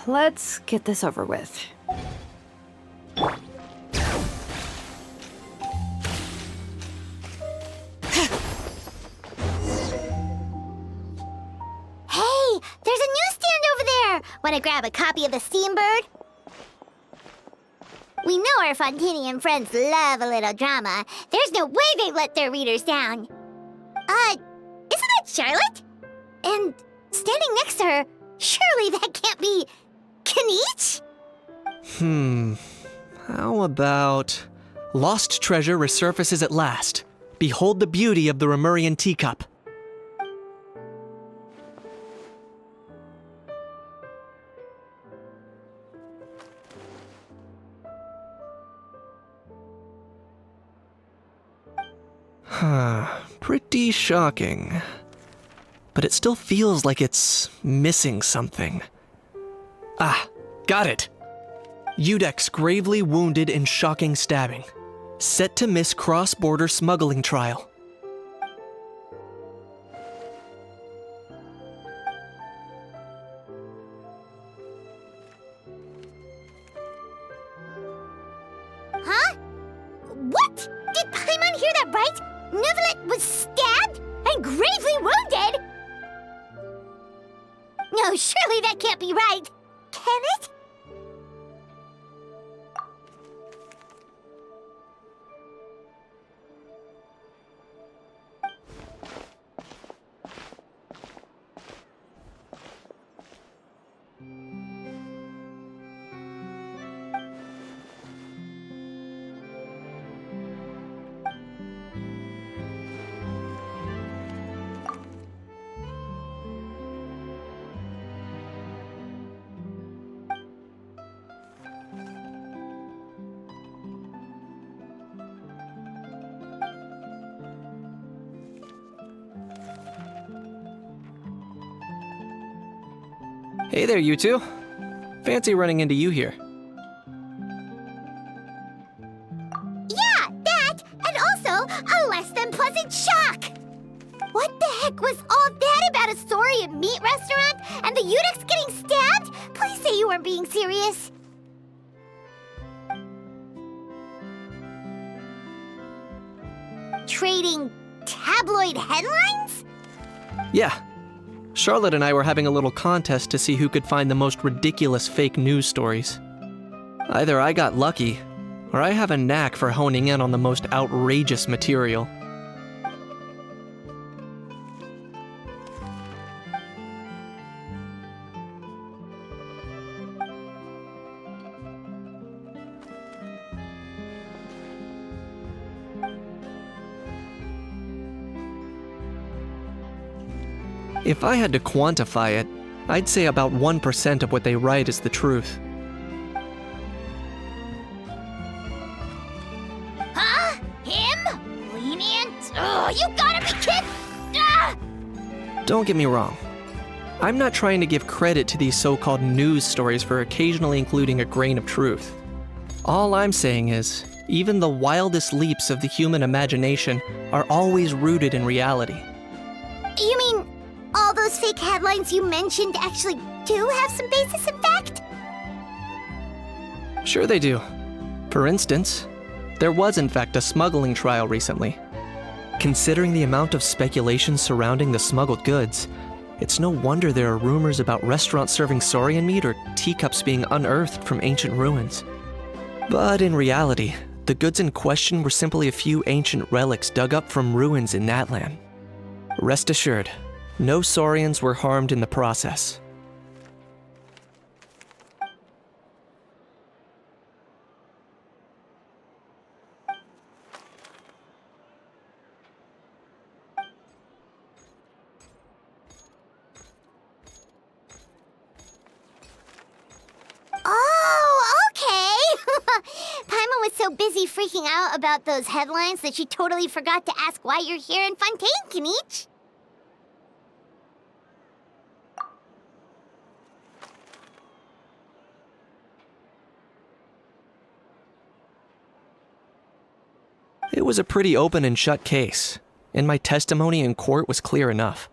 Let's get this over with. Hey, there's a newsstand over there! Wanna grab a copy of the Steambird? We know our Fontainian friends love a little drama. There's no way they'd let their readers down. Isn't that Charlotte? And standing next to her, surely that can't be Kaniche? How about... Lost treasure resurfaces at last. Behold the beauty of the Remurian teacup. Pretty shocking. But it still feels like it's missing something. Got it! Udex gravely wounded in shocking stabbing. Set to miss cross-border smuggling trial. Huh? What? Did Paimon hear that right? Neuvillette was stabbed and gravely wounded? No, surely that can't be right. Can it? Hey there, you two. Fancy running into you here. Yeah, that, and also a less than pleasant shock. What the heck was all that about a Saurian meat restaurant and the Udex getting stabbed? Please say you weren't being serious. Trading tabloid headlines? Yeah. Charlotte and I were having a little contest to see who could find the most ridiculous fake news stories. Either I got lucky, or I have a knack for honing in on the most outrageous material. If I had to quantify it, I'd say about 1% of what they write is the truth. Huh? Him? Lenient? Oh, you gotta be kidding! Ah! Don't get me wrong. I'm not trying to give credit to these so-called news stories for occasionally including a grain of truth. All I'm saying is, even the wildest leaps of the human imagination are always rooted in reality. You mean all those fake headlines you mentioned actually do have some basis in fact? Sure they do. For instance, there was in fact a smuggling trial recently. Considering the amount of speculation surrounding the smuggled goods, it's no wonder there are rumors about restaurants serving saurian meat or teacups being unearthed from ancient ruins. But in reality, the goods in question were simply a few ancient relics dug up from ruins in Natlan. Rest assured, no saurians were harmed in the process. Oh, okay! Paimon was so busy freaking out about those headlines that she totally forgot to ask why you're here in Fontaine, Kaniche. It was a pretty open and shut case, and my testimony in court was clear enough.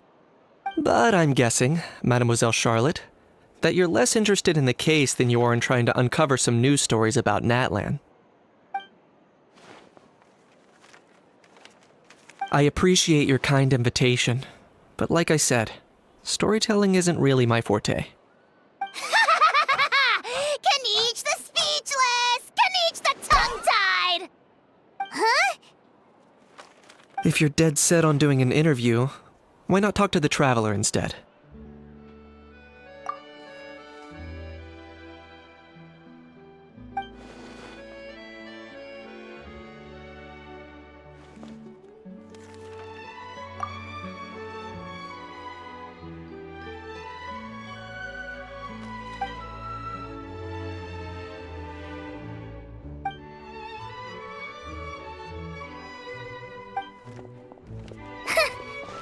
But I'm guessing, Mademoiselle Charlotte, that you're less interested in the case than you are in trying to uncover some news stories about Natlan. I appreciate your kind invitation, but like I said, storytelling isn't really my forte. Kaniche the speechless! Kaniche the tongue-tied! Huh? If you're dead set on doing an interview, why not talk to the Traveler instead?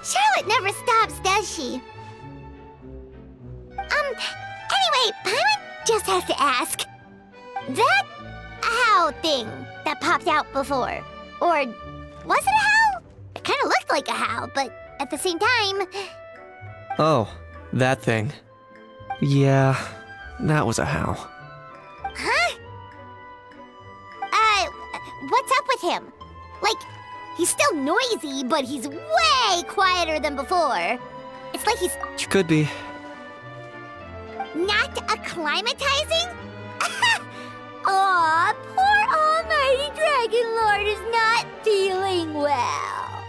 Charlotte never stops, does she? Anyway, Paimon just has to ask. That owl thing that popped out before, or was it a howl? It kind of looked like a howl, but at the same time... Oh, that thing. Yeah, that was a howl. Huh? What's up with him? Like, he's still noisy, but he's way quieter than before. It's like he's... Could be. Not acclimatizing? Aw, poor Almighty Dragon Lord is not feeling well.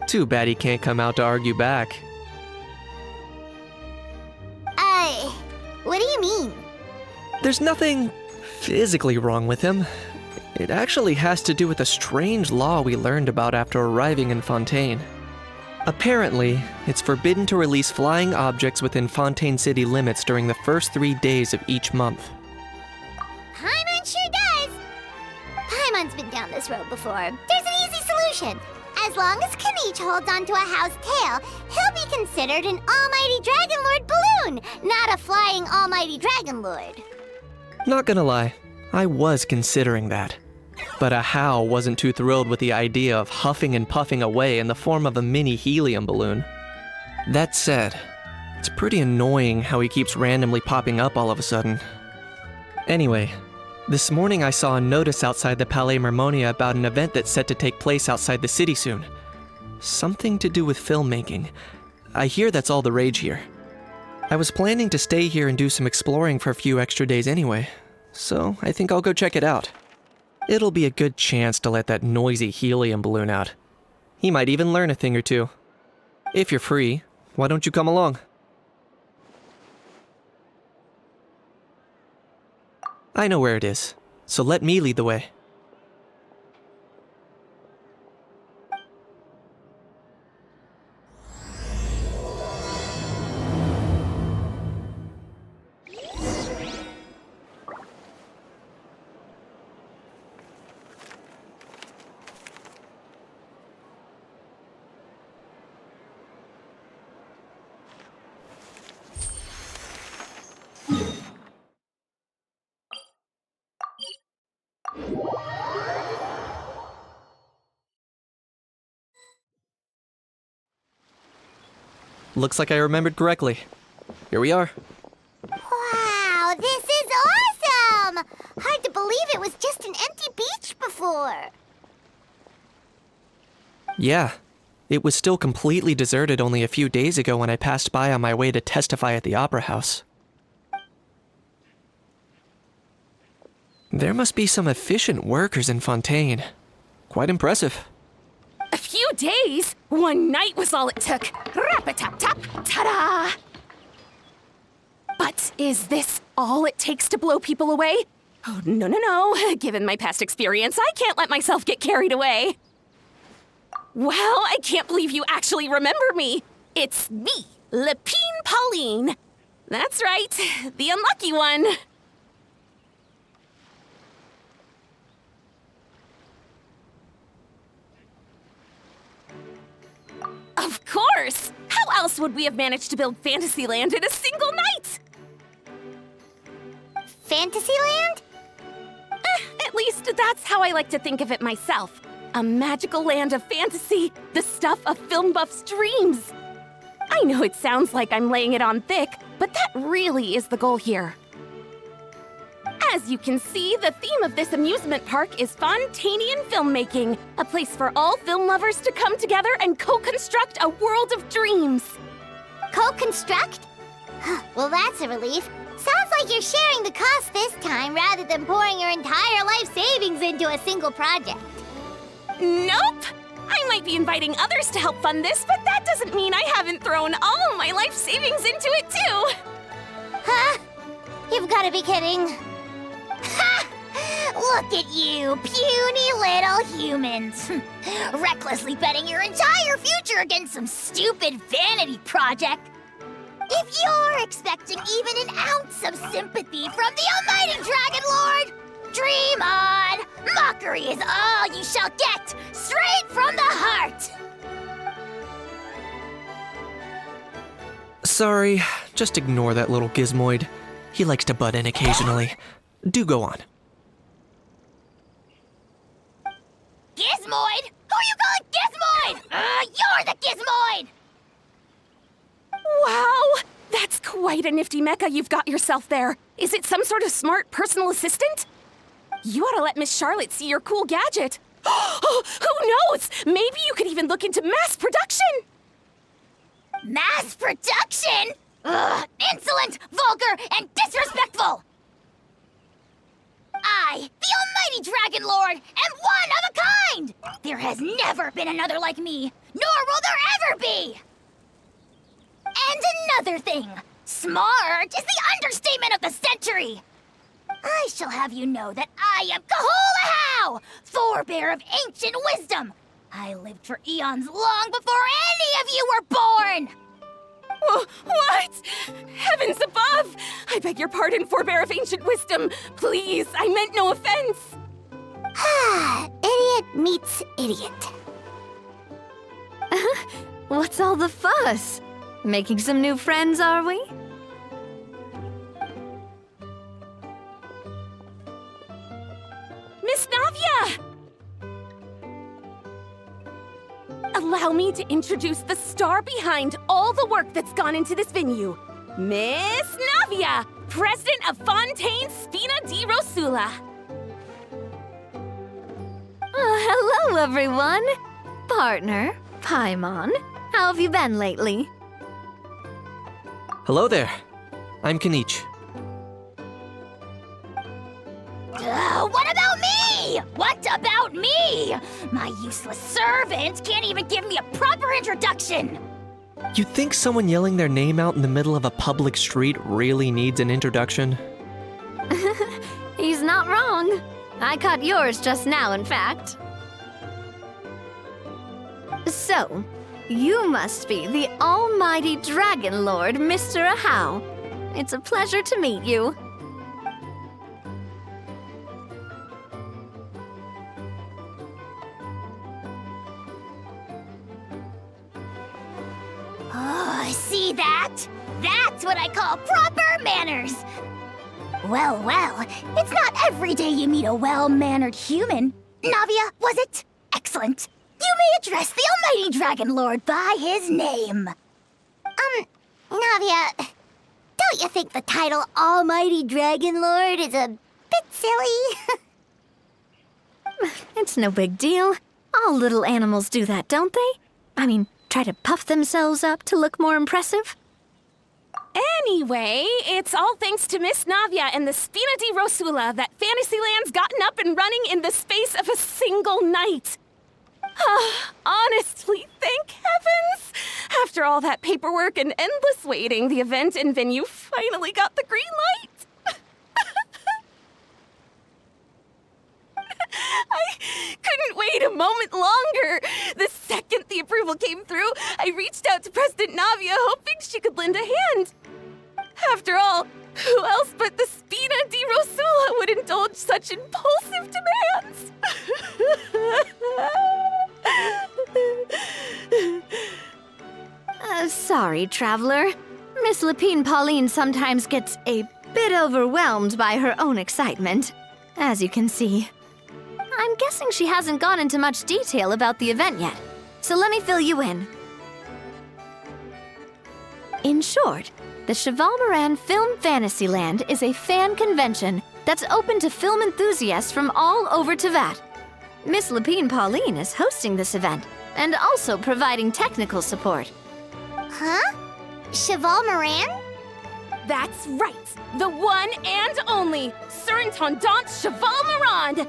Too bad he can't come out to argue back. What do you mean? There's nothing physically wrong with him. It actually has to do with a strange law we learned about after arriving in Fontaine. Apparently, it's forbidden to release flying objects within Fontaine city limits during the first 3 days of each month. Paimon sure does. Paimon's been down this road before. There's an easy solution. As long as Kaniche holds onto a house tail, he'll be considered an Almighty Dragon Lord balloon, not a flying Almighty Dragon Lord. Not gonna lie, I was considering that. But Ahau wasn't too thrilled with the idea of huffing and puffing away in the form of a mini helium balloon. That said, it's pretty annoying how he keeps randomly popping up all of a sudden. Anyway, this morning I saw a notice outside the Palais Mermonia about an event that's set to take place outside the city soon. Something to do with filmmaking. I hear that's all the rage here. I was planning to stay here and do some exploring for a few extra days anyway, so I think I'll go check it out. It'll be a good chance to let that noisy helium balloon out. He might even learn a thing or two. If you're free, why don't you come along? I know where it is, so let me lead the way. Looks like I remembered correctly. Here we are. Wow, this is awesome! Hard to believe it was just an empty beach before. Yeah, it was still completely deserted only a few days ago when I passed by on my way to testify at the Opera House. There must be some efficient workers in Fontaine. Quite impressive. A few days? One night was all it took. Rap-a-tap-tap, ta-da! But is this all it takes to blow people away? Oh, no. Given my past experience, I can't let myself get carried away. Well, I can't believe you actually remember me. It's me, Lepine Pauline. That's right, the unlucky one. Of course! How else would we have managed to build Fantasyland in a single night? Fantasyland? At least that's how I like to think of it myself. A magical land of fantasy, the stuff of film buffs' dreams. I know it sounds like I'm laying it on thick, but that really is the goal here. As you can see, the theme of this amusement park is Fontainian filmmaking, a place for all film lovers to come together and co-construct a world of dreams. Co-construct? Well, that's a relief. Sounds like you're sharing the cost this time rather than pouring your entire life savings into a single project. Nope! I might be inviting others to help fund this, but that doesn't mean I haven't thrown all of my life savings into it too! Huh? You've got to be kidding. Ha! Look at you, puny little humans. Recklessly betting your entire future against some stupid vanity project. If you're expecting even an ounce of sympathy from the almighty Dragon Lord, dream on! Mockery is all you shall get, straight from the heart! Sorry, just ignore that little gizmoid. He likes to butt in occasionally. Do go on. Gizmoid? Who you calling Gizmoid? You're the Gizmoid! Wow! That's quite a nifty mecha you've got yourself there. Is it some sort of smart personal assistant? You ought to let Miss Charlotte see your cool gadget. Who knows? Maybe you could even look into mass production! Mass production? Ugh, insolent, vulgar, and disrespectful! I, the almighty Dragon Lord, am one of a kind! There has never been another like me, nor will there ever be! And another thing, smart is the understatement of the century! I shall have you know that I am Kahulahau, forebear of ancient wisdom! I lived for eons long before any of you were born! What? Heavens above! I beg your pardon, forebear of ancient wisdom. Please, I meant no offense. Idiot meets idiot. What's all the fuss? Making some new friends, are we? Miss Navia! Allow me to introduce the star behind all the work that's gone into this venue. Miss Navia, president of Fontaine Spina di Rosula. Hello, everyone. Partner, Paimon, how have you been lately? Hello there. I'm Kanich. What about me? What about me? My useless servant can't even give me a proper introduction. You think someone yelling their name out in the middle of a public street really needs an introduction? He's not wrong. I caught yours just now, in fact. So, you must be the almighty Dragon Lord, Mr. Ahau. It's a pleasure to meet you. Oh, see that? That's what I call proper manners. Well, it's not every day you meet a well-mannered human. Navia, was it? Excellent. You may address the almighty Dragon Lord by his name. Navia, don't you think the title Almighty Dragon Lord is a bit silly? It's no big deal. All little animals do that, don't they? I mean, try to puff themselves up to look more impressive. Anyway, it's all thanks to Miss Navia and the Spina di Rosula that Fantasyland's gotten up and running in the space of a single night. Honestly, thank heavens! After all that paperwork and endless waiting, the event and venue finally got the green light. I couldn't wait a moment longer. The second the approval came through, I reached out to President Navia, hoping she could lend a hand. After all, who else but the Spina di Rosula would indulge such impulsive demands? Sorry, traveler. Miss Lapine Pauline sometimes gets a bit overwhelmed by her own excitement, as you can see. I'm guessing she hasn't gone into much detail about the event yet, so let me fill you in. In short, The Cheval Moran Film Fantasyland is a fan convention that's open to film enthusiasts from all over Teyvat. Miss Lapine Pauline is hosting this event and also providing technical support. Huh? Cheval Moran? That's right! The one and only Surintendant Cheval Moran!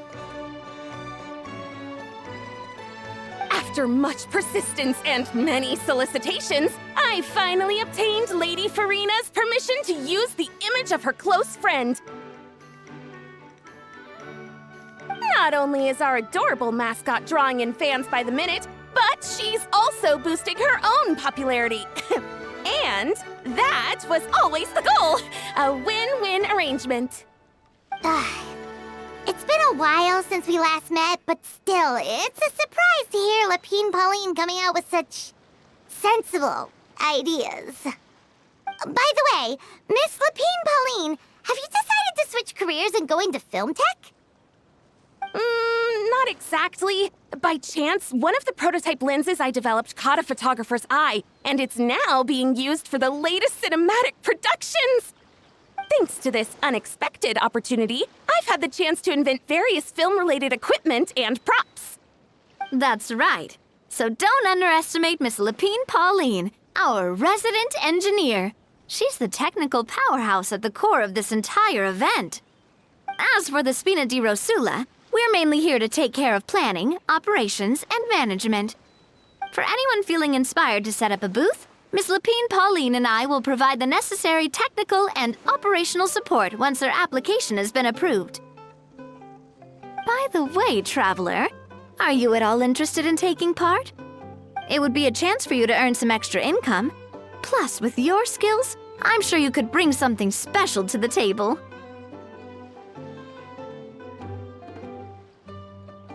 After much persistence and many solicitations, I finally obtained Lady Farina's permission to use the image of her close friend. Not only is our adorable mascot drawing in fans by the minute, but she's also boosting her own popularity. And that was always the goal, a win-win arrangement. It's been a while since we last met, but still, it's a surprise to hear Lapine Pauline coming out with such sensible ideas. By the way, Miss Lapine Pauline, have you decided to switch careers and go into film tech? Not exactly. By chance, one of the prototype lenses I developed caught a photographer's eye, and it's now being used for the latest cinematic productions. Thanks to this unexpected opportunity, I've had the chance to invent various film-related equipment and props. That's right. So don't underestimate Miss Lapine Pauline, our resident engineer. She's the technical powerhouse at the core of this entire event. As for the Spina di Rosula, we're mainly here to take care of planning, operations, and management. For anyone feeling inspired to set up a booth, Miss Lapine Pauline and I will provide the necessary technical and operational support once their application has been approved. By the way, traveler, are you at all interested in taking part? It would be a chance for you to earn some extra income. Plus, with your skills, I'm sure you could bring something special to the table.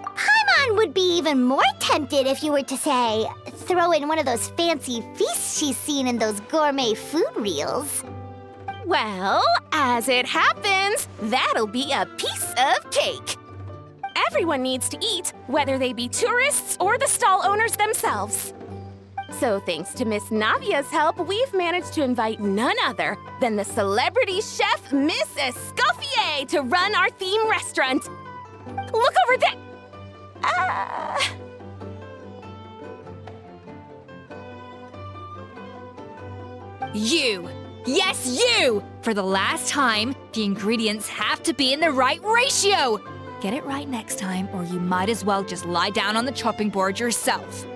Paimon would be even more tempted if you were to, say, throw in one of those fancy feasts she's seen in those gourmet food reels. Well, as it happens, that'll be a piece of cake. Everyone needs to eat, whether they be tourists or the stall owners themselves. So thanks to Miss Navia's help, we've managed to invite none other than the celebrity chef Miss Escoffier to run our theme restaurant. Look over there! You! Yes, you! For the last time, the ingredients have to be in the right ratio! Get it right next time, or you might as well just lie down on the chopping board yourself.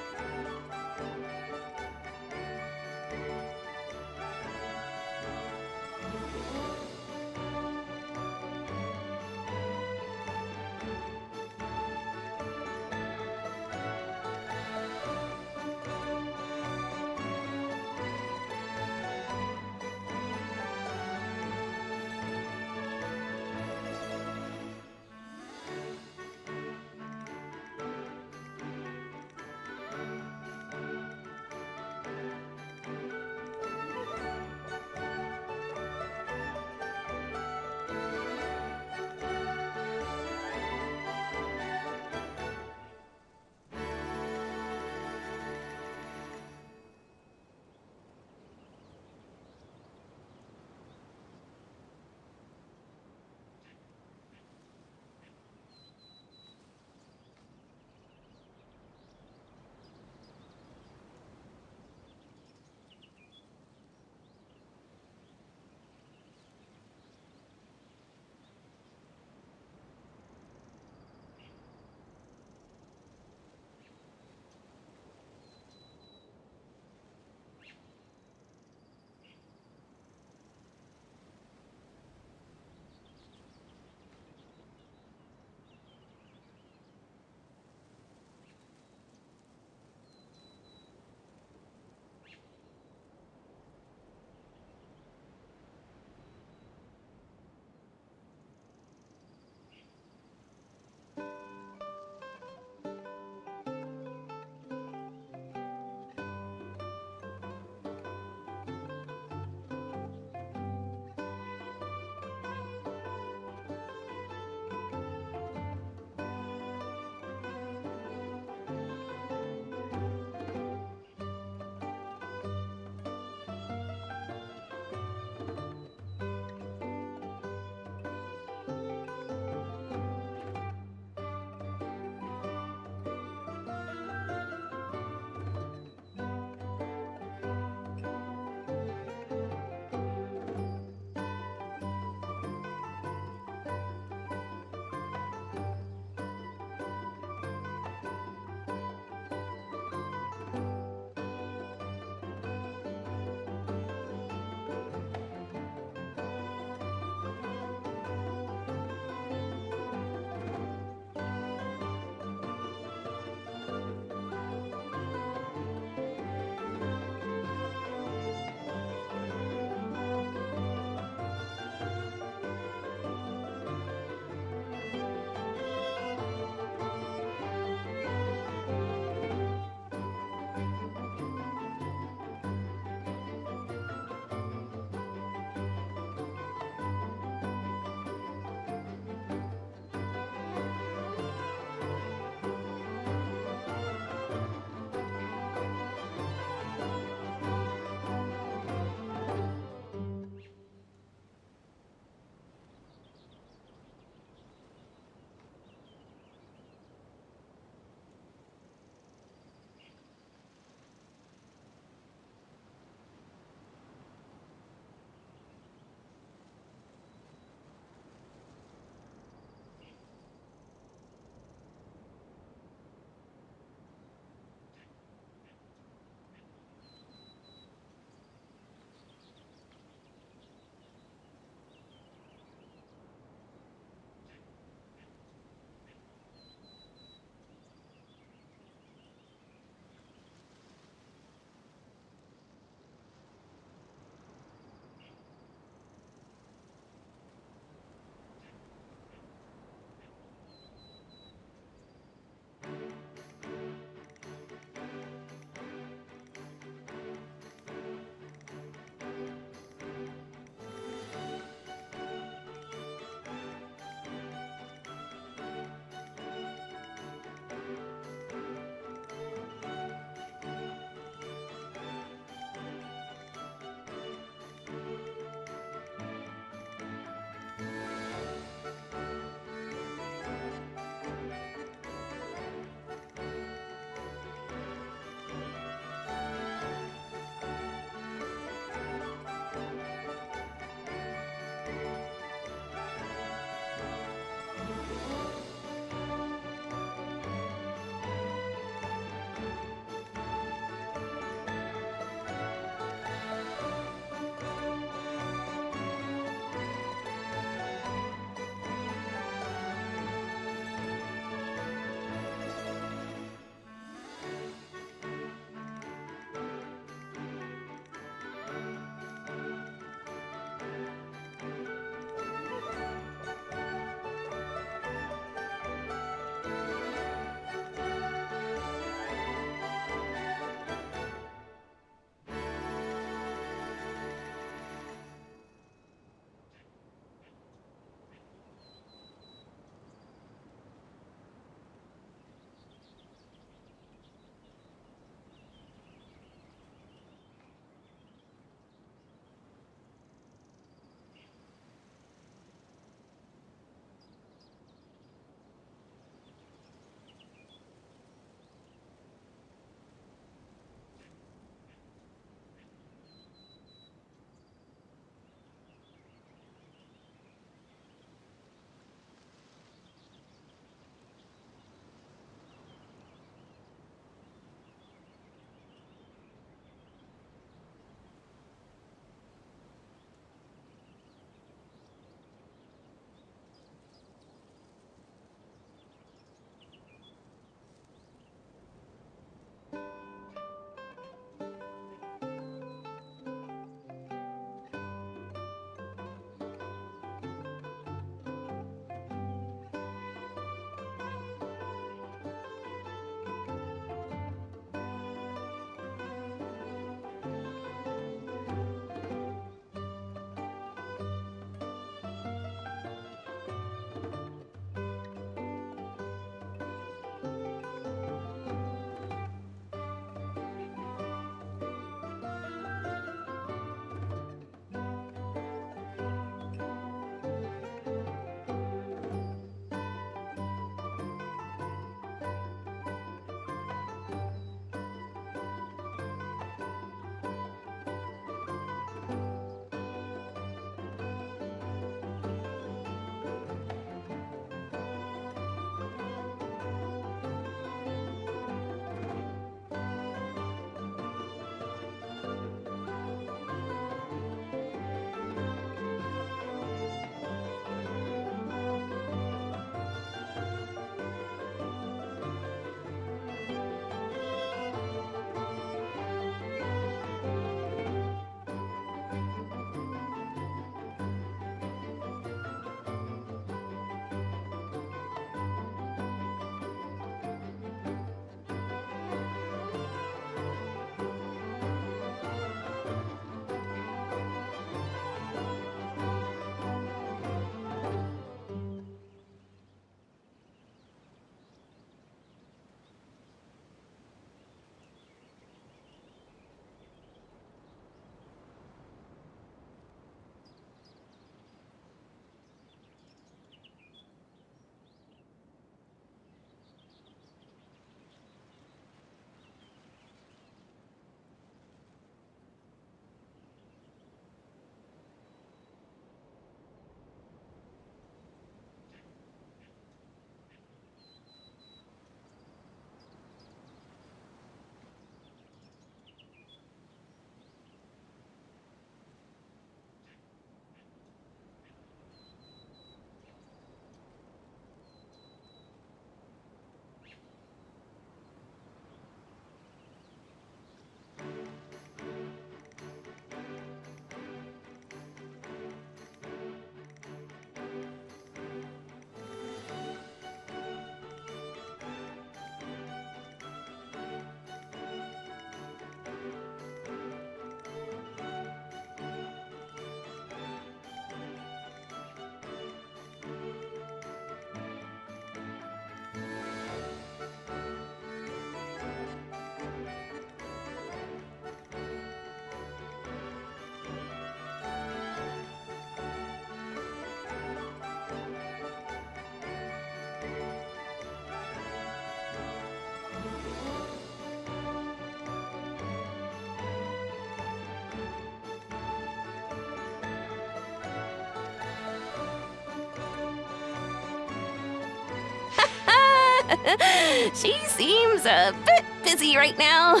She seems a bit busy right now.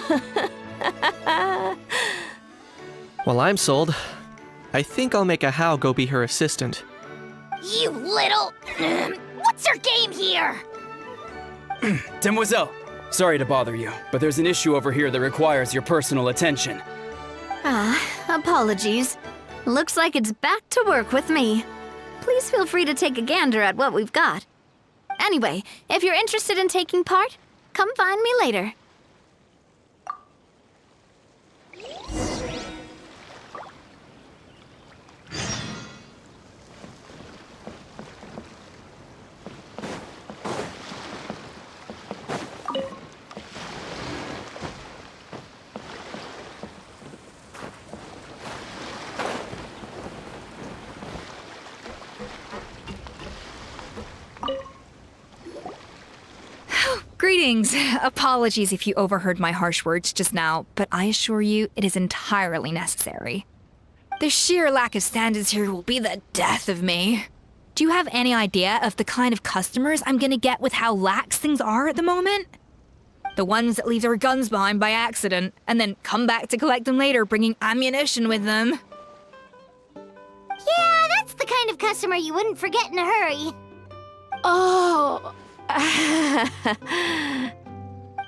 Well, I'm sold. I think I'll make a How go be her assistant. You little... What's your game here? Demoiselle, sorry to bother you, but there's an issue over here that requires your personal attention. Apologies. Looks like it's back to work with me. Please feel free to take a gander at what we've got. Anyway, if you're interested in taking part, come find me later. Greetings. Apologies if you overheard my harsh words just now, but I assure you it is entirely necessary. The sheer lack of standards here will be the death of me. Do you have any idea of the kind of customers I'm gonna get with how lax things are at the moment? The ones that leave their guns behind by accident and then come back to collect them later bringing ammunition with them. Yeah, that's the kind of customer you wouldn't forget in a hurry. Oh.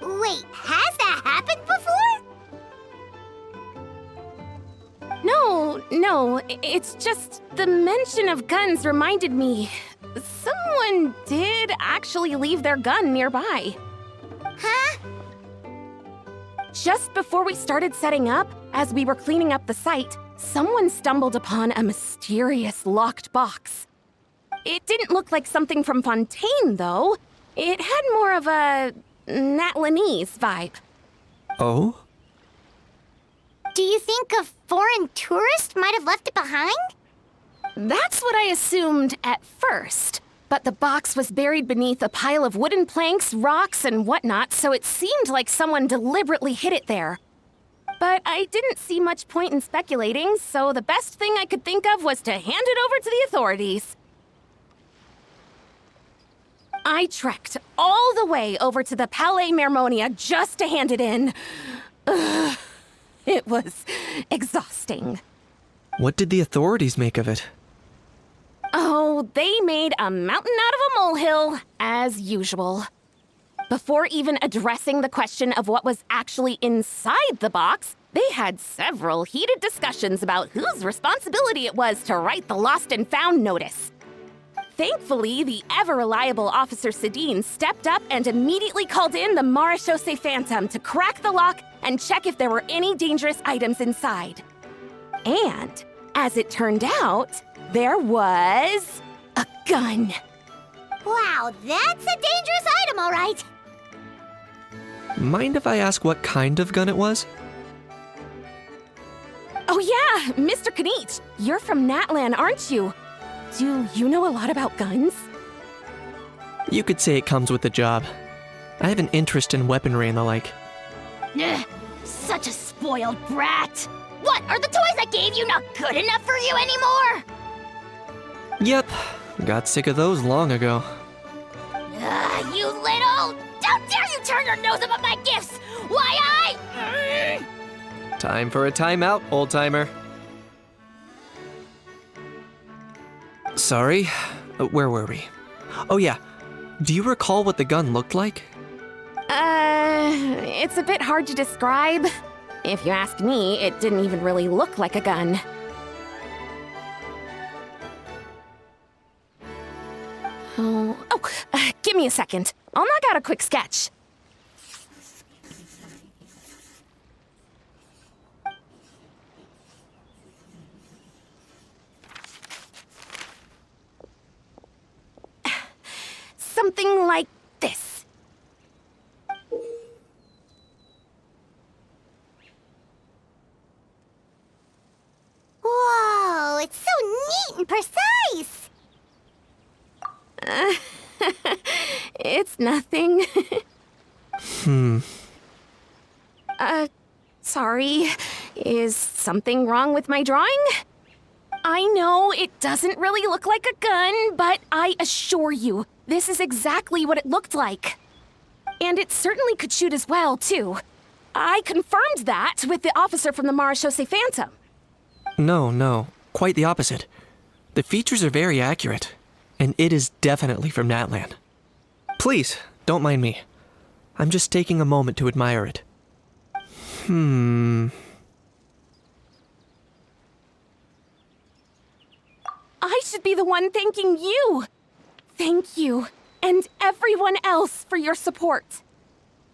Wait, has that happened before? No, it's just the mention of guns reminded me. Someone did actually leave their gun nearby. Huh? Just before we started setting up, as we were cleaning up the site, someone stumbled upon a mysterious locked box. It didn't look like something from Fontaine, though. It had more of a Natlanese vibe. Oh? Do you think a foreign tourist might have left it behind? That's what I assumed at first. But the box was buried beneath a pile of wooden planks, rocks, and whatnot, so it seemed like someone deliberately hid it there. But I didn't see much point in speculating, so the best thing I could think of was to hand it over to the authorities. I trekked all the way over to the Palais Mermonia just to hand it in. Ugh, it was exhausting. What did the authorities make of it? Oh, they made a mountain out of a molehill, as usual. Before even addressing the question of what was actually inside the box, they had several heated discussions about whose responsibility it was to write the lost and found notice. Thankfully, the ever-reliable Officer Sedine stepped up and immediately called in the Marechaussee Phantom to crack the lock and check if there were any dangerous items inside. And, as it turned out, there was a gun. Wow, that's a dangerous item, all right. Mind if I ask what kind of gun it was? Oh yeah, Mr. Knight, you're from Natlan, aren't you? Do you know a lot about guns? You could say it comes with the job. I have an interest in weaponry and the like. Ugh, such a spoiled brat. What, are the toys I gave you not good enough for you anymore? Yep, got sick of those long ago. You little... Don't dare you turn your nose up at my gifts! Why Time for a timeout, old-timer. Sorry, where were we? Oh yeah, do you recall what the gun looked like? It's a bit hard to describe. If you ask me, it didn't even really look like a gun. Give me a second. I'll knock out a quick sketch. Something like this. Whoa, it's so neat and precise. It's nothing. Sorry. Is something wrong with my drawing? I know it doesn't really look like a gun, but I assure you, this is exactly what it looked like. And it certainly could shoot as well, too. I confirmed that with the officer from the Marechaussee Phantom. No, quite the opposite. The features are very accurate, and it is definitely from Natlan. Please, don't mind me. I'm just taking a moment to admire it. I should be the one thanking you. Thank you, and everyone else for your support.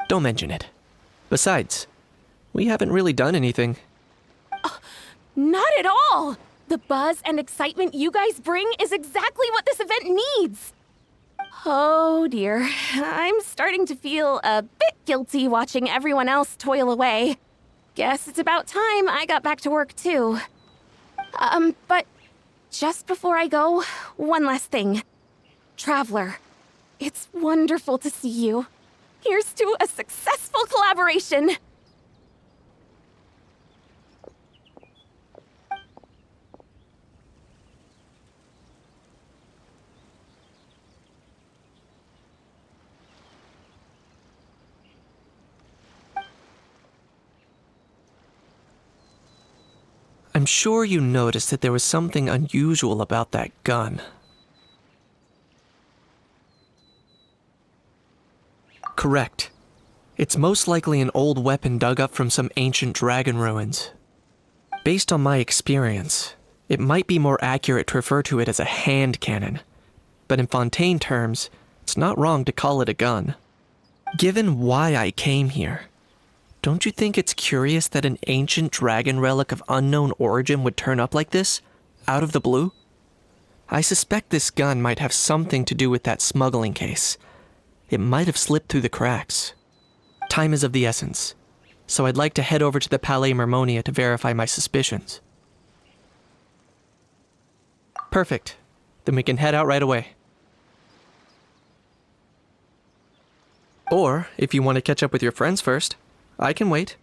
Don't mention it. Besides, we haven't really done anything. Not at all! The buzz and excitement you guys bring is exactly what this event needs. Oh dear, I'm starting to feel a bit guilty watching everyone else toil away. Guess it's about time I got back to work too. But just before I go, one last thing. Traveler, it's wonderful to see you. Here's to a successful collaboration. I'm sure you noticed that there was something unusual about that gun. Correct. It's most likely an old weapon dug up from some ancient dragon ruins. Based on my experience, it might be more accurate to refer to it as a hand cannon. But in Fontaine terms, it's not wrong to call it a gun. Given why I came here, don't you think it's curious that an ancient dragon relic of unknown origin would turn up like this, out of the blue? I suspect this gun might have something to do with that smuggling case. It might have slipped through the cracks. Time is of the essence, so I'd like to head over to the Palais Mermonia to verify my suspicions. Perfect. Then we can head out right away. Or, if you want to catch up with your friends first, I can wait.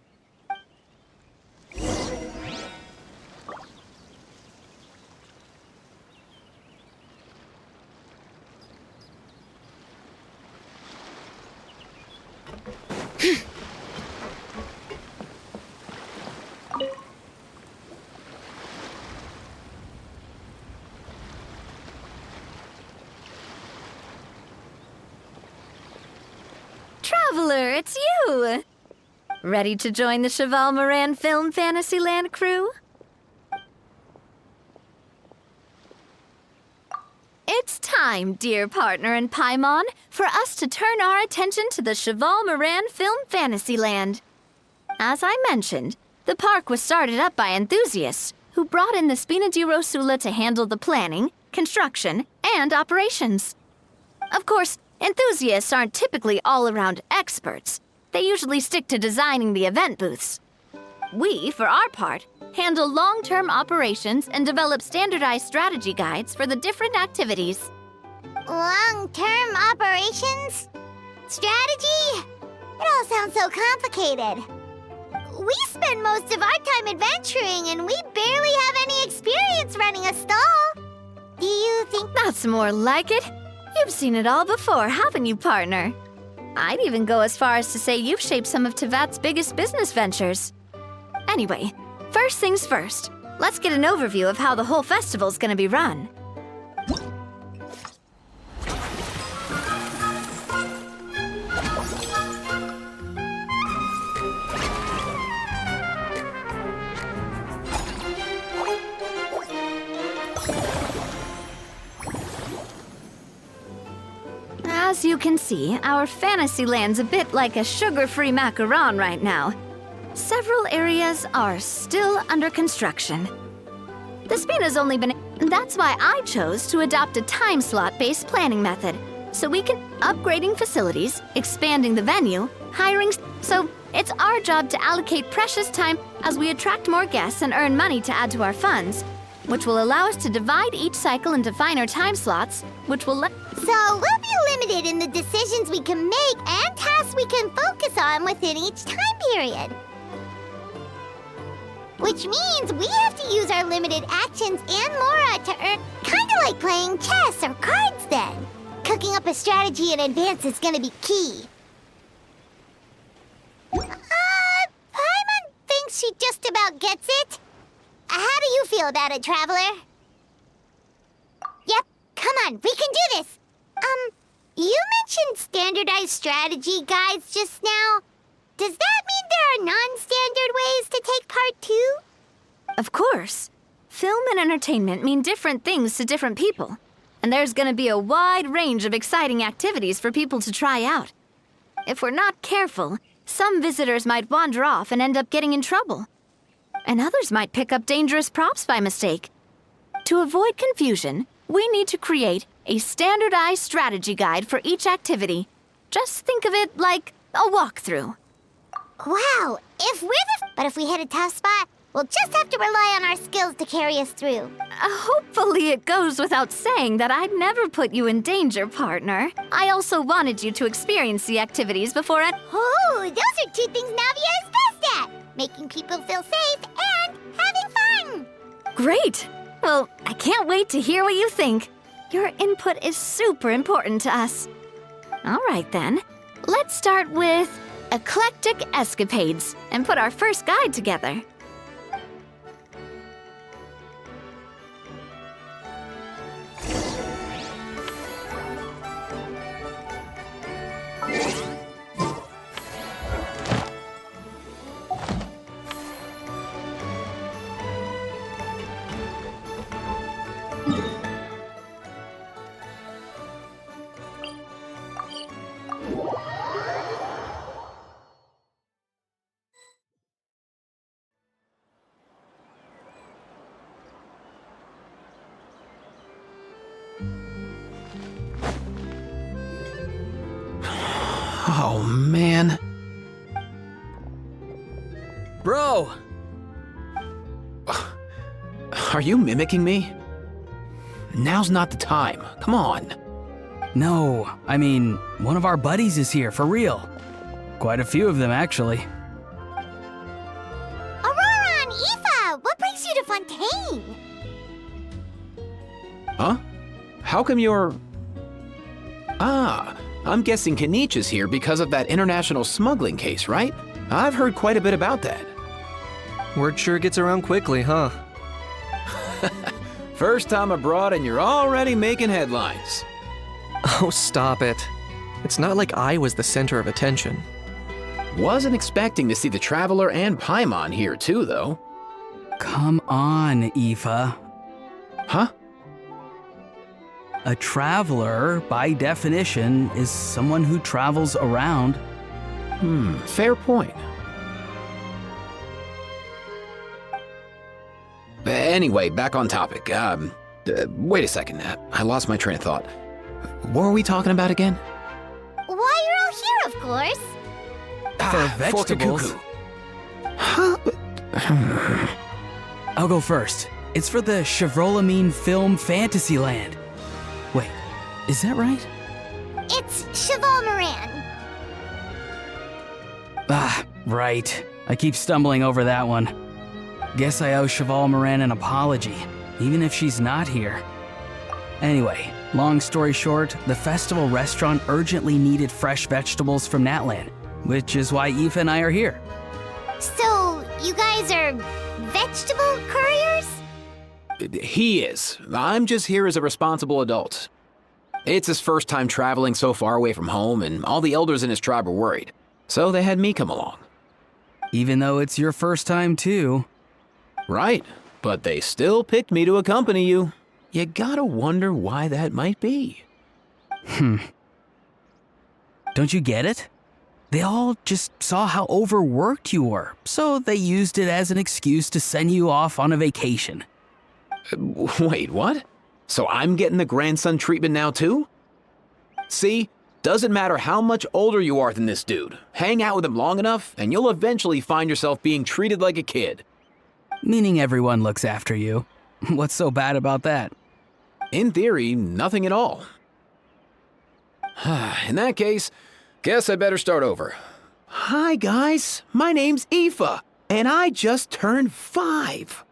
Traveler, it's you! Ready to join the Cheval Moran Film Fantasyland crew? It's time, dear partner and Paimon, for us to turn our attention to the Cheval Moran Film Fantasyland. As I mentioned, the park was started up by enthusiasts who brought in the Spina di Rosula to handle the planning, construction, and operations. Of course, enthusiasts aren't typically all-around experts. They usually stick to designing the event booths. We, for our part, handle long-term operations and develop standardized strategy guides for the different activities. Long-term operations? Strategy? It all sounds so complicated. We spend most of our time adventuring, and we barely have any experience running a stall. Do you think That's more like it. You've seen it all before, haven't you, partner? I'd even go as far as to say you've shaped some of Tevat's biggest business ventures. Anyway, first things first. Let's get an overview of how the whole festival's gonna be run. As you can see, our Fantasyland's a bit like a sugar-free macaron right now. Several areas are still under construction. The Spina's only been... That's why I chose to adopt a time slot-based planning method, so we can upgrading facilities, expanding the venue, hiring... So it's our job to allocate precious time as we attract more guests and earn money to add to our funds, which will allow us to divide each cycle into finer time slots, which will let... So we'll be limited in the decisions we can make and tasks we can focus on within each time period. Which means we have to use our limited actions and Laura to earn... Kinda like playing chess or cards then. Cooking up a strategy in advance is gonna be key. Paimon thinks she just about gets it. How do you feel about it, Traveler? Yep, come on, we can do this. You mentioned standardized strategy guides just now. Does that mean there are non-standard ways to take part too? Of course. Film and entertainment mean different things to different people. And there's gonna be a wide range of exciting activities for people to try out. If we're not careful, some visitors might wander off and end up getting in trouble. And others might pick up dangerous props by mistake. To avoid confusion, we need to create a standardized strategy guide for each activity. Just think of it like a walkthrough. Wow, but if we hit a tough spot, we'll just have to rely on our skills to carry us through. Hopefully it goes without saying that I'd never put you in danger, partner. I also wanted you to experience the activities before Oh, those are two things Navia is best at. Making people feel safe and having fun. Great! Well, I can't wait to hear what you think. Your input is super important to us. All right then, let's start with Eclectic Escapades and put our first guide together. Oh, man. Bro! Are you mimicking me? Now's not the time. Come on. No, I mean, one of our buddies is here, for real. Quite a few of them, actually. Aurora and Aoife, what brings you to Fontaine? Huh? How come you're... Ah, I'm guessing Kenichi's here because of that international smuggling case, right? I've heard quite a bit about that. Word sure gets around quickly, huh? First time abroad and you're already making headlines. Oh, stop it. It's not like I was the center of attention. Wasn't expecting to see the Traveler and Paimon here too, though. Come on, Aoife. Huh? A traveler, by definition, is someone who travels around. Fair point. Anyway, back on topic. Wait a second. I lost my train of thought. What were we talking about again? Why, you're all here, of course. For vegetables. For Huh? I'll go first. It's for the Chevrolamine Film Fantasyland. Wait, is that right? It's Cheval Moran. Ah, right. I keep stumbling over that one. Guess I owe Cheval Moran an apology, even if she's not here. Anyway, long story short, the festival restaurant urgently needed fresh vegetables from Natlan, which is why Aoife and I are here. So, you guys are vegetable couriers? He is. I'm just here as a responsible adult. It's his first time traveling so far away from home, and all the elders in his tribe were worried. So they had me come along. Even though it's your first time too. Right, but they still picked me to accompany you. You gotta wonder why that might be. Don't you get it? They all just saw how overworked you were, so they used it as an excuse to send you off on a vacation. Wait, what? So I'm getting the grandson treatment now too? See, doesn't matter how much older you are than this dude. Hang out with him long enough, and you'll eventually find yourself being treated like a kid. Meaning everyone looks after you. What's so bad about that? In theory, nothing at all. In that case, guess I better start over. Hi guys, my name's Aoife, and I just turned 5.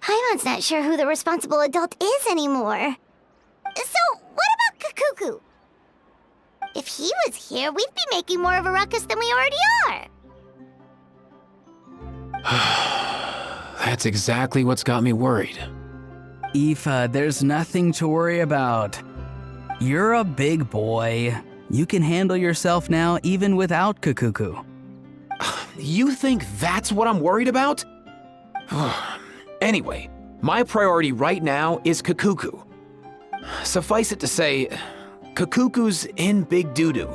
Paimon's not sure who the responsible adult is anymore. So, what about Kakuku? If If he was here, we'd be making more of a ruckus than we already are. That's exactly what's got me worried. Aoife, there's nothing to worry about. You're a big boy. You can handle yourself now even without Kakuku. You think that's what I'm worried about? Anyway, my priority right now is Kakuku. Suffice it to say, Kakuku's in big doo-doo.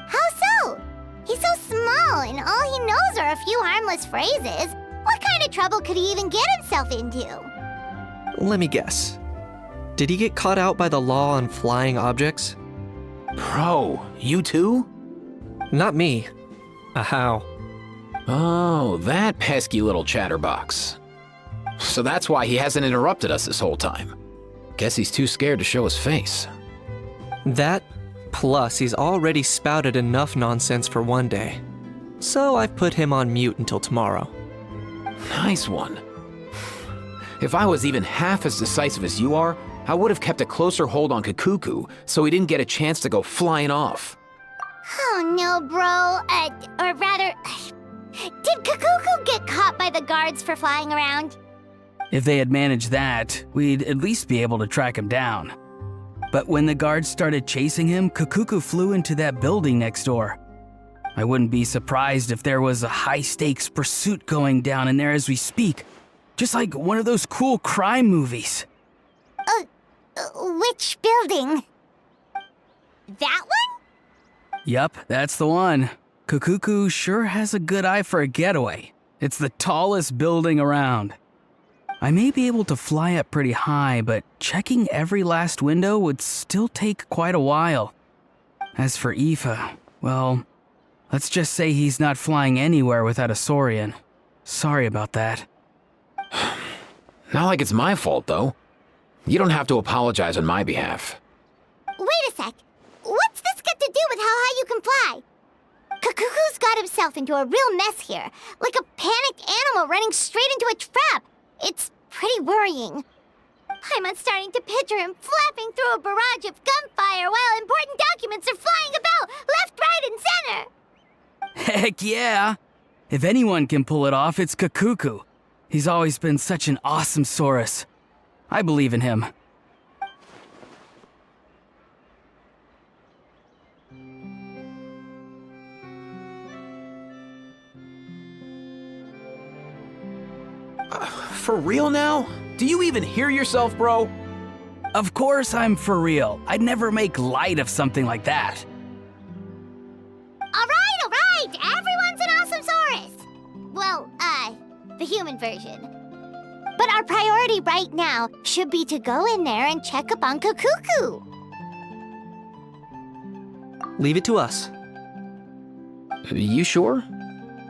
How so? He's so small, and all he knows are a few harmless phrases. What kind of trouble could he even get himself into? Let me guess. Did he get caught out by the law on flying objects? Bro, you too? Not me. How? Oh, that pesky little chatterbox. So that's why he hasn't interrupted us this whole time. Guess he's too scared to show his face. That, plus he's already spouted enough nonsense for one day. So I've put him on mute until tomorrow. Nice one. If I was even half as decisive as you are, I would have kept a closer hold on Kakuku so he didn't get a chance to go flying off. Oh no, bro. Or rather, did Kakuku get caught by the guards for flying around? If they had managed that, we'd at least be able to track him down. But when the guards started chasing him, Kakuku flew into that building next door. I wouldn't be surprised if there was a high-stakes pursuit going down in there as we speak. Just like one of those cool crime movies. Which building? That one? Yup, that's the one. Kakuku sure has a good eye for a getaway. It's the tallest building around. I may be able to fly up pretty high, but checking every last window would still take quite a while. As for Aoife, well, let's just say he's not flying anywhere without a Saurian. Sorry about that. Not like it's my fault, though. You don't have to apologize on my behalf. Wait a sec. What's this got to do with how high you can fly? Kakuku's got himself into a real mess here, like a panicked animal running straight into a trap. It's pretty worrying. I'm starting to picture him flapping through a barrage of gunfire while important documents are flying about left, right, and center. Heck yeah! If anyone can pull it off, it's Kakuku. He's always been such an awesome Saurus. I believe in him. For real now? Do you even hear yourself, bro? Of course I'm for real. I'd never make light of something like that. All right. Everyone's an awesome Saurus. Well, the human version. But our priority right now should be to go in there and check up on Kakuku. Leave it to us. You sure?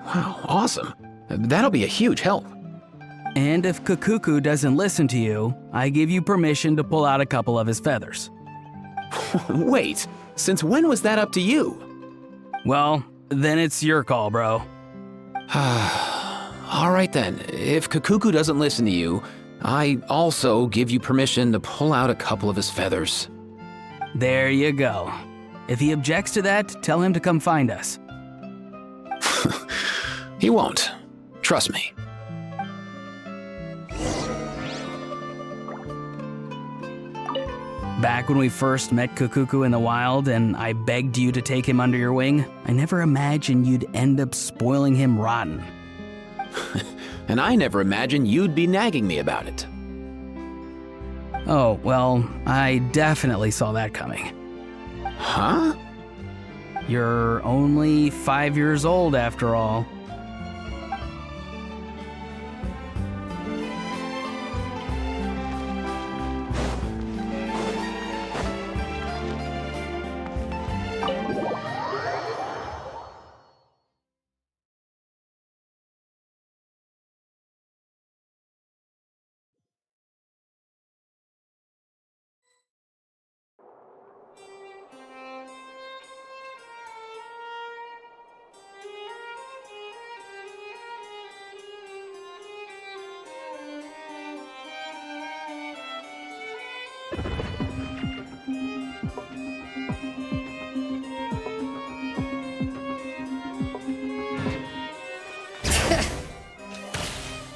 Wow, awesome. That'll be a huge help. And if Kakuku doesn't listen to you, I give you permission to pull out a couple of his feathers. Wait, since when was that up to you? Well, then it's your call, bro. All right then, if Kakuku doesn't listen to you, I also give you permission to pull out a couple of his feathers. There you go. If he objects to that, tell him to come find us. He won't. Trust me. Back when we first met Kakuku in the wild and I begged you to take him under your wing, I never imagined you'd end up spoiling him rotten. And I never imagined you'd be nagging me about it. Oh, well, I definitely saw that coming. Huh? You're only 5 years old after all.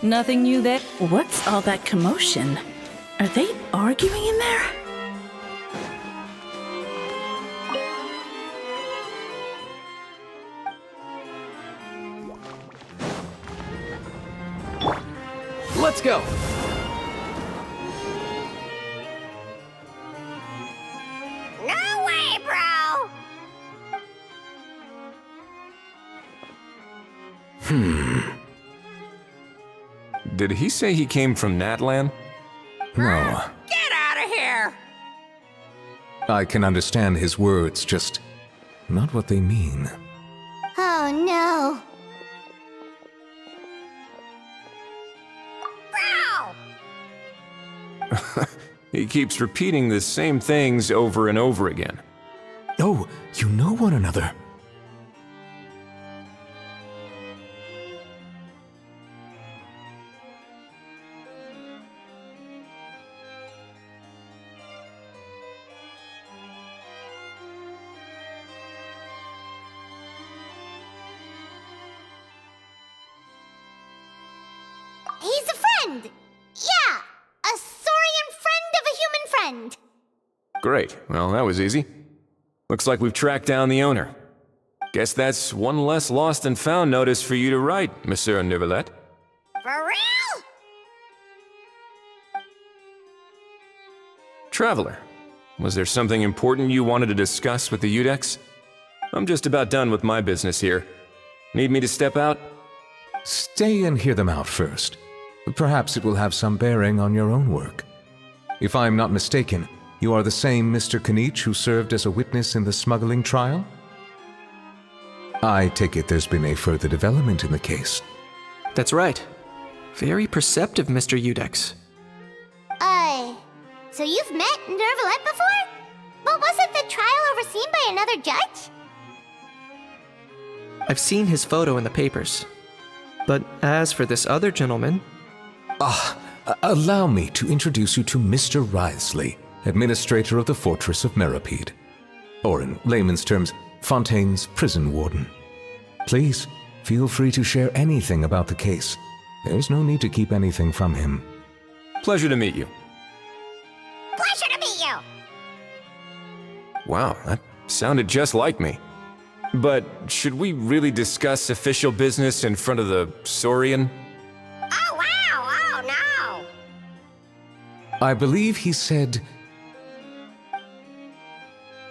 Nothing new there? What's all that commotion? Are they arguing in there? Let's go! No way, bro! Did he say he came from Natlan? No. Get out of here! I can understand his words, just not what they mean. Oh no. Bro! He keeps repeating the same things over and over again. Oh, you know one another. He's a friend! Yeah! A saurian friend of a human friend! Great. Well, that was easy. Looks like we've tracked down the owner. Guess that's one less lost and found notice for you to write, Monsieur Neuvillette. For real? Traveler, was there something important you wanted to discuss with the Udex? I'm just about done with my business here. Need me to step out? Stay and hear them out first. Perhaps it will have some bearing on your own work. If I'm not mistaken, you are the same Mr. Kanich who served as a witness in the smuggling trial? I take it there's been a further development in the case. That's right. Very perceptive, Mr. Udex. So you've met Neuvillette before? But wasn't the trial overseen by another judge? I've seen his photo in the papers. But as for this other gentleman... Allow me to introduce you to Mr. Wriothesley, administrator of the Fortress of Meripede. Or in layman's terms, Fontaine's prison warden. Please, feel free to share anything about the case. There's no need to keep anything from him. Pleasure to meet you. Pleasure to meet you! Wow, that sounded just like me. But should we really discuss official business in front of the Saurian? Oh wow! Oh no! I believe he said...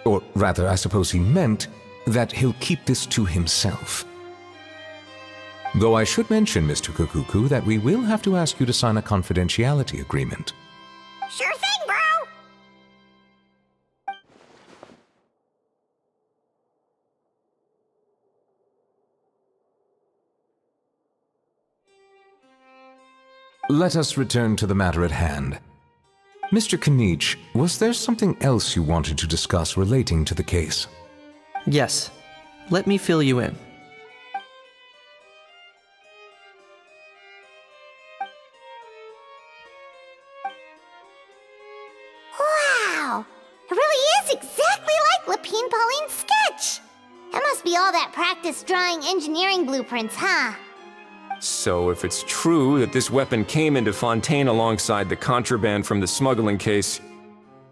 Or rather, I suppose he meant that he'll keep this to himself. Though I should mention, Mr. Kukuku, that we will have to ask you to sign a confidentiality agreement. Sure thing, bro! Let us return to the matter at hand. Mr. Kanich, was there something else you wanted to discuss relating to the case? Yes. Let me fill you in. Wow! It really is exactly like Lapine Pauline's sketch! That must be all that practice drawing engineering blueprints, huh? So if it's true that this weapon came into Fontaine alongside the contraband from the smuggling case,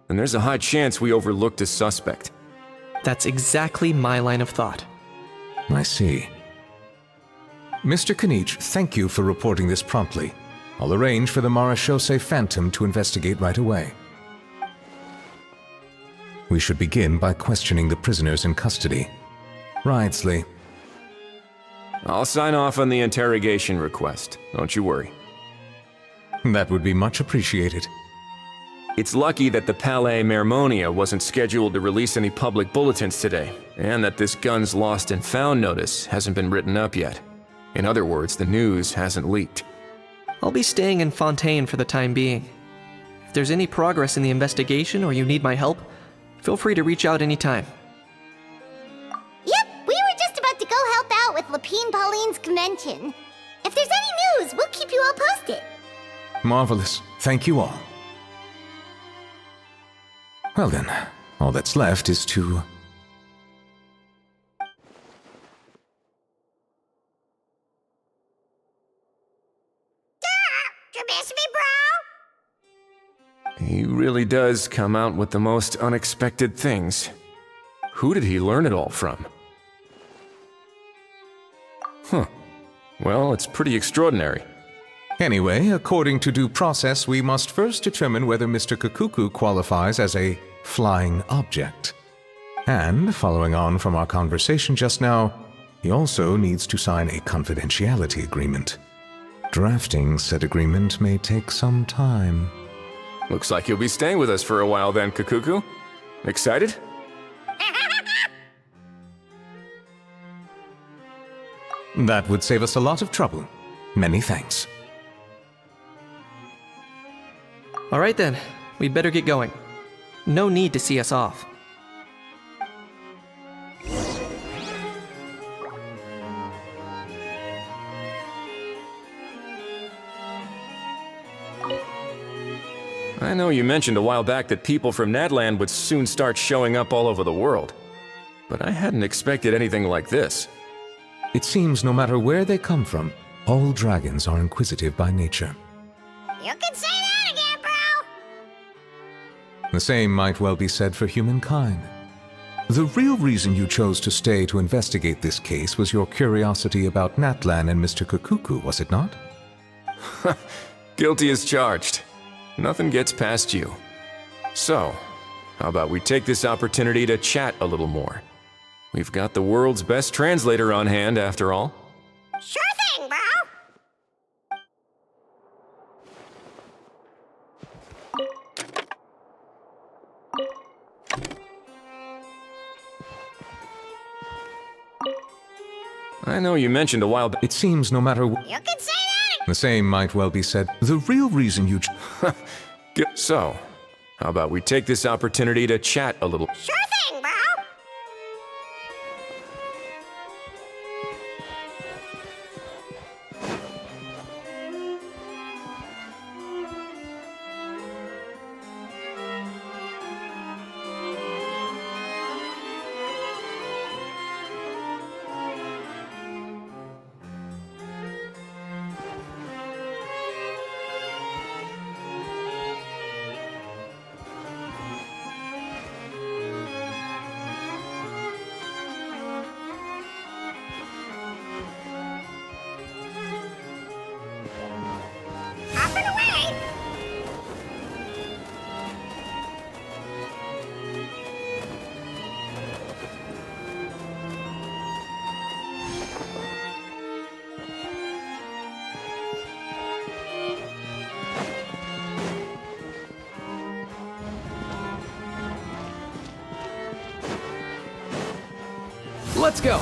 then there's a high chance we overlooked a suspect. That's exactly my line of thought. I see. Mr. Kanich, thank you for reporting this promptly. I'll arrange for the Marechaussee Phantom to investigate right away. We should begin by questioning the prisoners in custody. Wriothesley. I'll sign off on the interrogation request, don't you worry. That would be much appreciated. It's lucky that the Palais Mermonia wasn't scheduled to release any public bulletins today, and that this gun's lost and found notice hasn't been written up yet. In other words, the news hasn't leaked. I'll be staying in Fontaine for the time being. If there's any progress in the investigation or you need my help, feel free to reach out anytime. Yep, we were just about to go help out with Lapine Pauline's convention. If there's any news, we'll keep you all posted. Marvelous. Thank you all. Well then, all that's left is to... really does come out with the most unexpected things. Who did he learn it all from? Huh. Well, it's pretty extraordinary. Anyway, according to due process, we must first determine whether Mr. Kakuku qualifies as a flying object. And, following on from our conversation just now, he also needs to sign a confidentiality agreement. Drafting said agreement may take some time. Looks like you'll be staying with us for a while then, Kakuku. Excited? That would save us a lot of trouble. Many thanks. All right then, we'd better get going. No need to see us off. I know you mentioned a while back that people from Nadland would soon start showing up all over the world. But I hadn't expected anything like this. It seems no matter where they come from, all dragons are inquisitive by nature. You can say that again, bro! The same might well be said for humankind. The real reason you chose to stay to investigate this case was your curiosity about Natlan and Mr. Kakuku, was it not? Guilty as charged. Nothing gets past you. So, how about we take this opportunity to chat a little more? We've got the world's best translator on hand, after all. Sure thing, bro! I know you mentioned a while back. It seems no matter You can say that again! the same might well be said. The real reason you So, how about we take this opportunity to chat a little? Sure thing, bro! Hopping away! Let's go!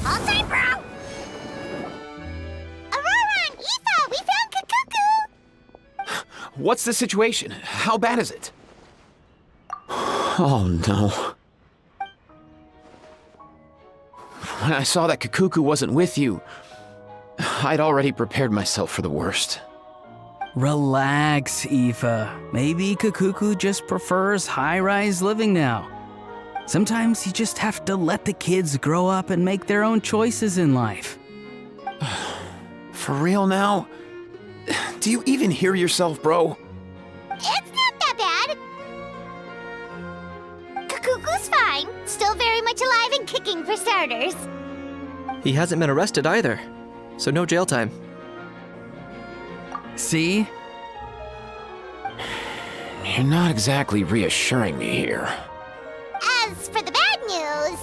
Hold tight, bro! Aurora and Aoife, we found Kakuku! What's the situation? How bad is it? Oh no. When I saw that Kakuku wasn't with you, I'd already prepared myself for the worst. Relax, Aoife. Maybe Kakuku just prefers high-rise living now. Sometimes you just have to let the kids grow up and make their own choices in life. For real now? Do you even hear yourself, bro? It's not that bad. Kakuku's fine. Still very much alive and kicking for starters. He hasn't been arrested either, so no jail time. See? You're not exactly reassuring me here. As for the bad news,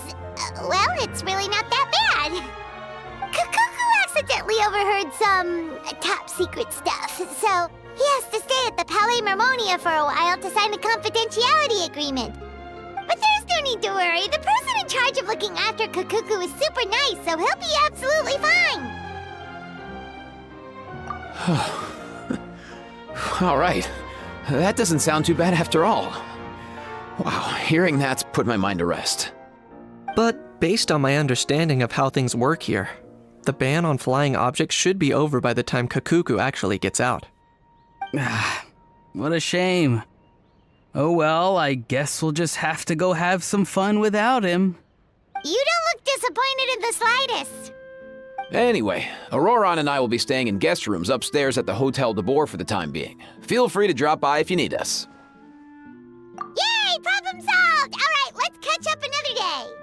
well, it's really not that bad. Kakuku accidentally overheard some top secret stuff, so he has to stay at the Palais Mermonia for a while to sign a confidentiality agreement. But there's no need to worry. The person in charge of looking after Kakuku is super nice, so he'll be absolutely fine. All right. That doesn't sound too bad after all. Wow, hearing that's put my mind to rest. But based on my understanding of how things work here, the ban on flying objects should be over by the time Kakuku actually gets out. What a shame. Oh well, I guess we'll just have to go have some fun without him. You don't look disappointed in the slightest. Anyway, Aurora and I will be staying in guest rooms upstairs at the Hotel de Boer for the time being. Feel free to drop by if you need us. Yay! Problem solved! All right, let's catch up another day.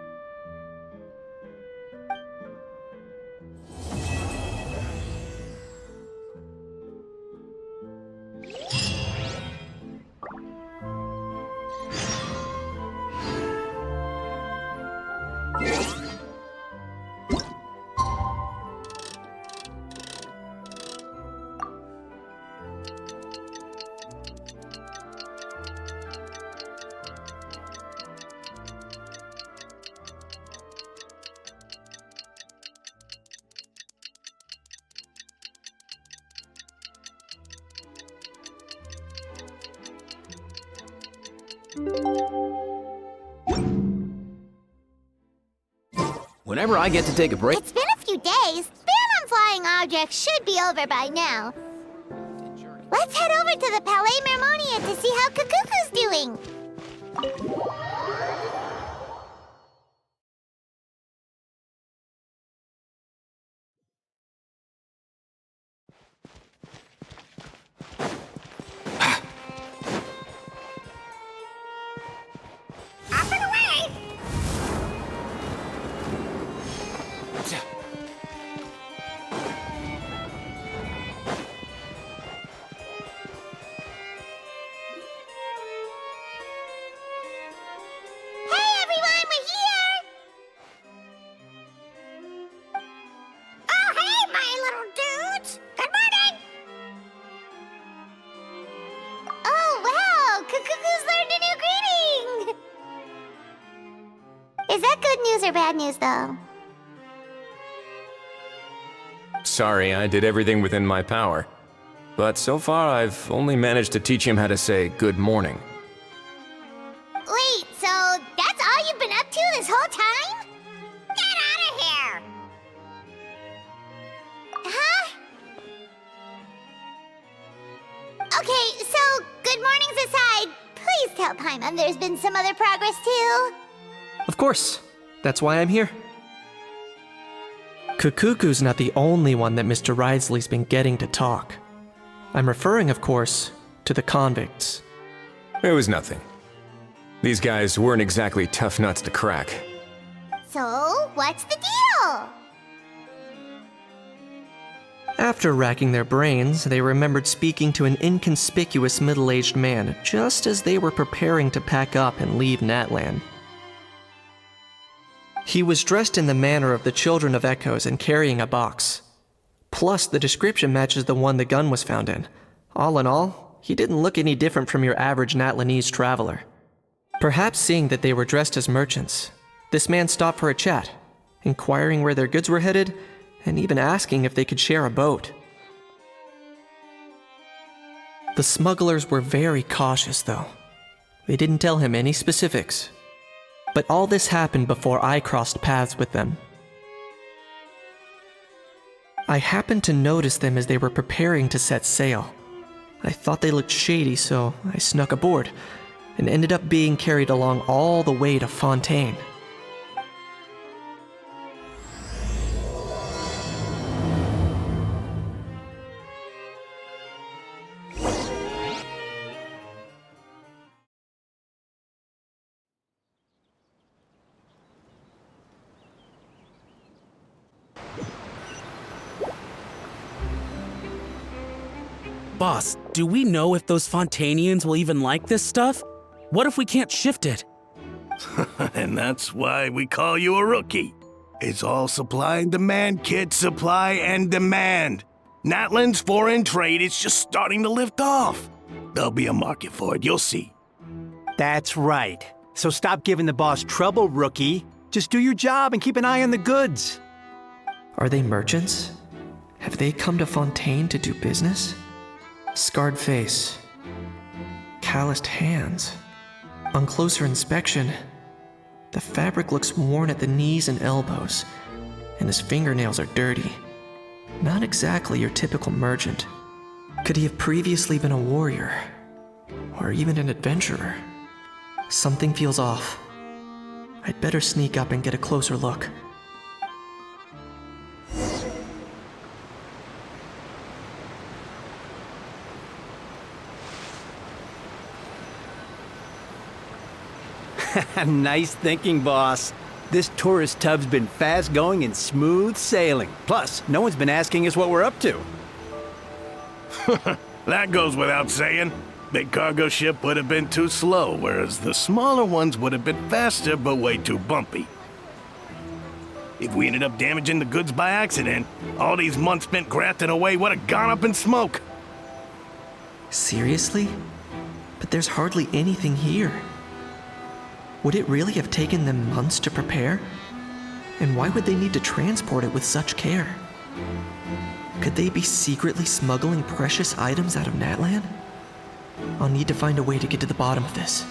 Whenever I get to take a break... It's been a few days. Ban on flying objects should be over by now. Let's head over to the Palais Mermonia to see how Kukuku's doing. Up and away! Hey everyone, we're here! Oh hey, my little dudes! Good morning! Oh wow, Kukuku's learned a new greeting! Is that good news or bad news though? Sorry, I did everything within my power. But so far, I've only managed to teach him how to say good morning. Wait, so that's all you've been up to this whole time? Get out of here! Huh? Okay, so good mornings aside, please tell Paimon there's been some other progress too. Of course. That's why I'm here. Kukuku's not the only one that Mr. Risley's been getting to talk. I'm referring, of course, to the convicts. It was nothing. These guys weren't exactly tough nuts to crack. So, what's the deal? After racking their brains, they remembered speaking to an inconspicuous middle-aged man just as they were preparing to pack up and leave Natlan. He was dressed in the manner of the Children of Echoes and carrying a box. Plus, the description matches the one the gun was found in. All in all, he didn't look any different from your average Natlanese traveler. Perhaps seeing that they were dressed as merchants, this man stopped for a chat, inquiring where their goods were headed, and even asking if they could share a boat. The smugglers were very cautious, though. They didn't tell him any specifics. But all this happened before I crossed paths with them. I happened to notice them as they were preparing to set sail. I thought they looked shady, so I snuck aboard, and ended up being carried along all the way to Fontaine. Boss, do we know if those Fontainians will even like this stuff? What if we can't shift it? And that's why we call you a rookie. It's all supply and demand, kid. Supply and demand. Natlan's foreign trade is just starting to lift off. There'll be a market for it, you'll see. That's right. So stop giving the boss trouble, rookie. Just do your job and keep an eye on the goods. Are they merchants? Have they come to Fontaine to do business? Scarred face. Calloused hands. On closer inspection, the fabric looks worn at the knees and elbows, and his fingernails are dirty. Not exactly your typical merchant. Could he have previously been a warrior? or even an adventurer. Something feels off. I'd better sneak up and get a closer look. Nice thinking, boss. This tourist tub's been fast going and smooth sailing. Plus, no one's been asking us what we're up to. That goes without saying. Big cargo ship would have been too slow, whereas the smaller ones would have been faster but way too bumpy. If we ended up damaging the goods by accident, all these months spent grafting away would have gone up in smoke. Seriously? But there's hardly anything here. Would it really have taken them months to prepare? And why would they need to transport it with such care? Could they be secretly smuggling precious items out of Natlan? I'll need to find a way to get to the bottom of this.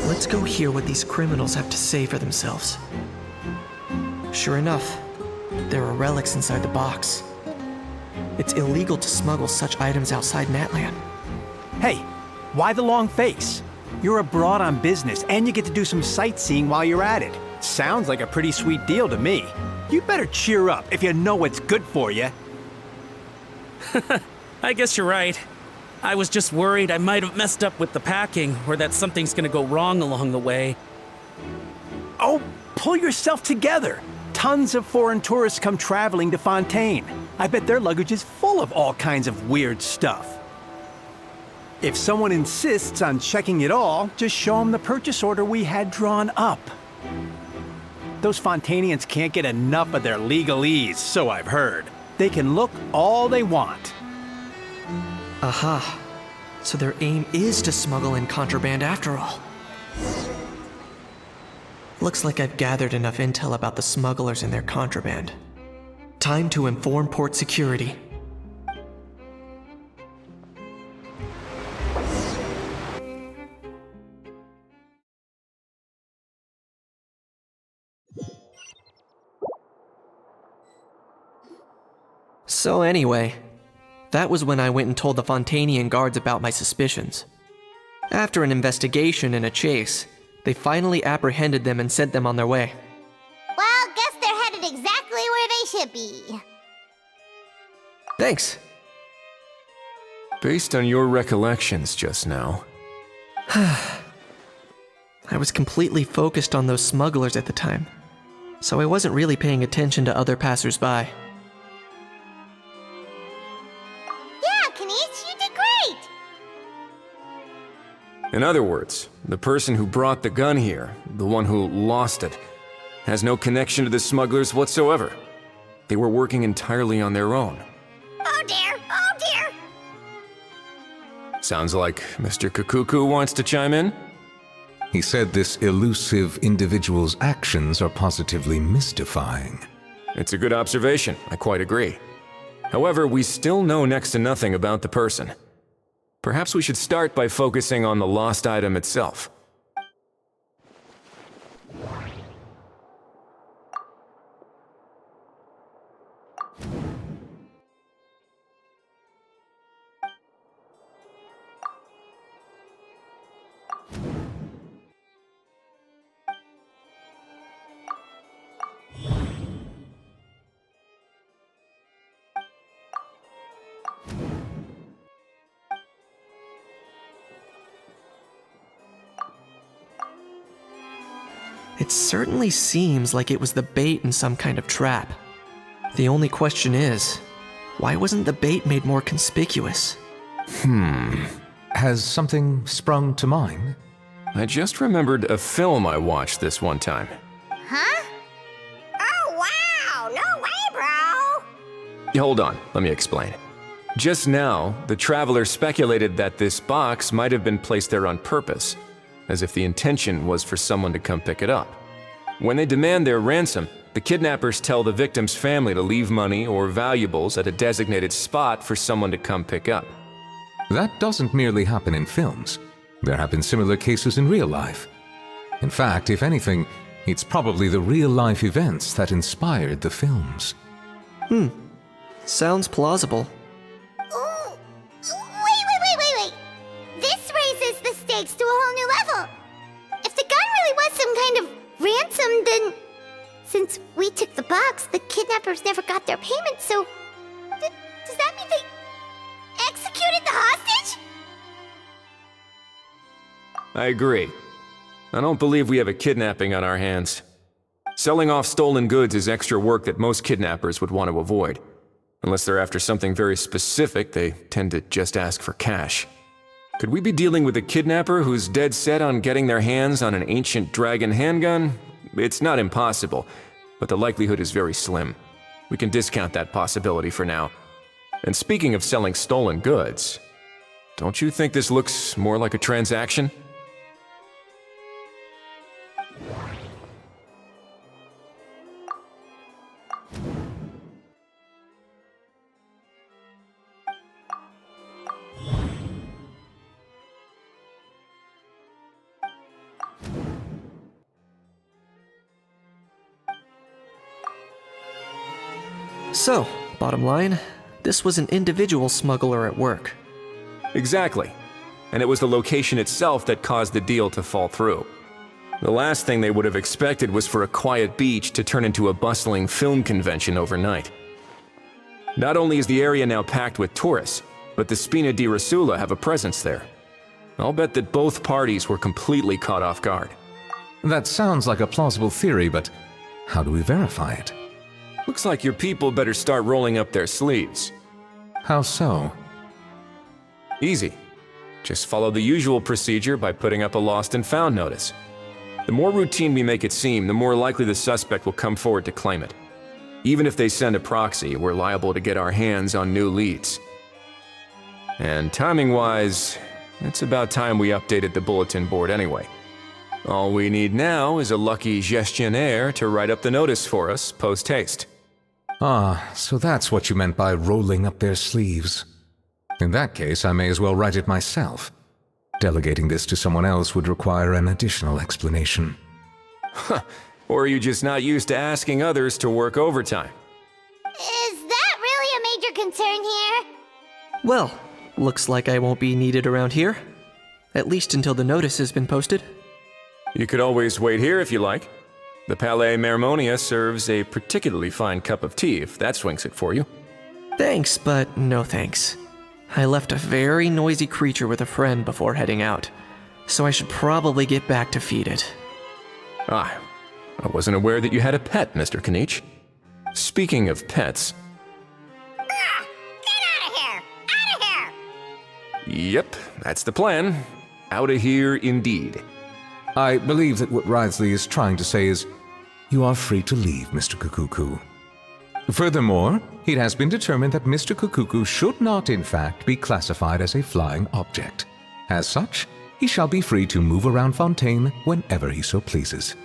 Let's go hear what these criminals have to say for themselves. Sure enough, there are relics inside the box. It's illegal to smuggle such items outside Natlan. Hey, why the long face? You're abroad on business, and you get to do some sightseeing while you're at it. Sounds like a pretty sweet deal to me. You better cheer up if you know what's good for you. I guess you're right. I was just worried I might have messed up with the packing, or that something's gonna go wrong along the way. Oh, pull yourself together. Tons of foreign tourists come traveling to Fontaine. I bet their luggage is full of all kinds of weird stuff. If someone insists on checking it all, just show them the purchase order we had drawn up. Those Fontainians can't get enough of their legalese, so I've heard. They can look all they want. Aha. So their aim is to smuggle in contraband after all. Looks like I've gathered enough intel about the smugglers and their contraband. Time to inform port security. So anyway, that was when I went and told the Fontainian guards about my suspicions. After an investigation and a chase, they finally apprehended them and sent them on their way. Well, guess they're headed exactly where they should be. Thanks. Based on your recollections just now, I was completely focused on those smugglers at the time, so I wasn't really paying attention to other passersby. Yeah, Kanish, you did great! in other words, the person who brought the gun here, the one who lost it, has no connection to the smugglers whatsoever. They were working entirely on their own. Oh dear, oh dear! Sounds like Mr. Kakuku wants to chime in? He said this elusive individual's actions are positively mystifying. It's a good observation, I quite agree. However, we still know next to nothing about the person. Perhaps we should start by focusing on the lost item itself. It certainly seems like it was the bait in some kind of trap. The only question is, why wasn't the bait made more conspicuous? Has something sprung to mind? I just remembered a film I watched this one time. Huh? Oh wow, no way, bro! Hold on, let me explain. Just now, the traveler speculated that this box might have been placed there on purpose, as if the intention was for someone to come pick it up. When they demand their ransom, the kidnappers tell the victim's family to leave money or valuables at a designated spot for someone to come pick up. That doesn't merely happen in films. There have been similar cases in real life. In fact, if anything, it's probably the real-life events that inspired the films. Sounds plausible. Ooh, wait. This raises the stakes to a whole new level. If the gun really was some kind of ransom, then since we took the box, the kidnappers never got their payment, so does that mean they executed the hostage? I agree. I don't believe we have a kidnapping on our hands. Selling off stolen goods is extra work that most kidnappers would want to avoid. Unless they're after something very specific, they tend to just ask for cash. Could we be dealing with a kidnapper who's dead set on getting their hands on an ancient dragon handgun? It's not impossible, but the likelihood is very slim. We can discount that possibility for now. And speaking of selling stolen goods, don't you think this looks more like a transaction? So, bottom line, this was an individual smuggler at work. Exactly. And it was the location itself that caused the deal to fall through. The last thing they would have expected was for a quiet beach to turn into a bustling film convention overnight. Not only is the area now packed with tourists, but the Spina di Rosula have a presence there. I'll bet that both parties were completely caught off guard. That sounds like a plausible theory, but how do we verify it? Looks like your people better start rolling up their sleeves. How so? Easy. Just follow the usual procedure by putting up a lost and found notice. The more routine we make it seem, the more likely the suspect will come forward to claim it. Even if they send a proxy, we're liable to get our hands on new leads. And timing-wise, it's about time we updated the bulletin board anyway. All we need now is a lucky gestionnaire to write up the notice for us post-haste. Ah, so that's what you meant by rolling up their sleeves. In that case, I may as well write it myself. Delegating this to someone else would require an additional explanation. Huh. Or are you just not used to asking others to work overtime? Is that really a major concern here? Well, looks like I won't be needed around here. At least until the notice has been posted. You could always wait here if you like. The Palais Mermonia serves a particularly fine cup of tea if that swings it for you. Thanks, but no thanks. I left a very noisy creature with a friend before heading out, so I should probably get back to feed it. Ah, I wasn't aware that you had a pet, Mr. Kanich. Speaking of pets... Get out of here! Out of here! Yep, that's the plan. Out of here indeed. I believe that what Wriothesley is trying to say is, you are free to leave, Mr. Kukuku. Furthermore, it has been determined that Mr. Kukuku should not, in fact, be classified as a flying object. As such, he shall be free to move around Fontaine whenever he so pleases.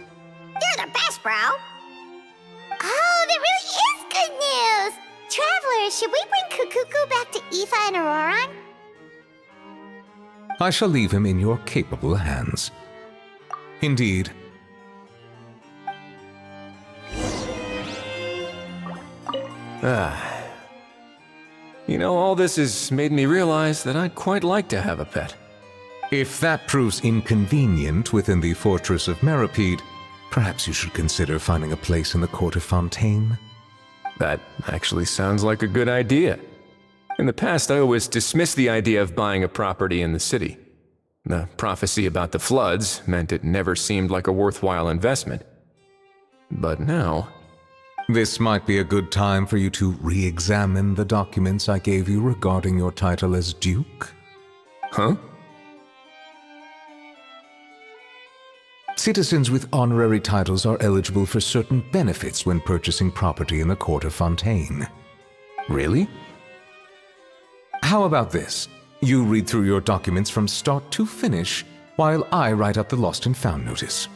You're the best, bro! Oh, that really is good news! Travelers, should we bring Kukuku back to Aoife and Auroran? I shall leave him in your capable hands. Indeed. You know, all this has made me realize that I'd quite like to have a pet. If that proves inconvenient within the fortress of Meripede, perhaps you should consider finding a place in the court of Fontaine. That actually sounds like a good idea. In the past, I always dismissed the idea of buying a property in the city. The prophecy about the floods meant it never seemed like a worthwhile investment. But now... This might be a good time for you to re-examine the documents I gave you regarding your title as Duke. Huh? Citizens with honorary titles are eligible for certain benefits when purchasing property in the court of Fontaine. Really? How about this? You read through your documents from start to finish, while I write up the lost and found notice.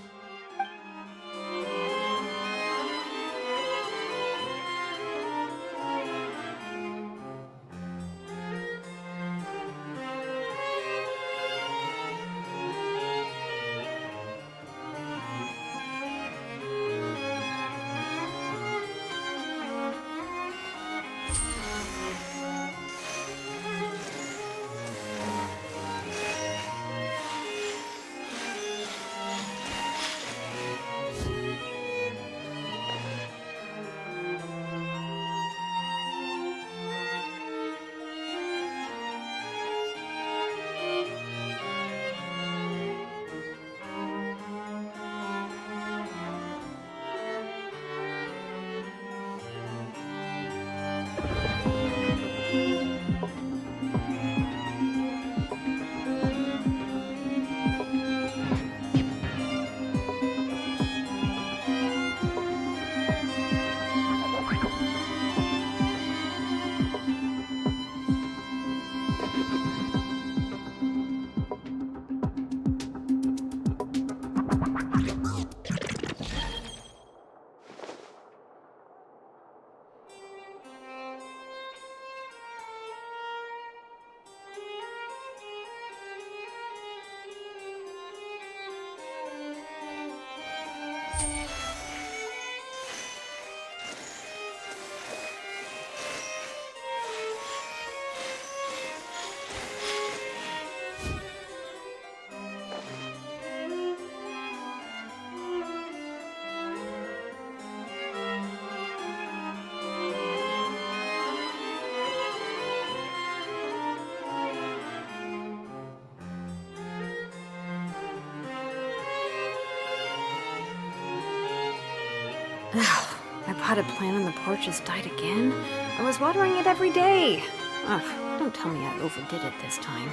potted plant on the porch has died again. I was watering it every day. Ugh, don't tell me I overdid it this time.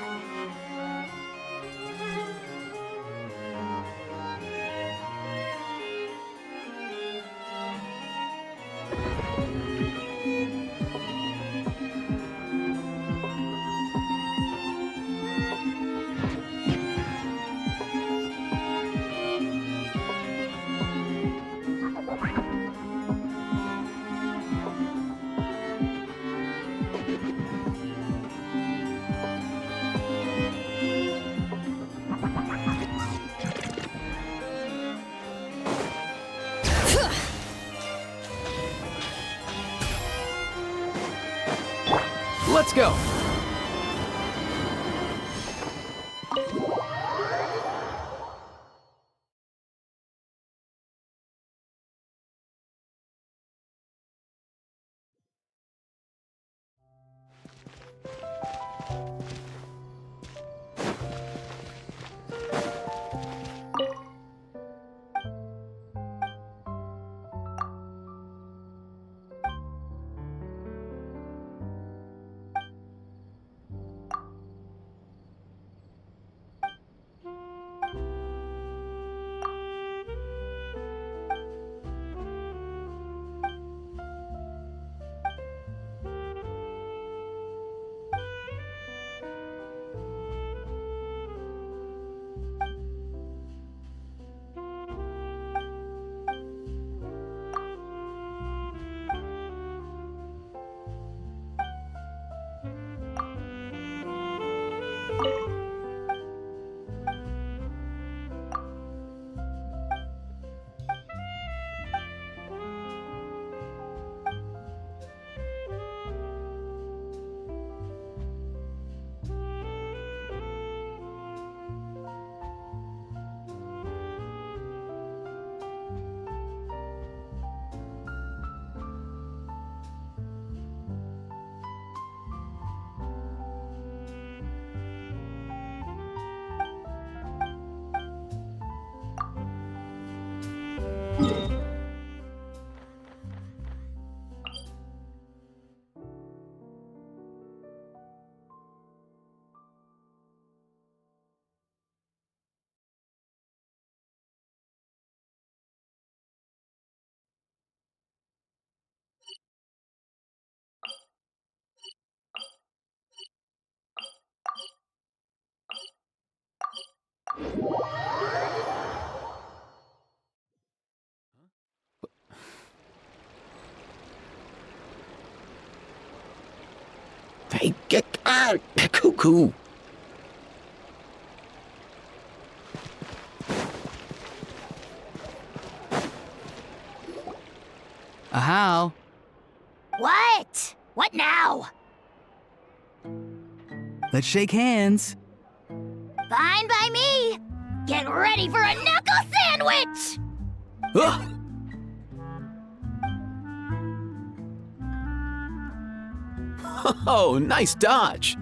Let's go! Hey, get out! Cuckoo! How? What? What now? Let's shake hands. Fine by me. Get ready for a knuckle sandwich! Ugh! Oh, nice dodge!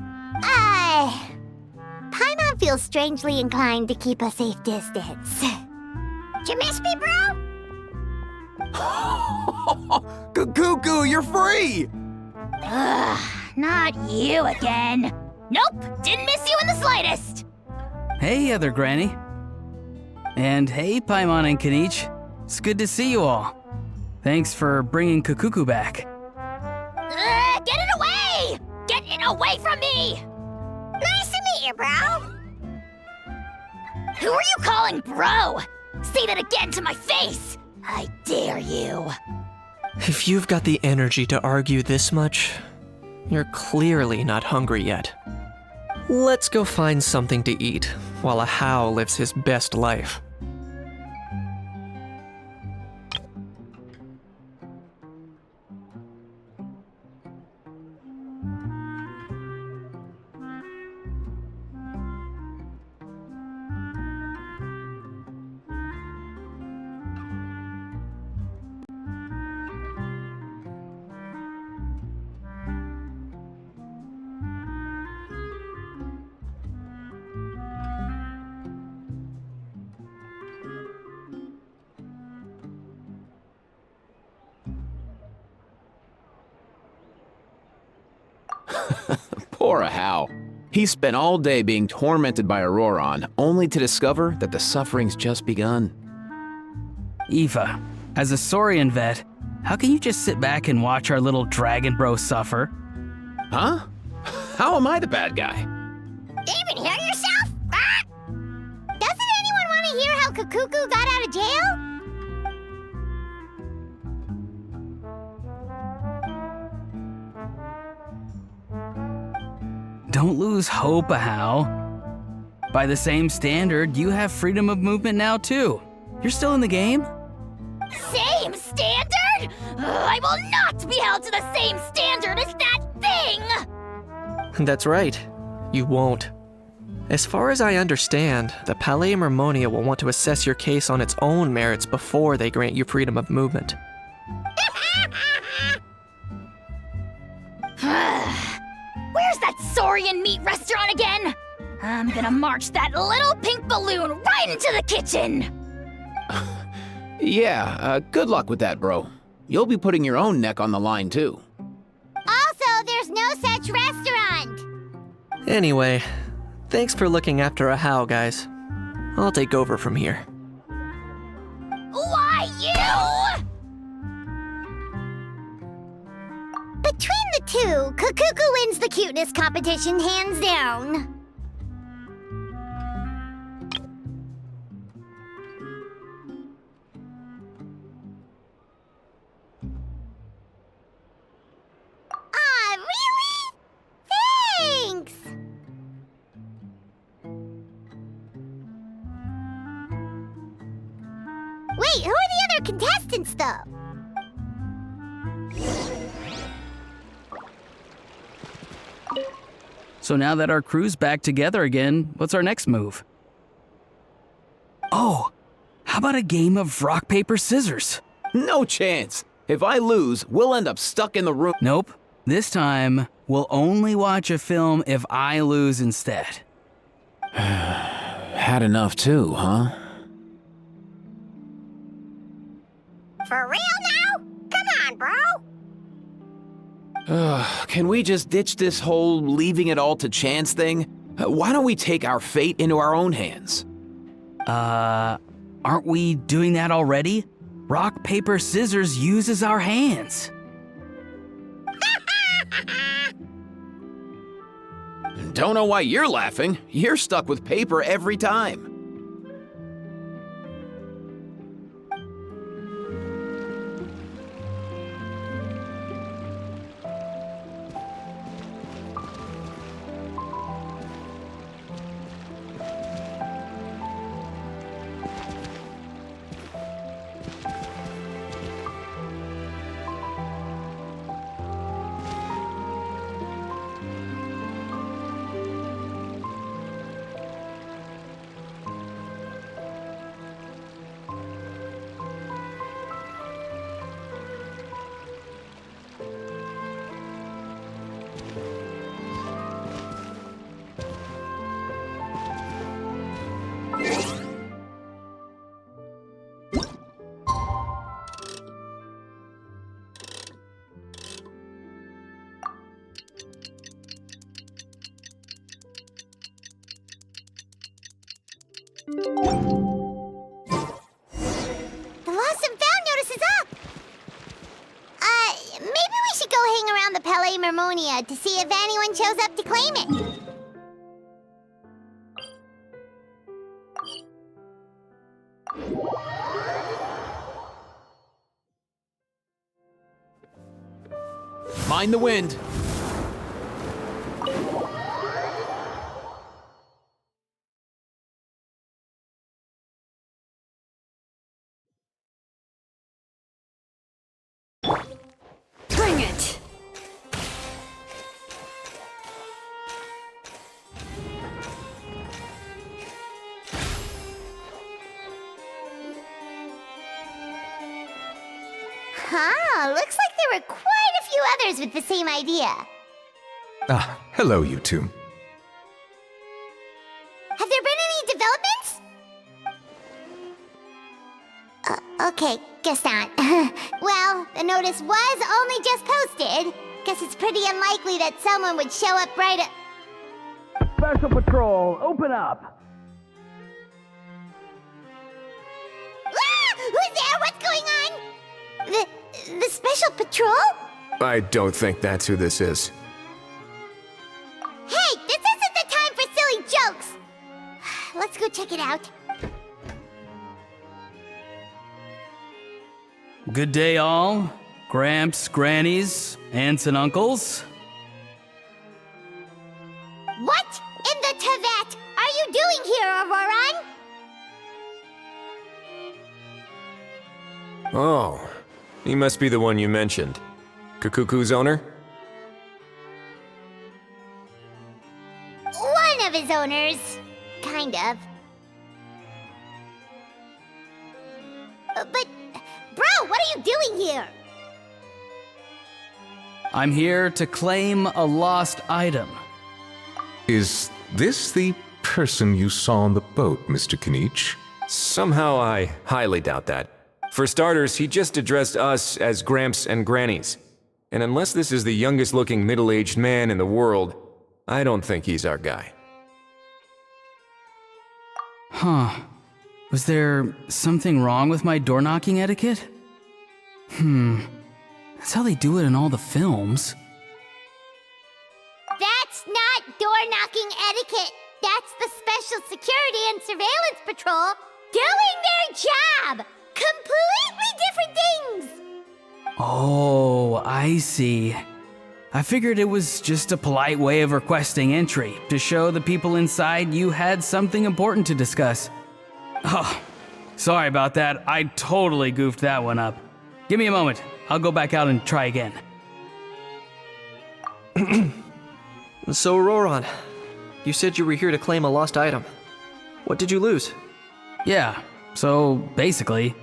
Paimon feels strangely inclined to keep a safe distance. Did you miss me, bro? Cuckoo, you're free! Ugh, not you again. Nope, didn't miss you in the slightest. Hey, other granny. And hey, Paimon and Kanich. It's good to see you all. Thanks for bringing Kukuku back. Get it away! Get it away from me! Nice to meet you, bro. Who are you calling bro? Say that again to my face! I dare you. If you've got the energy to argue this much, you're clearly not hungry yet. Let's go find something to eat while a How lives his best life. Poor Hal. He spent all day being tormented by Auroron, only to discover that the suffering's just begun. Eva, as a Saurian vet, how can you just sit back and watch our little dragon bro suffer? Huh? How am I the bad guy? Even hear yourself? Ah! Doesn't anyone want to hear how Kakuku got out of jail? Don't lose hope, Hal. By the same standard, you have freedom of movement now too. You're still in the game? Same standard? I will not be held to the same standard as that thing! That's right. You won't. As far as I understand, the Palais Mermonia will want to assess your case on its own merits before they grant you freedom of movement. Where's that Saurian meat restaurant again? I'm gonna march that little pink balloon right into the kitchen! Yeah, good luck with that, bro. You'll be putting your own neck on the line, too. Also, there's no such restaurant! Anyway, thanks for looking after a Hal, guys. I'll take over from here. Why, you? Between the two, Kakuku wins the cuteness competition hands down. Ah, really? Thanks! Wait, who are the other contestants, though? So now that our crew's back together again, what's our next move? Oh, how about a game of rock, paper, scissors? No chance. If I lose, we'll end up stuck in the room. Nope. This time, we'll only watch a film if I lose instead. Had enough too, huh? For real now? Come on, bro! Can we just ditch this whole leaving it all to chance thing? Why don't we take our fate into our own hands? Aren't we doing that already? Rock, paper, scissors uses our hands. Don't know why you're laughing. You're stuck with paper every time. The lost and found notice is up! Maybe we should go hang around the Palais Mermonia to see if anyone shows up to claim it. Mind the wind. Bring it! Huh, looks like there were quite a few others with the same idea. Ah, hello, you two. Have there been any developments? Okay, guess not. Well, the notice was only just posted. Guess it's pretty unlikely that someone would show up right at... Special Patrol, open up! Ah! Who's there? What's going on? The Special Patrol? I don't think that's who this is. Hey, this isn't the time for silly jokes! Let's go check it out. Good day, all. Gramps, grannies, aunts, and uncles. What in the Tevet are you doing here, Auroran? Oh, he must be the one you mentioned. Kukuku's owner? One of his owners. Kind of. But, bro, what are you doing here? I'm here to claim a lost item. Is this the person you saw on the boat, Mr. Kinich? Somehow I highly doubt that. For starters, he just addressed us as Gramps and Grannies. And unless this is the youngest looking middle-aged man in the world, I don't think he's our guy. Huh. Was there something wrong with my door-knocking etiquette? That's how they do it in all the films. That's not door-knocking etiquette. That's the Special Security and Surveillance Patrol doing their job. Completely different things. Oh, I see. I figured it was just a polite way of requesting entry to show the people inside you had something important to discuss. Oh, sorry about that. I totally goofed that one up. Give me a moment. I'll go back out and try again. So, Roran, you said you were here to claim a lost item. What did you lose? Yeah, so basically...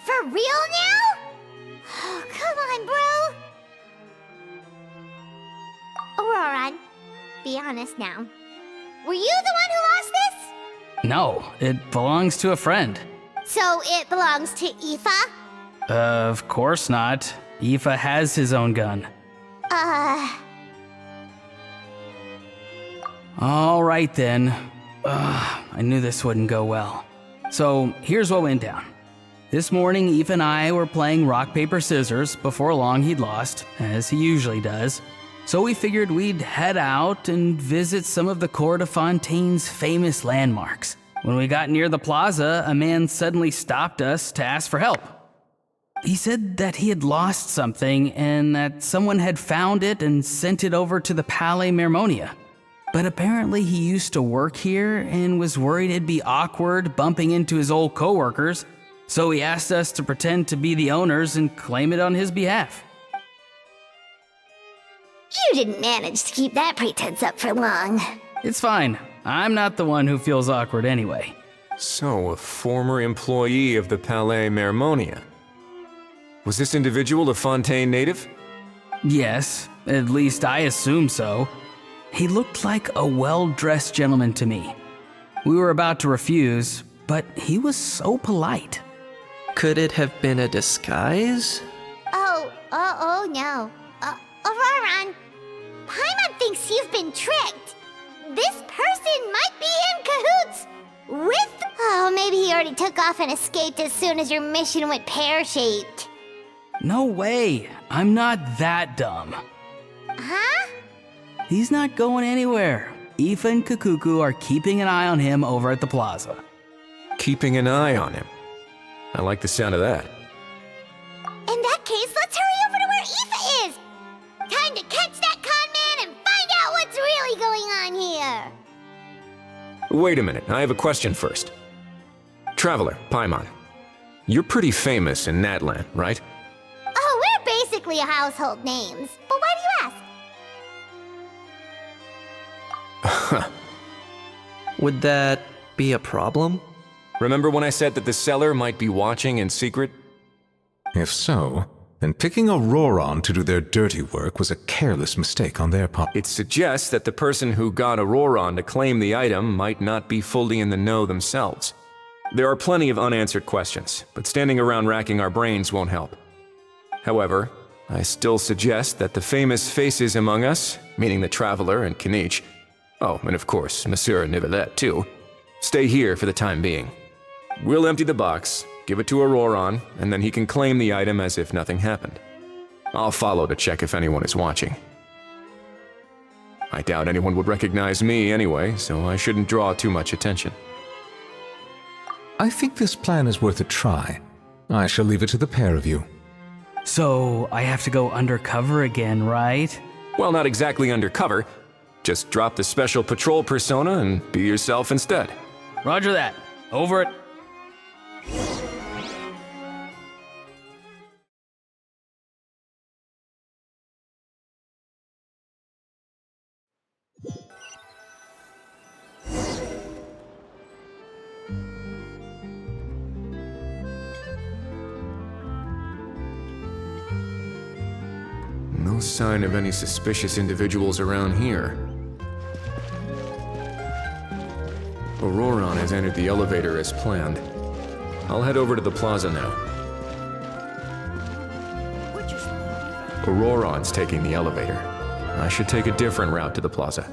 For real now? Oh, come on, bro. Auroran, be honest now. Were you the one who lost this? No, it belongs to a friend. So it belongs to Aoife? Of course not. Aoife has his own gun. All right then. I knew this wouldn't go well. So here's what went down. This morning, Aoife and I were playing rock, paper, scissors. Before long, he'd lost, as he usually does. So we figured we'd head out and visit some of the Court of Fontaine's famous landmarks. When we got near the plaza, a man suddenly stopped us to ask for help. He said that he had lost something and that someone had found it and sent it over to the Palais Mermonia. But apparently he used to work here and was worried it'd be awkward bumping into his old coworkers, so he asked us to pretend to be the owners and claim it on his behalf. You didn't manage to keep that pretense up for long. It's fine. I'm not the one who feels awkward anyway. So, a former employee of the Palais Mermonia. Was this individual a Fontaine native? Yes, at least I assume so. He looked like a well-dressed gentleman to me. We were about to refuse, but he was so polite. Could it have been a disguise? Oh no. Auroran, Paimon thinks you've been tricked. This person might be in cahoots with... Oh, maybe he already took off and escaped as soon as your mission went pear-shaped. No way. I'm not that dumb. Huh? He's not going anywhere. Aoife and Kukuku are keeping an eye on him over at the plaza. Keeping an eye on him. I like the sound of that. In that case, let's hurry over to where Aoife is. Time to catch that con man and find out what's really going on here. Wait a minute, I have a question first. Traveler, Paimon, you're pretty famous in Natlan, right? Oh, we're basically household names. But why do you ask? Would that be a problem? Remember when I said that the seller might be watching in secret? If so, then picking Auroran to do their dirty work was a careless mistake on their part. It suggests that the person who got Auroran to claim the item might not be fully in the know themselves. There are plenty of unanswered questions, but standing around racking our brains won't help. However, I still suggest that the famous faces among us, meaning the Traveler and Kinich, oh, and of course, Monsieur Nivelet too, stay here for the time being. We'll empty the box, give it to Auroron, and then he can claim the item as if nothing happened. I'll follow to check if anyone is watching. I doubt anyone would recognize me anyway, so I shouldn't draw too much attention. I think this plan is worth a try. I shall leave it to the pair of you. So, I have to go undercover again, right? Well, not exactly undercover. Just drop the special patrol persona and be yourself instead. Roger that. Over it. No sign of any suspicious individuals around here. Auroron has entered the elevator as planned. I'll head over to the plaza now. Auroron's taking the elevator. I should take a different route to the plaza.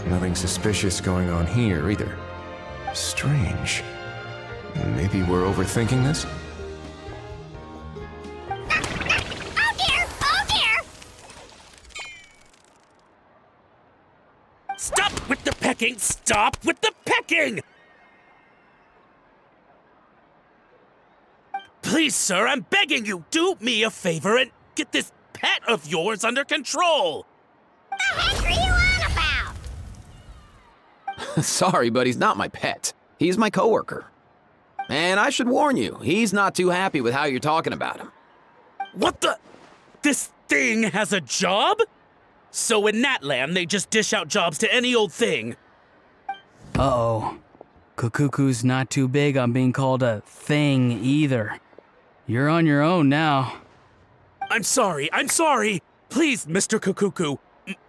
Nothing suspicious going on here, either. Strange. Maybe we're overthinking this? Oh dear! Oh dear! Stop with the pecking! Stop with the pecking! Please, sir, I'm begging you, do me a favor and get this pet of yours under control! The heck are you on about? Sorry, but he's not my pet. He's my coworker. And I should warn you, he's not too happy with how you're talking about him. What the? This thing has a job? So in Natland, they just dish out jobs to any old thing. Uh-oh. Kukuku's not too big on being called a thing either. You're on your own now. I'm sorry. Please, Mr. Kukuku.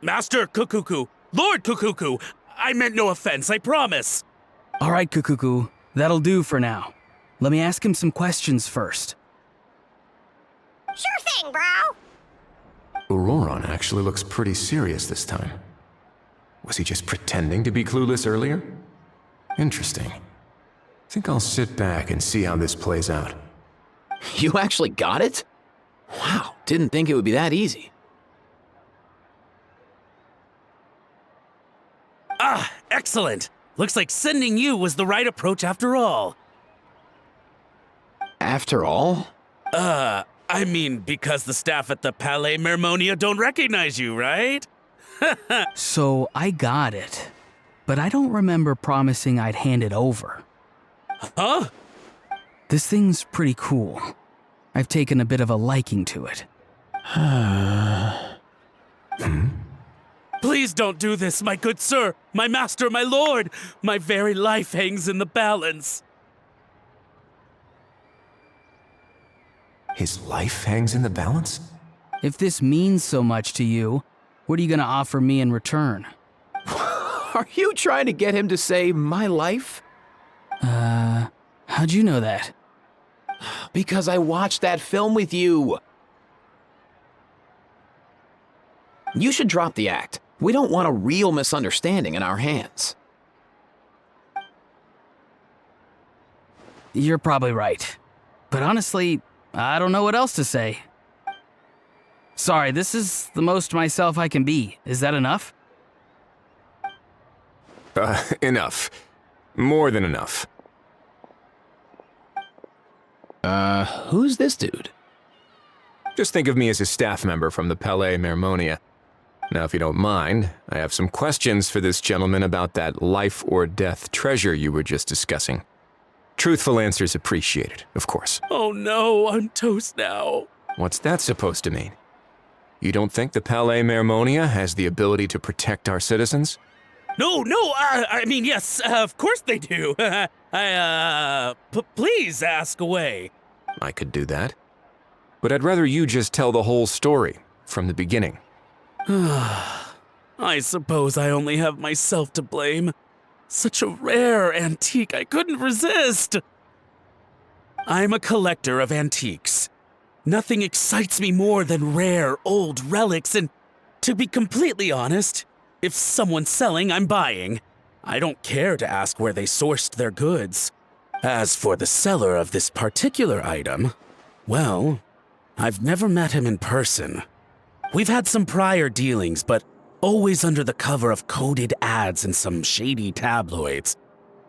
Master Kukuku. Lord Kukuku. I meant no offense, I promise. All right, Kukuku. That'll do for now. Let me ask him some questions first. Sure thing, bro. Auroron actually looks pretty serious this time. Was he just pretending to be clueless earlier? Interesting. Think I'll sit back and see how this plays out. You actually got it? Wow, didn't think it would be that easy. Ah, excellent. Looks like sending you was the right approach after all. After all? I mean, because the staff at the Palais Mermonia don't recognize you, right? So, I got it. But I don't remember promising I'd hand it over. Huh? This thing's pretty cool. I've taken a bit of a liking to it. Please don't do this, my good sir, my master, my lord. My very life hangs in the balance. His life hangs in the balance? If this means so much to you, what are you gonna offer me in return? Are you trying to get him to say my life? How'd you know that? Because I watched that film with you. You should drop the act. We don't want a real misunderstanding in our hands. You're probably right. But honestly, I don't know what else to say. Sorry, this is the most myself I can be. Is that enough? Enough. More than enough. Who's this dude? Just think of me as a staff member from the Palais Mermonia. Now, if you don't mind, I have some questions for this gentleman about that life or death treasure you were just discussing. Truthful answers appreciated, of course. Oh no, I'm toast now. What's that supposed to mean? You don't think the Palais Mermonia has the ability to protect our citizens? No, I mean, yes, of course they do. Please ask away. I could do that. But I'd rather you just tell the whole story, from the beginning. I suppose I only have myself to blame. Such a rare antique, I couldn't resist. I'm a collector of antiques. Nothing excites me more than rare, old relics, and to be completely honest, if someone's selling, I'm buying. I don't care to ask where they sourced their goods. As for the seller of this particular item, well, I've never met him in person. We've had some prior dealings, but always under the cover of coded ads in some shady tabloids.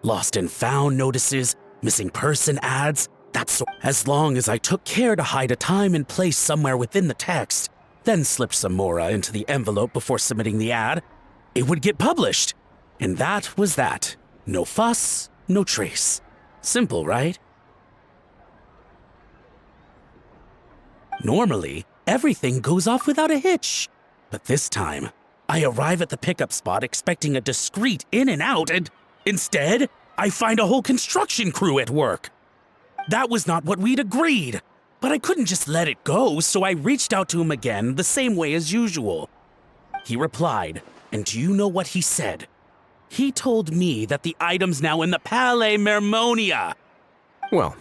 Lost and found notices, missing person ads, that's as long as I took care to hide a time and place somewhere within the text, then slipped some mora into the envelope before submitting the ad, it would get published. And that was that. No fuss, no trace. Simple, right? Normally, everything goes off without a hitch. But this time, I arrive at the pickup spot expecting a discreet in and out, and instead, I find a whole construction crew at work. That was not what we'd agreed, but I couldn't just let it go, so I reached out to him again the same way as usual. He replied, and do you know what he said? He told me that the item's now in the Palais Mermonia. Well,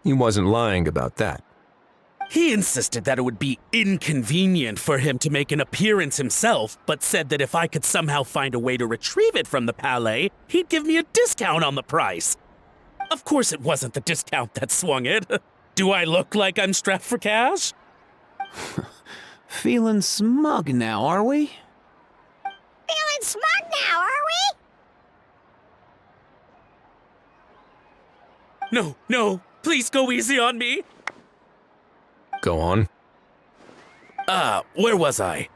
he wasn't lying about that. He insisted that it would be inconvenient for him to make an appearance himself, but said that if I could somehow find a way to retrieve it from the Palais, he'd give me a discount on the price. Of course it wasn't the discount that swung it. Do I look like I'm strapped for cash? Feeling smug now, are we? Feeling smug now, are we? No, please go easy on me. Go on. Where was I?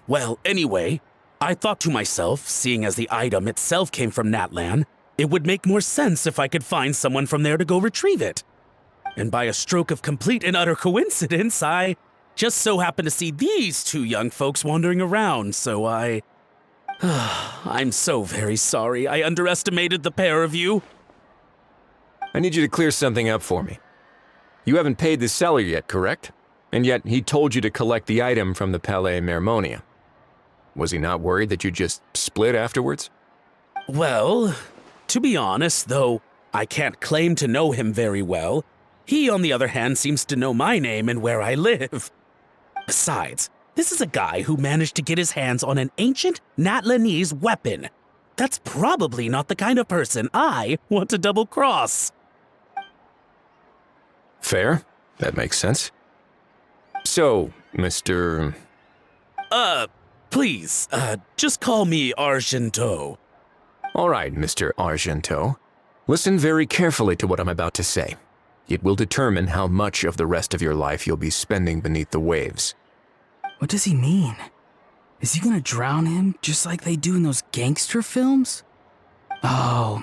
Well, anyway, I thought to myself, seeing as the item itself came from Natlan, it would make more sense if I could find someone from there to go retrieve it. And by a stroke of complete and utter coincidence, I just so happened to see these two young folks wandering around, so I'm so very sorry I underestimated the pair of you. I need you to clear something up for me. You haven't paid the seller yet, correct? And yet he told you to collect the item from the Palais Mermonia. Was he not worried that you just split afterwards? Well, to be honest, though I can't claim to know him very well, he, on the other hand, seems to know my name and where I live. Besides, this is a guy who managed to get his hands on an ancient Natlanese weapon. That's probably not the kind of person I want to double-cross. Fair. That makes sense. So, Mr. Please, just call me Argento. All right, Mr. Argento. Listen very carefully to what I'm about to say. It will determine how much of the rest of your life you'll be spending beneath the waves. What does he mean? Is he gonna drown him just like they do in those gangster films? Oh,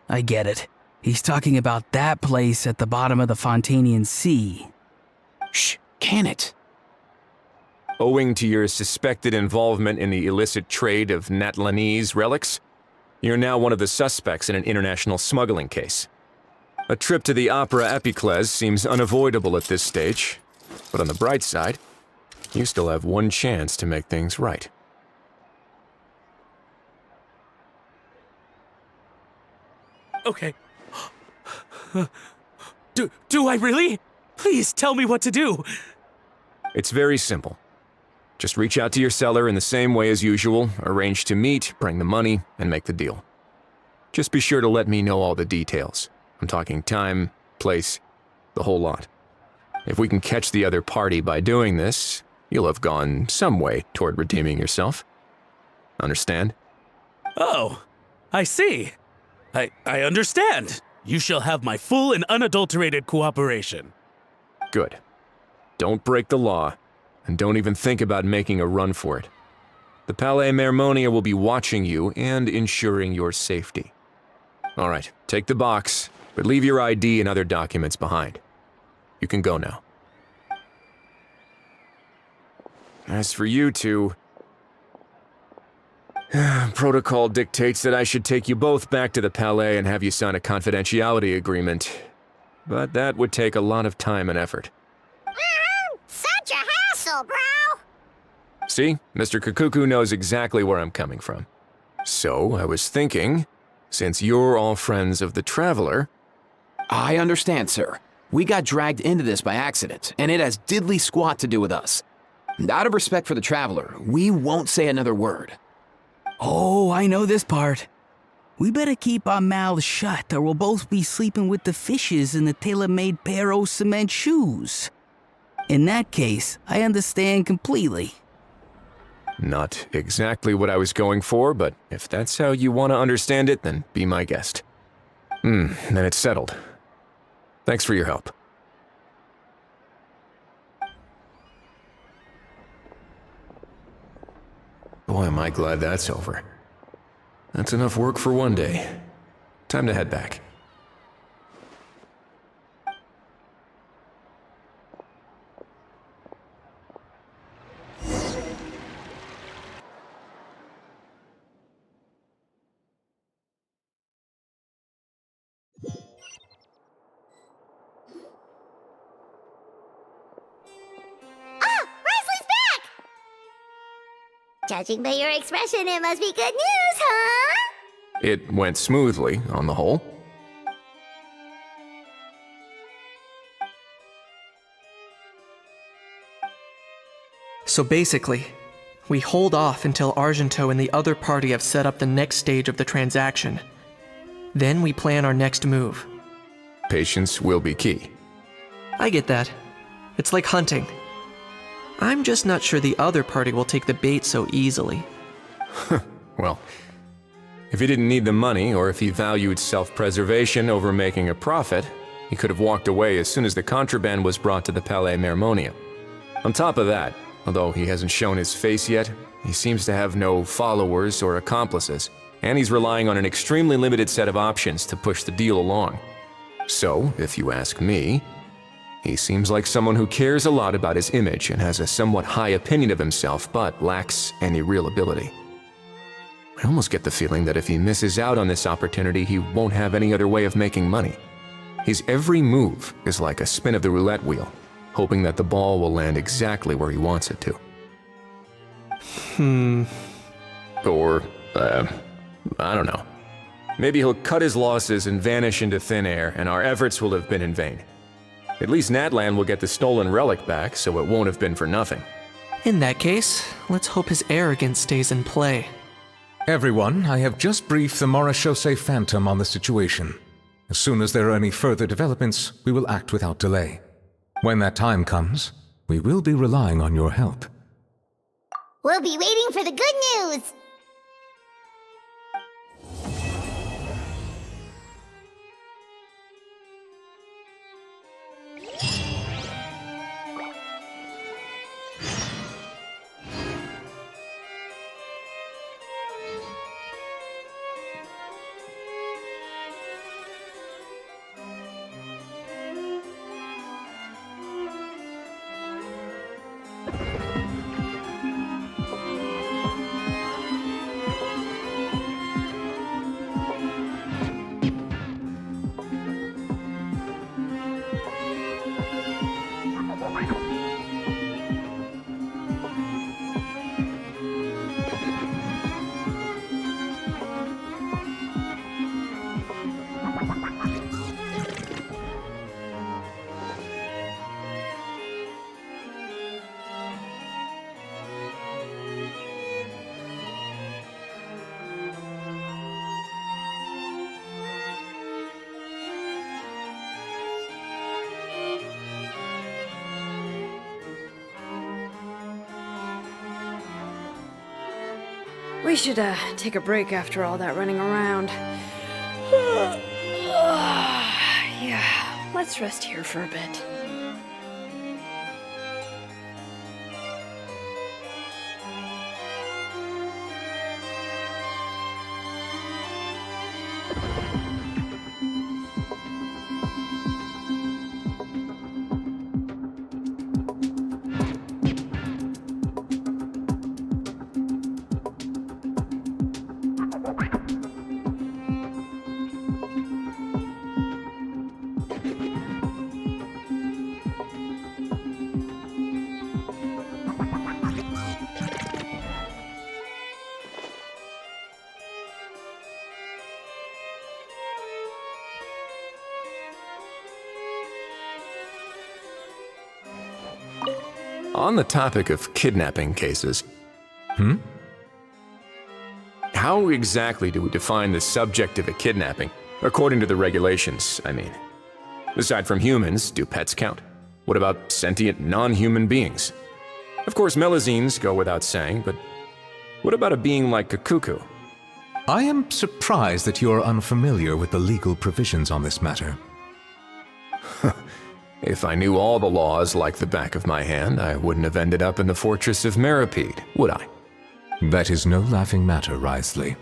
I get it. He's talking about that place at the bottom of the Fontainian Sea. Shh, can it? Owing to your suspected involvement in the illicit trade of Natlanese relics, you're now one of the suspects in an international smuggling case. A trip to the Opera Epiclese seems unavoidable at this stage, but on the bright side, you still have one chance to make things right. Okay. Do I really? Please tell me what to do. It's very simple. Just reach out to your seller in the same way as usual, arrange to meet, bring the money, and make the deal. Just be sure to let me know all the details. I'm talking time, place, the whole lot. If we can catch the other party by doing this, you'll have gone some way toward redeeming yourself. Understand? Oh, I see. I understand. You shall have my full and unadulterated cooperation. Good. Don't break the law, and don't even think about making a run for it. The Palais Mermonia will be watching you and ensuring your safety. All right, take the box, but leave your ID and other documents behind. You can go now. As for you two, protocol dictates that I should take you both back to the Palais and have you sign a confidentiality agreement. But that would take a lot of time and effort. Such a hassle, bro! See, Mr. Kakuku knows exactly where I'm coming from. So, I was thinking, since you're all friends of the Traveler... I understand, sir. We got dragged into this by accident, and it has diddly squat to do with us. Out of respect for the Traveler, we won't say another word. Oh, I know this part. We better keep our mouths shut or we'll both be sleeping with the fishes in the tailor-made pair of cement shoes. In that case, I understand completely. Not exactly what I was going for, but if that's how you want to understand it, then be my guest. Then it's settled. Thanks for your help. Boy, am I glad that's over. That's enough work for one day. Time to head back. Judging by your expression, it must be good news, huh? It went smoothly, on the whole. So basically, we hold off until Argento and the other party have set up the next stage of the transaction. Then we plan our next move. Patience will be key. I get that. It's like hunting. I'm just not sure the other party will take the bait so easily. Well, if he didn't need the money, or if he valued self-preservation over making a profit, he could have walked away as soon as the contraband was brought to the Palais Mermonia. On top of that, although he hasn't shown his face yet, he seems to have no followers or accomplices, and he's relying on an extremely limited set of options to push the deal along. So, if you ask me, he seems like someone who cares a lot about his image and has a somewhat high opinion of himself, but lacks any real ability. I almost get the feeling that if he misses out on this opportunity, he won't have any other way of making money. His every move is like a spin of the roulette wheel, hoping that the ball will land exactly where he wants it to. Or, I don't know. Maybe he'll cut his losses and vanish into thin air, and our efforts will have been in vain. At least Natlan will get the stolen relic back, so it won't have been for nothing. In that case, let's hope his arrogance stays in play. Everyone, I have just briefed the Marechaussee Phantom on the situation. As soon as there are any further developments, we will act without delay. When that time comes, we will be relying on your help. We'll be waiting for the good news! We should, take a break after all that running around. Yeah, let's rest here for a bit. On the topic of kidnapping cases, how exactly do we define the subject of a kidnapping, according to the regulations, I mean? Aside from humans, do pets count? What about sentient non-human beings? Of course, melazines go without saying, but what about a being like a cuckoo? I am surprised that you are unfamiliar with the legal provisions on this matter. If I knew all the laws like the back of my hand, I wouldn't have ended up in the fortress of Meripede, would I? That is no laughing matter, Wriothesley.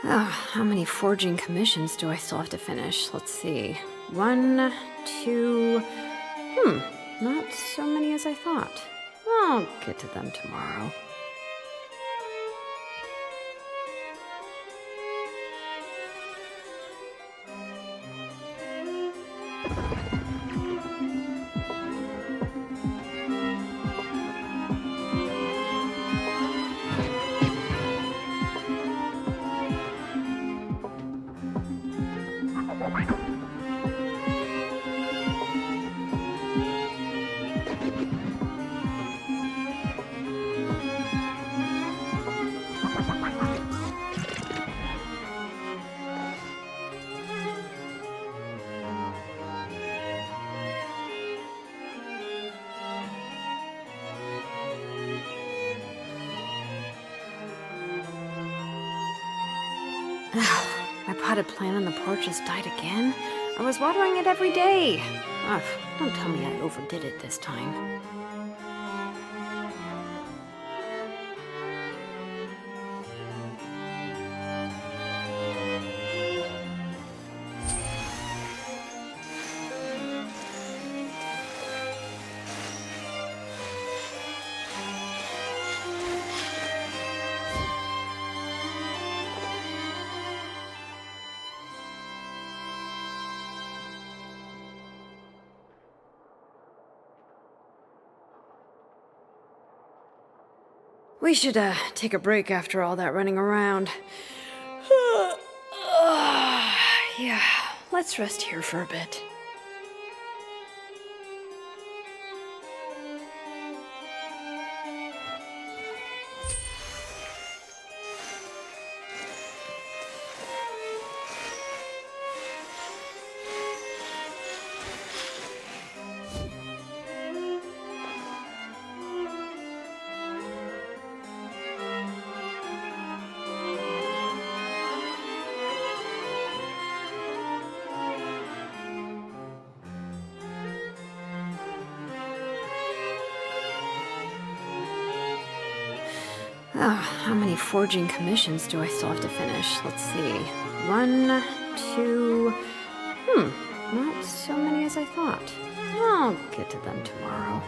Oh, how many forging commissions do I still have to finish? Let's see. 1, 2... not so many as I thought. I'll get to them tomorrow. My potted plant on the porch has died again? I was watering it every day. Ugh, don't tell me I overdid it this time. We should, take a break after all that running around. Yeah, let's rest here for a bit. Oh, how many forging commissions do I still have to finish? Let's see. 1, 2... not so many as I thought. I'll get to them tomorrow.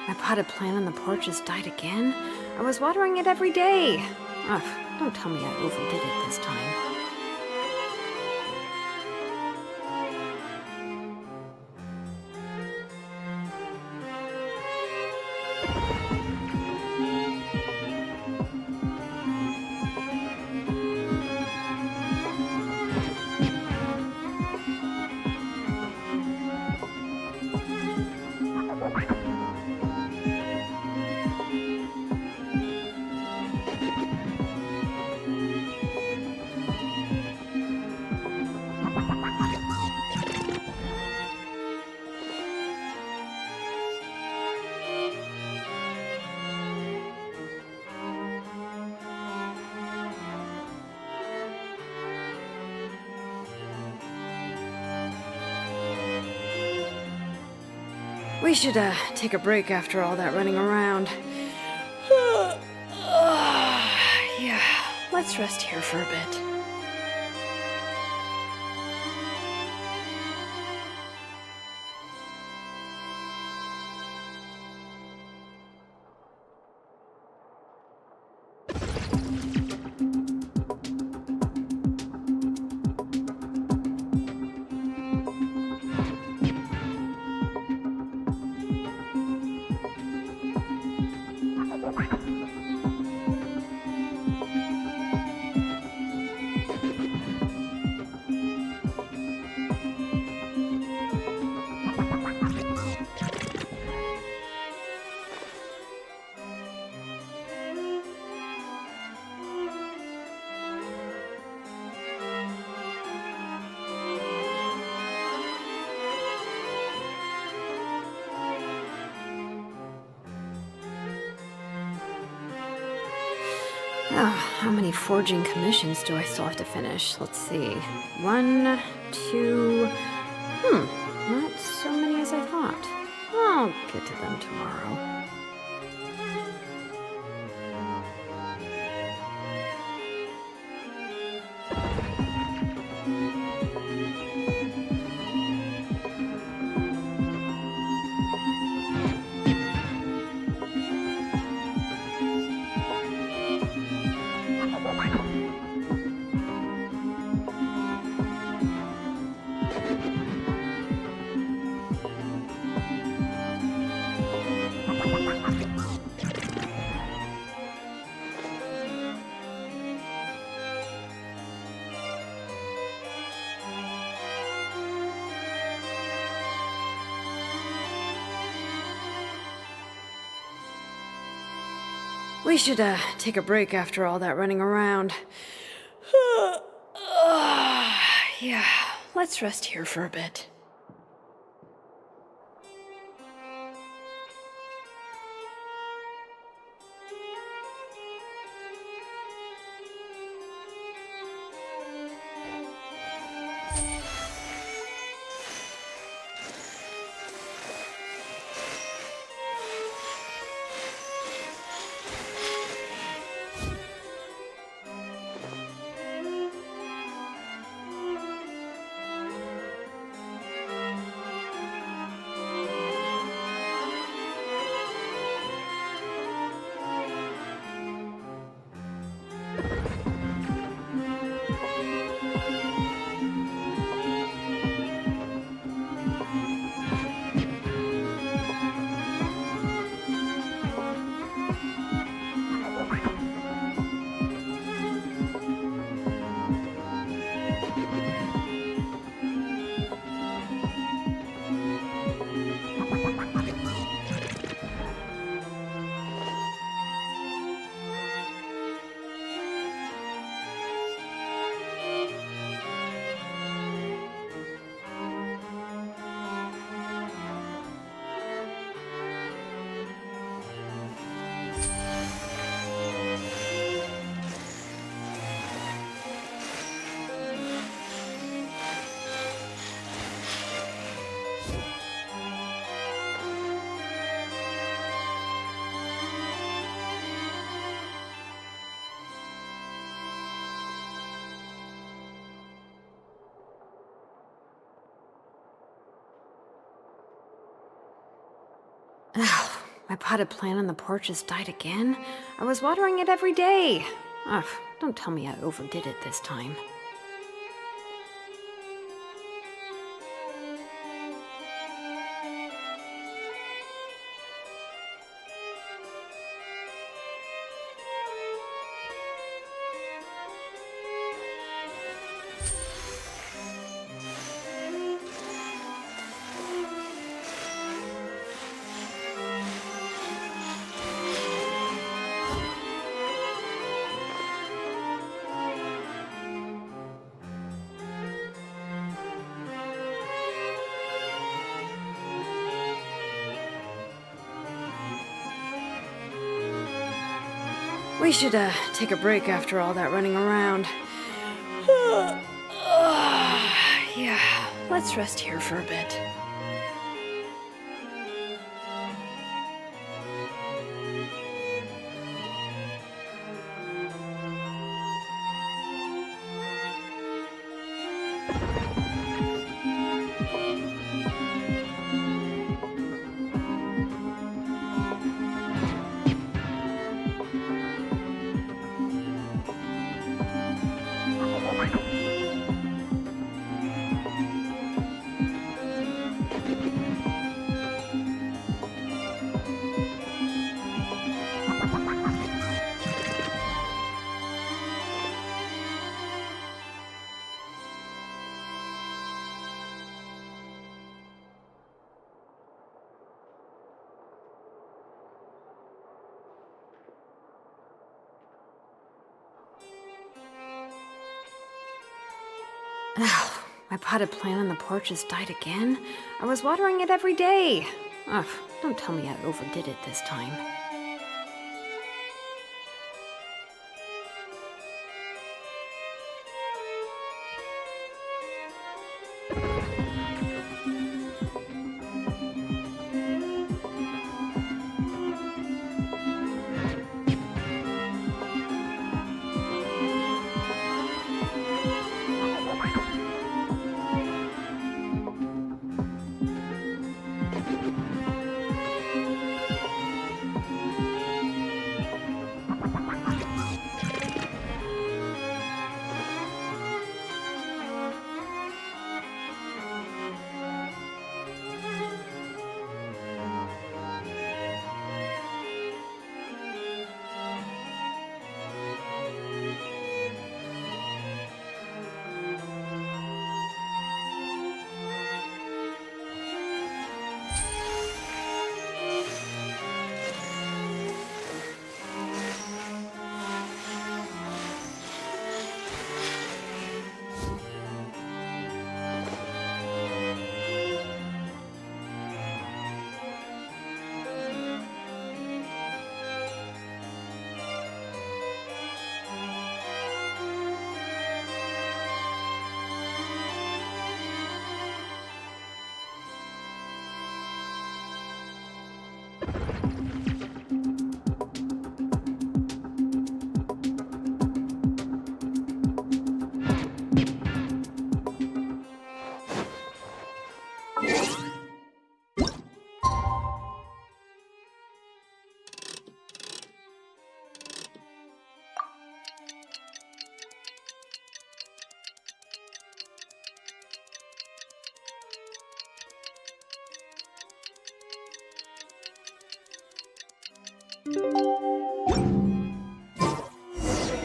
My potted plant on the porch has died again. I was watering it every day. Ugh, don't tell me I overdid it this time. We should, take a break after all that running around. Yeah, let's rest here for a bit. Oh, how many forging commissions do I still have to finish? Let's see. 1, 2... not so many as I thought. I'll get to them tomorrow. We should, take a break after all that running around. Yeah, let's rest here for a bit. My potted plant on the porch has died again. I was watering it every day. Ugh, don't tell me I overdid it this time. We should, take a break after all that running around. Yeah, let's rest here for a bit. My potted plant on the porch has died again. I was watering it every day. Ugh, don't tell me I overdid it this time.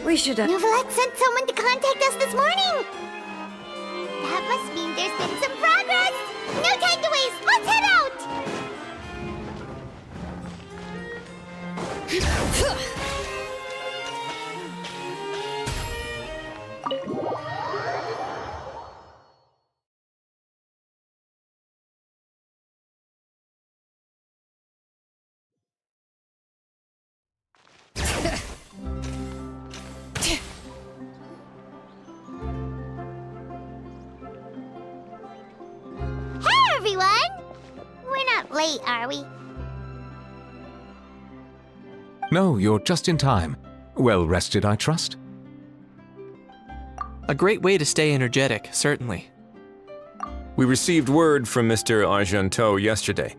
We should, Novelette sent someone to contact us this morning! That must mean there's been some progress! No time to waste! Let's head late, are we? No, you're just in time. Well rested, I trust? A great way to stay energetic, certainly. We received word from Mr. Argenteau yesterday.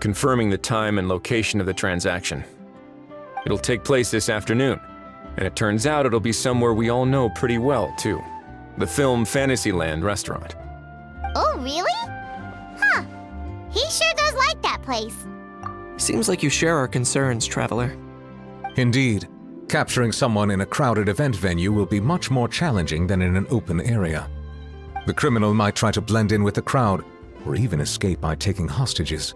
confirming the time and location of the transaction. It'll take place this afternoon, and it turns out it'll be somewhere we all know pretty well, too. The Film Fantasyland restaurant. Oh, really? Huh. He sure does like that place. Seems like you share our concerns, Traveler. Indeed, capturing someone in a crowded event venue will be much more challenging than in an open area. The criminal might try to blend in with the crowd, or even escape by taking hostages.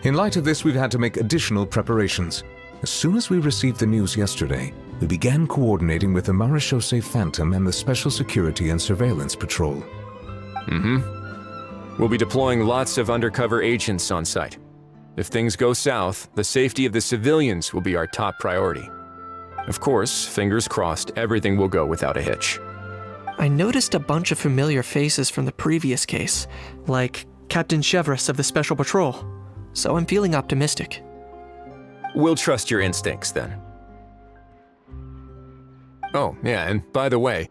In light of this, we've had to make additional preparations. As soon as we received the news yesterday, we began coordinating with the Marechaussee Phantom and the Special Security and Surveillance Patrol. We'll be deploying lots of undercover agents on site. If things go south, the safety of the civilians will be our top priority. Of course, fingers crossed, everything will go without a hitch. I noticed a bunch of familiar faces from the previous case, like Captain Chevres of the Special Patrol, so I'm feeling optimistic. We'll trust your instincts, then. Oh, yeah, and by the way,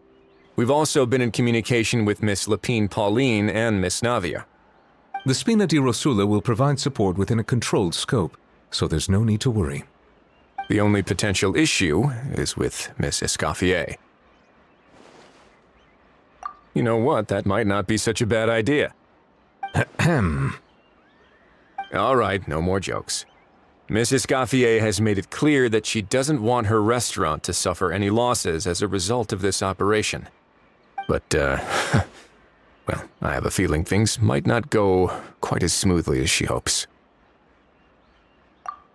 we've also been in communication with Miss Lapine Pauline and Miss Navia. The Spina di Rosula will provide support within a controlled scope, so there's no need to worry. The only potential issue is with Miss Escoffier. You know what, that might not be such a bad idea. All right, no more jokes. Miss Escoffier has made it clear that she doesn't want her restaurant to suffer any losses as a result of this operation. But, well, I have a feeling things might not go quite as smoothly as she hopes.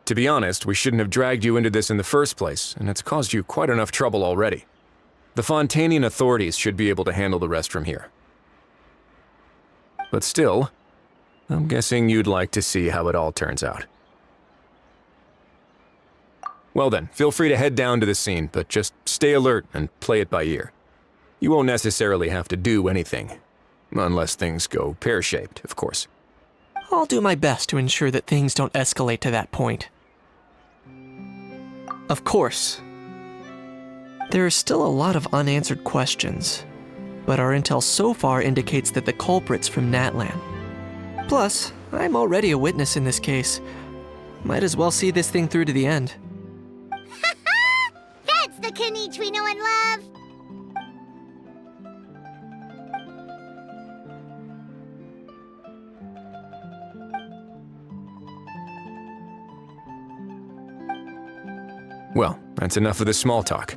To be honest, we shouldn't have dragged you into this in the first place, and it's caused you quite enough trouble already. The Fontainian authorities should be able to handle the rest from here. But still, I'm guessing you'd like to see how it all turns out. Well then, feel free to head down to the scene, but just stay alert and play it by ear. You won't necessarily have to do anything. Unless things go pear-shaped, of course. I'll do my best to ensure that things don't escalate to that point. Of course. There are still a lot of unanswered questions, but our intel so far indicates that the culprit's from Natlan. Plus, I'm already a witness in this case. Might as well see this thing through to the end. That's the Kanichi we know and love! Well, that's enough of the small talk.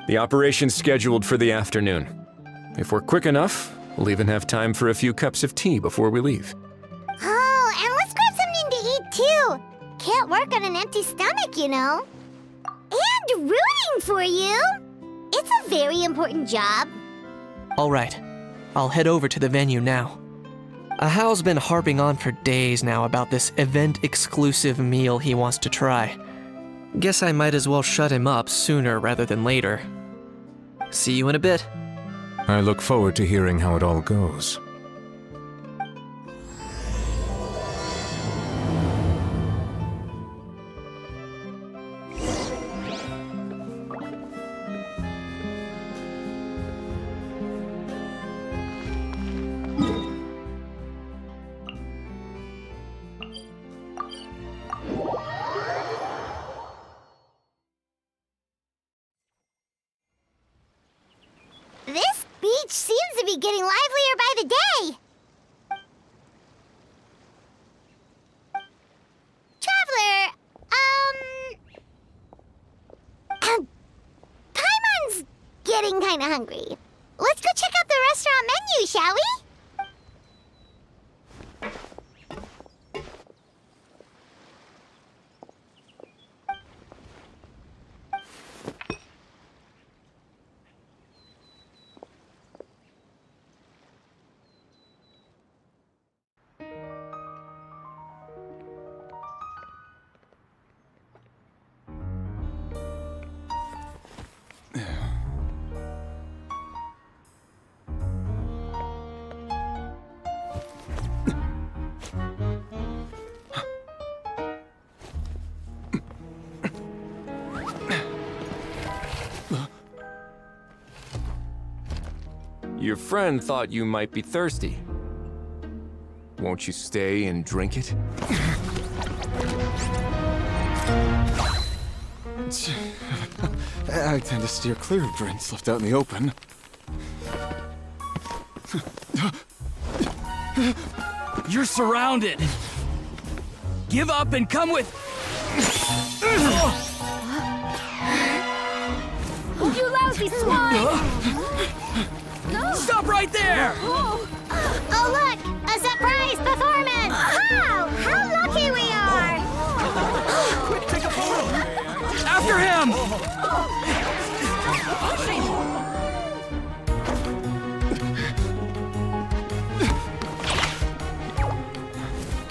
The operation's scheduled for the afternoon. If we're quick enough, we'll even have time for a few cups of tea before we leave. Oh, and let's grab something to eat too! Can't work on an empty stomach, you know. And rooting for you! It's a very important job. Alright, I'll head over to the venue now. Ahal's been harping on for days now about this event-exclusive meal he wants to try. Guess I might as well shut him up sooner rather than later. See you in a bit. I look forward to hearing how it all goes. This beach seems to be getting livelier by the day. Traveler, Paimon's getting kinda hungry. Let's go check out the restaurant menu, shall we? Your friend thought you might be thirsty. Won't you stay and drink it? I tend to steer clear of drinks left out in the open. You're surrounded. Give up and come with. You lousy swine! Stop right there! Oh, look! A surprise performance! Wow! How lucky we are! Quick, take a photo! After him!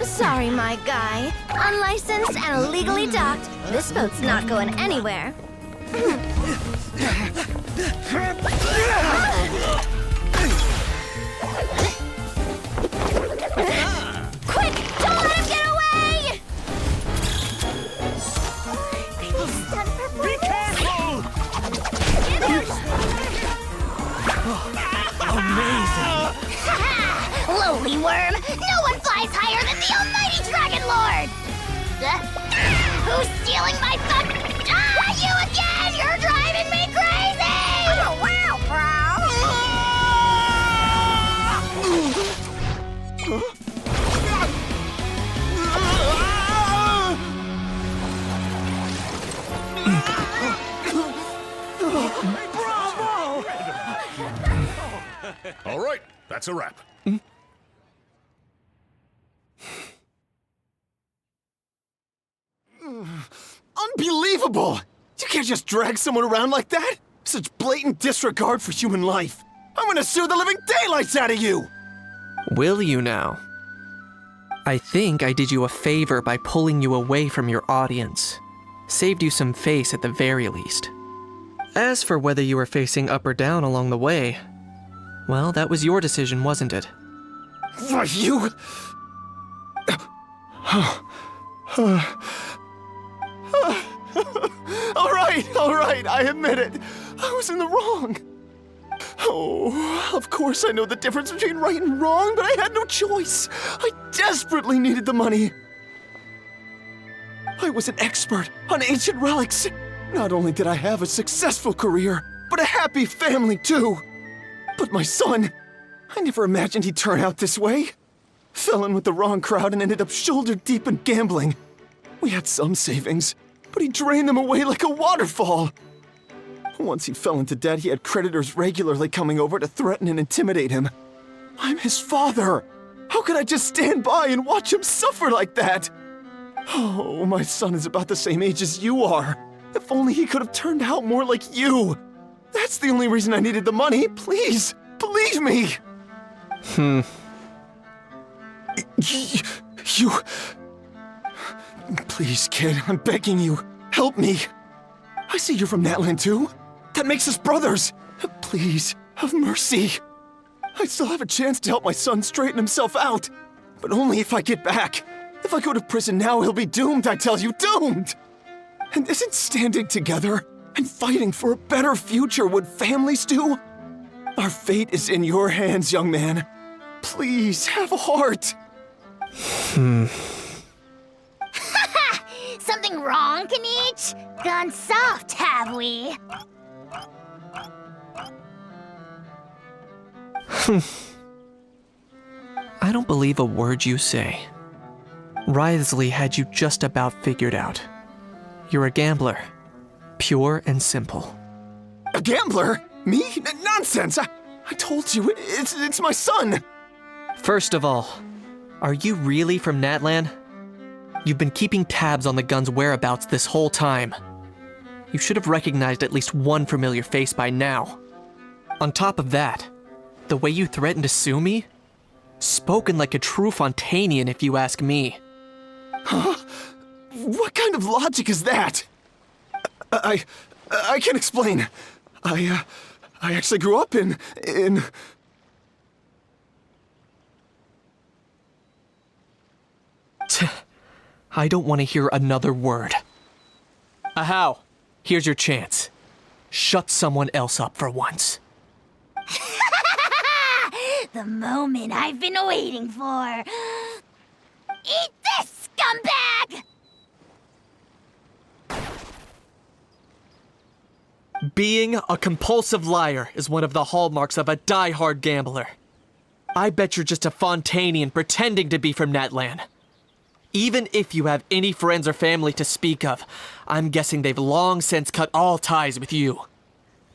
Sorry, my guy. Unlicensed and illegally docked. This boat's not going anywhere. Quick! Don't let him get away! Be careful! Amazing! Lowly worm! No one flies higher than the almighty Dragon Lord! Who's stealing my fun? You again! You're driving me crazy! Oh, wow, All right, that's a wrap. Unbelievable! You can't just drag someone around like that! Such blatant disregard for human life! I'm gonna sue the living daylights out of you! Will you now? I think I did you a favor by pulling you away from your audience. Saved you some face at the very least. As for whether you were facing up or down along the way, well, that was your decision, wasn't it? Why, you... All right, I admit it. I was in the wrong. Oh, of course I know the difference between right and wrong, but I had no choice. I desperately needed the money. I was an expert on ancient relics. Not only did I have a successful career, but a happy family too. But my son, I never imagined he'd turn out this way. Fell in with the wrong crowd and ended up shoulder deep in gambling. We had some savings, but he drained them away like a waterfall. Once he fell into debt, he had creditors regularly coming over to threaten and intimidate him. I'm his father. How could I just stand by and watch him suffer like that? Oh, my son is about the same age as you are. If only he could have turned out more like you. That's the only reason I needed the money. Please, believe me. You... Please, kid, I'm begging you. Help me. I see you're from Natland too. That makes us brothers. Please, have mercy. I still have a chance to help my son straighten himself out. But only if I get back. If I go to prison now, he'll be doomed, I tell you, doomed! And isn't standing together and fighting for a better future what families do? Our fate is in your hands, young man. Please, have a heart. Something wrong, Kanich? Gone soft, have we? I don't believe a word you say. Wriothesley had you just about figured out. You're a gambler. Pure and simple. A gambler? Me? Nonsense! I told you, it's my son! First of all, are you really from Natland? You've been keeping tabs on the gun's whereabouts this whole time. You should have recognized at least one familiar face by now. On top of that, the way you threatened to sue me? Spoken like a true Fontainian, if you ask me. Huh? What kind of logic is that? I can explain. I actually grew up in... I don't want to hear another word. Ahow, here's your chance. Shut someone else up for once. The moment I've been waiting for. Being a compulsive liar is one of the hallmarks of a die-hard gambler. I bet you're just a Fontainian pretending to be from Natlan. Even if you have any friends or family to speak of, I'm guessing they've long since cut all ties with you.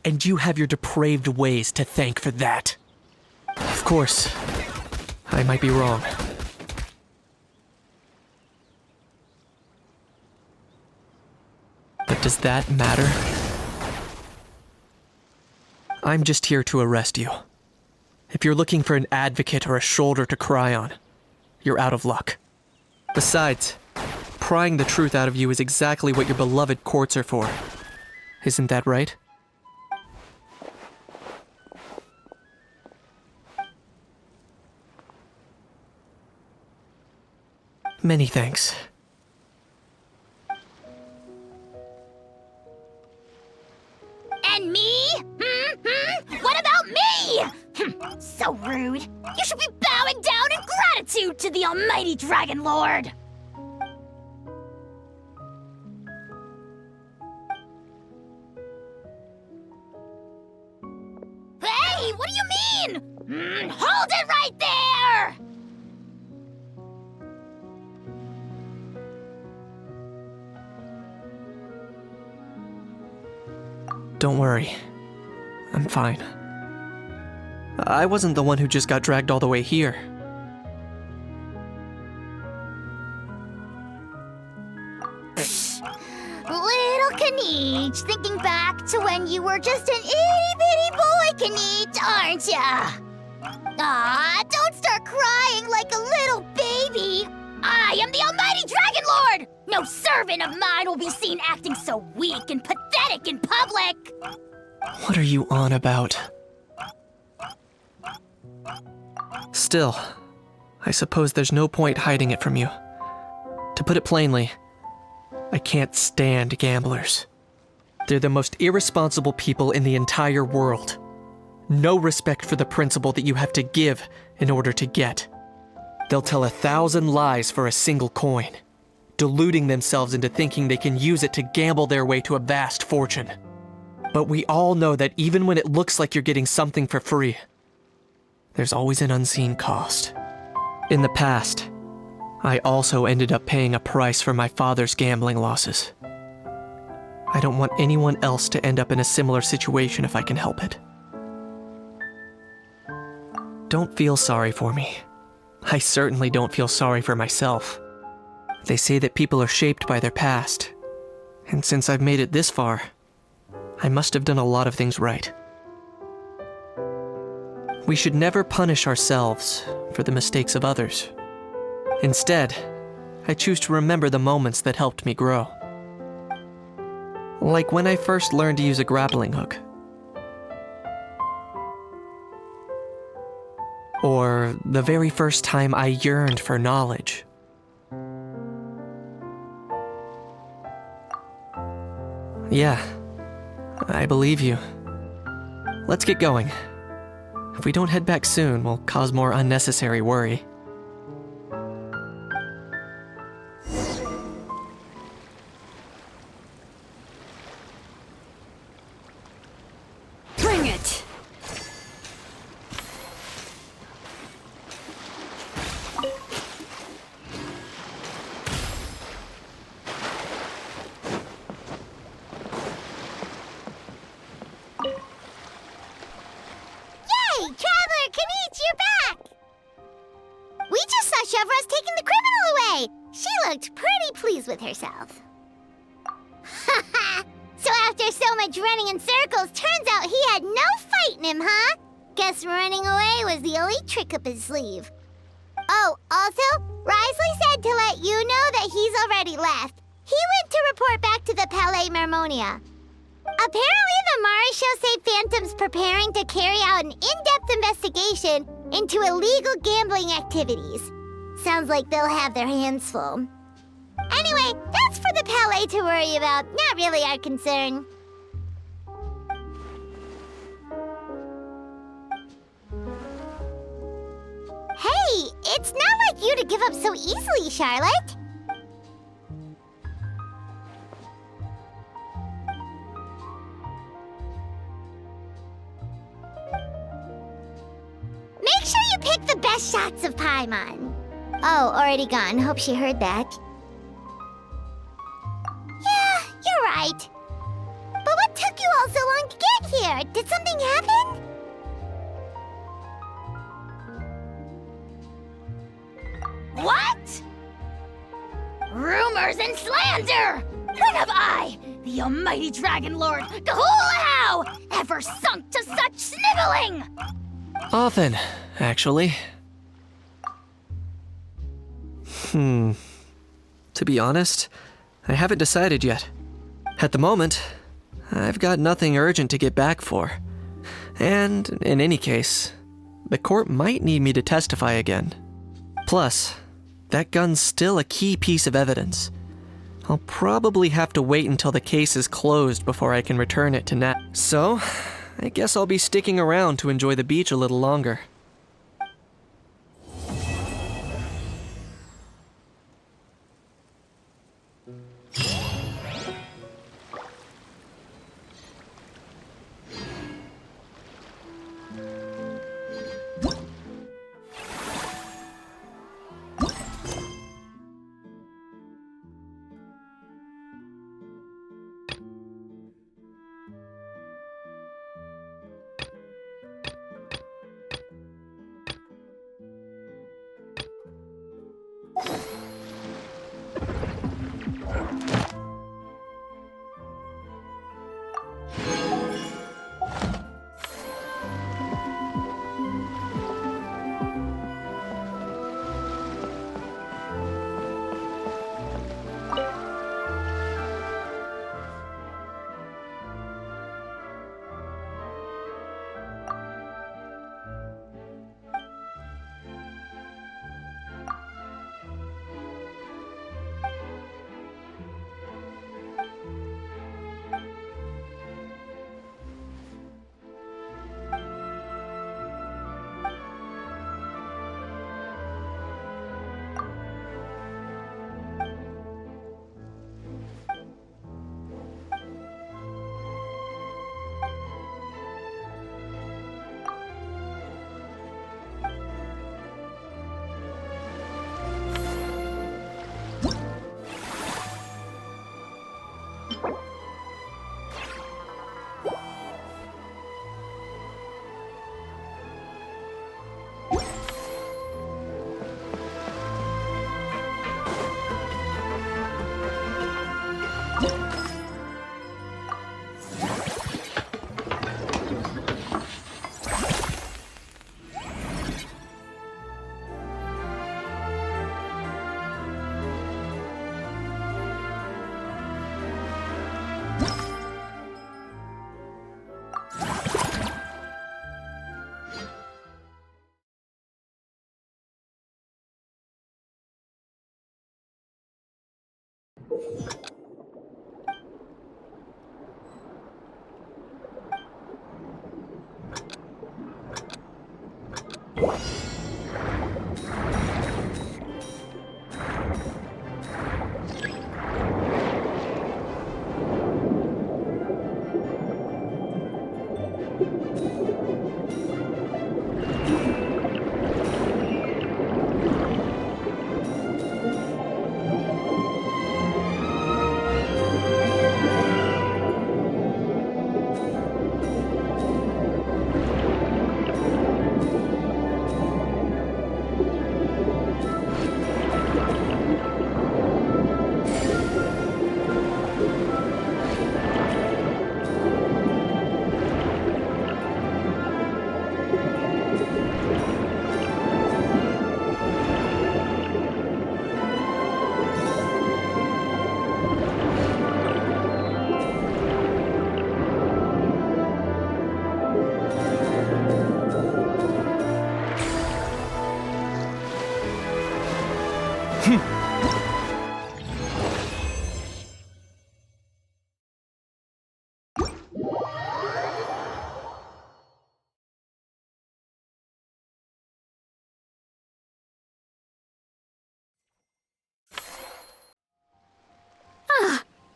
And you have your depraved ways to thank for that. Of course, I might be wrong. But does that matter? I'm just here to arrest you. If you're looking for an advocate or a shoulder to cry on, you're out of luck. Besides, prying the truth out of you is exactly what your beloved courts are for. Isn't that right? Many thanks. And me? What about me? So rude. You should be bowing down in gratitude to the almighty Dragon Lord. Hey, what do you mean? Hold it right there! Don't worry. I'm fine. I wasn't the one who just got dragged all the way here. Little Knight, thinking back to when you were just an itty-bitty boy, Knight, aren't ya? Aw, don't start crying like a little baby. I am the almighty Dragon Lord! No servant of mine will be seen acting so weak and pathetic in public! What are you on about? Still, I suppose there's no point hiding it from you. To put it plainly, I can't stand gamblers. They're the most irresponsible people in the entire world. No respect for the principle that you have to give in order to get. They'll tell 1,000 lies for a single coin, deluding themselves into thinking they can use it to gamble their way to a vast fortune. But we all know that even when it looks like you're getting something for free, there's always an unseen cost. In the past, I also ended up paying a price for my father's gambling losses. I don't want anyone else to end up in a similar situation if I can help it. Don't feel sorry for me. I certainly don't feel sorry for myself. They say that people are shaped by their past, and since I've made it this far, I must have done a lot of things right. We should never punish ourselves for the mistakes of others. Instead, I choose to remember the moments that helped me grow. Like when I first learned to use a grappling hook. Or the very first time I yearned for knowledge. Yeah, I believe you. Let's get going. If we don't head back soon, we'll cause more unnecessary worry. Bring it! Yay! Traveler, Knight, you're back! We just saw Chevro's taking the criminal away. She looked pretty pleased with herself. Haha! So after so much running in circles, turns out he had no fight in him, huh? Guess running away was the only trick up his sleeve. Oh, also, Risley said to let you know that he's already left. He went to report back to the Palais Mermonia. Apparently, the Maréchaux say Phantom's preparing to carry out an in-depth investigation into illegal gambling activities. Sounds like they'll have their hands full. Anyway, that's for the Palais to worry about, not really our concern. Hey, it's not like you to give up so easily, Charlotte. last shots of Paimon. Oh, already gone. Hope she heard that. Yeah, you're right. But what took you all so long to get here? Did something happen? What? Rumors and slander! When have I, the almighty Dragon Lord, Kahulahau, ever sunk to such sniveling? Often, actually. To be honest, I haven't decided yet. At the moment, I've got nothing urgent to get back for. And in any case, the court might need me to testify again. Plus, that gun's still a key piece of evidence. I'll probably have to wait until the case is closed before I can return it to Nat. So, I guess I'll be sticking around to enjoy the beach a little longer.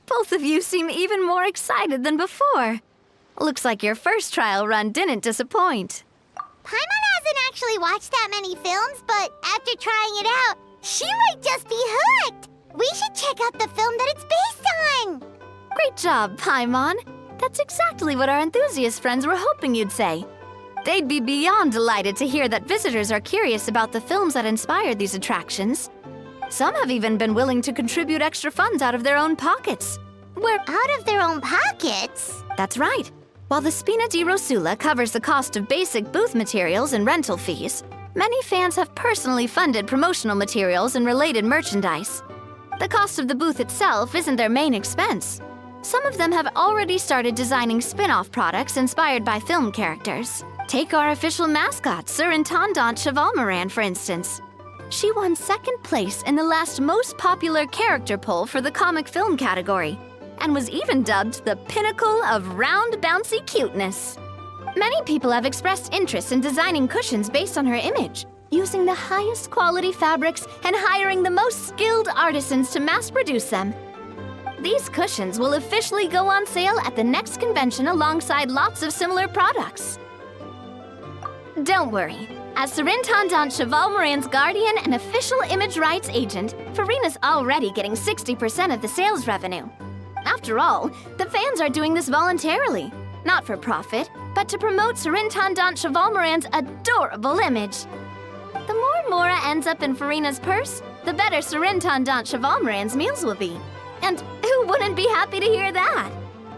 Both of you seem even more excited than before. Looks like your first trial run didn't disappoint. Paimon has hasn't actually watched that many films, but after trying it out, she might just be hooked. We should check out the film that it's based on. Great job, Paimon. That's exactly what our enthusiast friends were hoping you'd say. They'd be beyond delighted to hear that visitors are curious about the films that inspired these attractions. Some have even been willing to contribute extra funds out of their own pockets. Out of their own pockets? That's right. While the Spina di Rosula covers the cost of basic booth materials and rental fees, many fans have personally funded promotional materials and related merchandise. The cost of the booth itself isn't their main expense. Some of them have already started designing spin-off products inspired by film characters. Take our official mascot, Sir Intendant Chevalmoran, for instance. She won second place in the last most popular character poll for the comic film category, and was even dubbed the pinnacle of round, bouncy cuteness. Many people have expressed interest in designing cushions based on her image, using the highest quality fabrics and hiring the most skilled artisans to mass produce them. These cushions will officially go on sale at the next convention alongside lots of similar products. Don't worry. As Sir Intendant Chevalmoran's guardian and official image rights agent, Farina's already getting 60% of the sales revenue. After all, the fans are doing this voluntarily, not for profit, but to promote Sir Intendant Chevalmoran's adorable image. The more Mora ends up in Farina's purse, the better Sir Intendant Chevalmoran's meals will be. And who wouldn't be happy to hear that?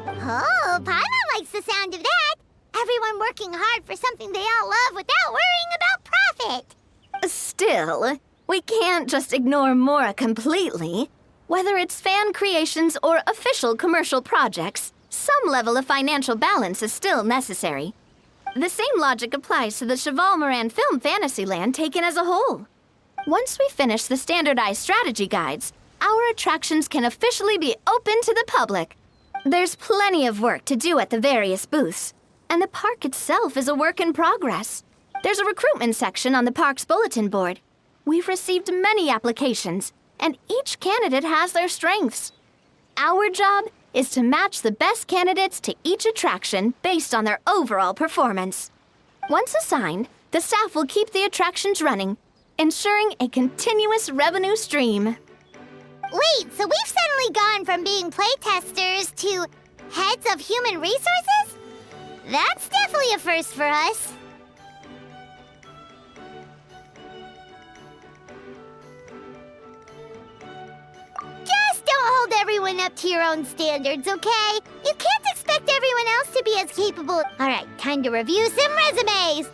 Oh, Paimon likes the sound of that. Everyone working hard for something they all love without worrying about profit. Still, we can't just ignore Mora completely. Whether it's fan creations or official commercial projects, some level of financial balance is still necessary. The same logic applies to the Chevalmoran Film Fantasyland taken as a whole. Once we finish the standardized strategy guides, our attractions can officially be open to the public. There's plenty of work to do at the various booths, and the park itself is a work in progress. There's a recruitment section on the park's bulletin board. We've received many applications, and each candidate has their strengths. Our job is to match the best candidates to each attraction based on their overall performance. Once assigned, the staff will keep the attractions running, ensuring a continuous revenue stream. Wait, so we've suddenly gone from being playtesters to heads of human resources? That's definitely a first for us. Just don't hold everyone up to your own standards, okay? You can't expect everyone else to be as capable. All right, time to review some resumes.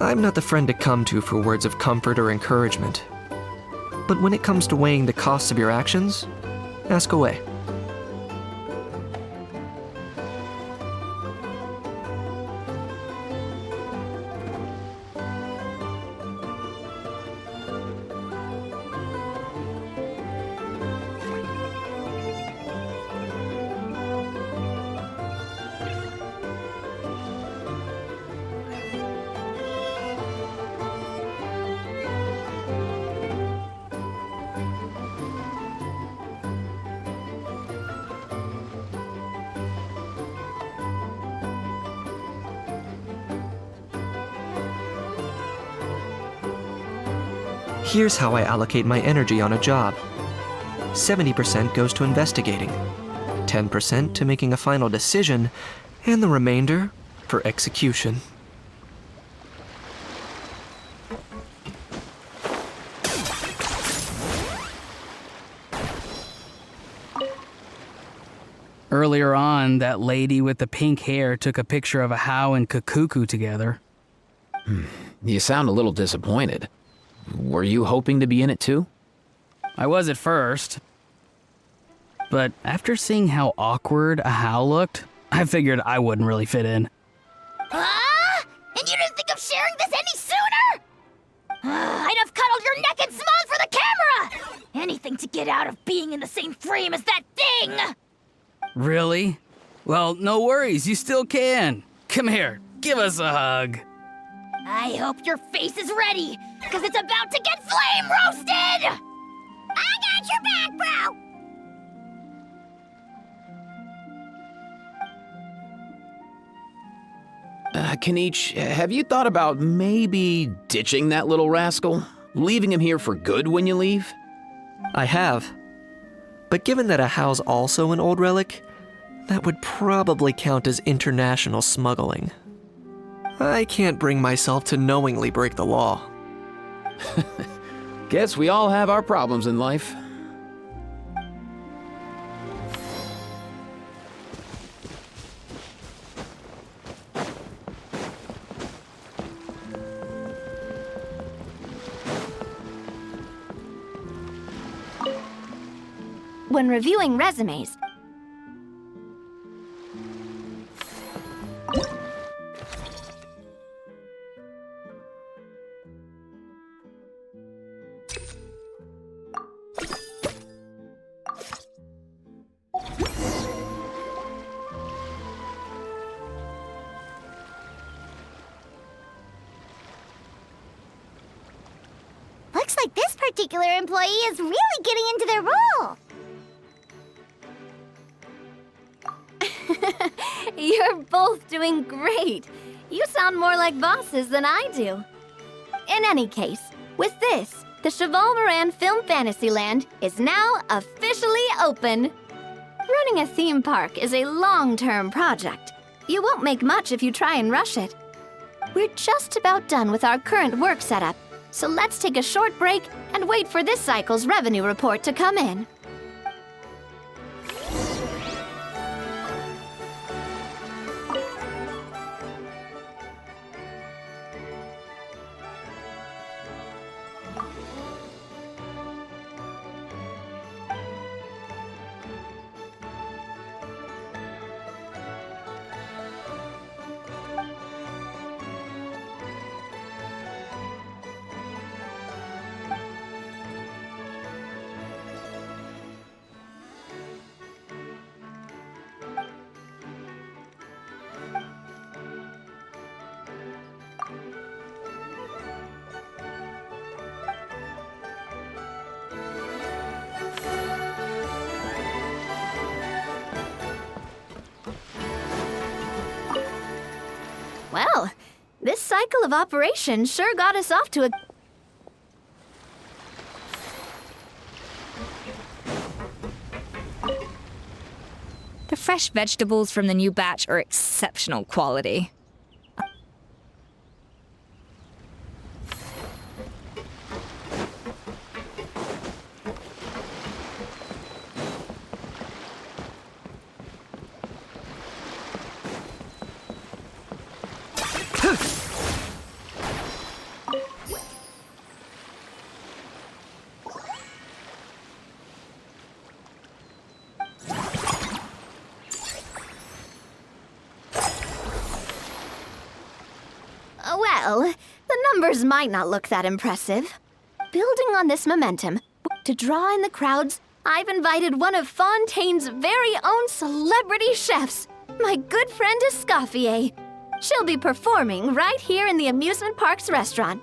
I'm not the friend to come to for words of comfort or encouragement. But when it comes to weighing the costs of your actions, ask away. Here's how I allocate my energy on a job. 70% goes to investigating, 10% to making a final decision, and the remainder for execution. Earlier on, that lady with the pink hair took a picture of a How and Kakuku together. You sound a little disappointed. Were you hoping to be in it too? I was at first. But after seeing how awkward a How looked, I figured I wouldn't really fit in. Huh? And you didn't think of sharing this any sooner? I'd have cuddled your neck and smiled for the camera! Anything to get out of being in the same frame as that thing! Really? Well, no worries, you still can. Come here, give us a hug. I hope your face is ready, because it's about to get flame roasted! I got your back, bro! Kenichi, have you thought about maybe ditching that little rascal? Leaving him here for good when you leave? I have. But given that a How's also an old relic, that would probably count as international smuggling. I can't bring myself to knowingly break the law. Guess we all have our problems in life. When reviewing resumes, Looks like this particular employee is really getting into their role. you're both doing great. You sound more like bosses than I do. In any case, with this, the Cheval Moran Film Fantasyland is now officially open. Running a theme park is a long-term project. You won't make much if you try and rush it. We're just about done with our current work setup, so let's take a short break and wait for this cycle's revenue report to come in. Well, this cycle of operations sure got us off to a... The fresh vegetables from the new batch are exceptional quality. Well, the numbers might not look that impressive. Building on this momentum, to draw in the crowds, I've invited one of Fontaine's very own celebrity chefs, my good friend Escoffier. She'll be performing right here in the amusement park's restaurant.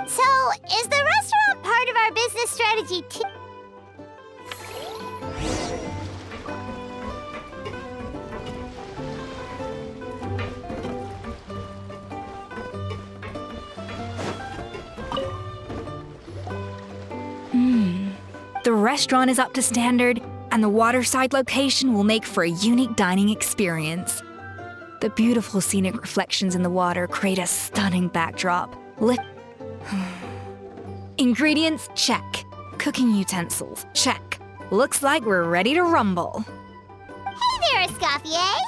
So, is the restaurant part of our business strategy too? The restaurant is up to standard, and the waterside location will make for a unique dining experience. The beautiful scenic reflections in the water create a stunning backdrop. Ingredients, check. Cooking utensils, check. Looks like we're ready to rumble. Hey there, Escoffier!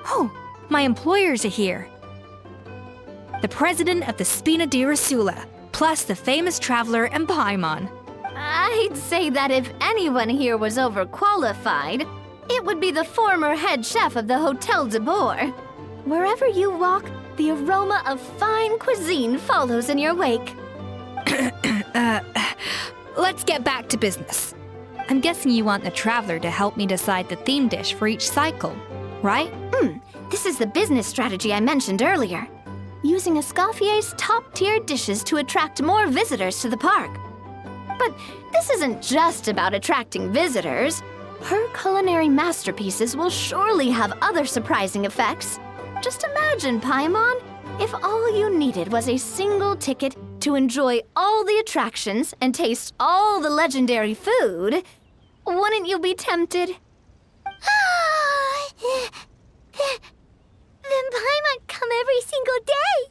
Oh, my employers are here. The president of the Spina di Rosula, plus the famous traveler and Paimon. I'd say that if anyone here was overqualified, it would be the former head chef of the Hotel de Boer. Wherever you walk, the aroma of fine cuisine follows in your wake. Let's get back to business. I'm guessing you want the traveler to help me decide the theme dish for each cycle, right? This is the business strategy I mentioned earlier. Using Escoffier's top-tier dishes to attract more visitors to the park. But this isn't just about attracting visitors. Her culinary masterpieces will surely have other surprising effects. Just imagine, Paimon, if all you needed was a single ticket to enjoy all the attractions and taste all the legendary food. Wouldn't you be tempted? Then Paimon come every single day!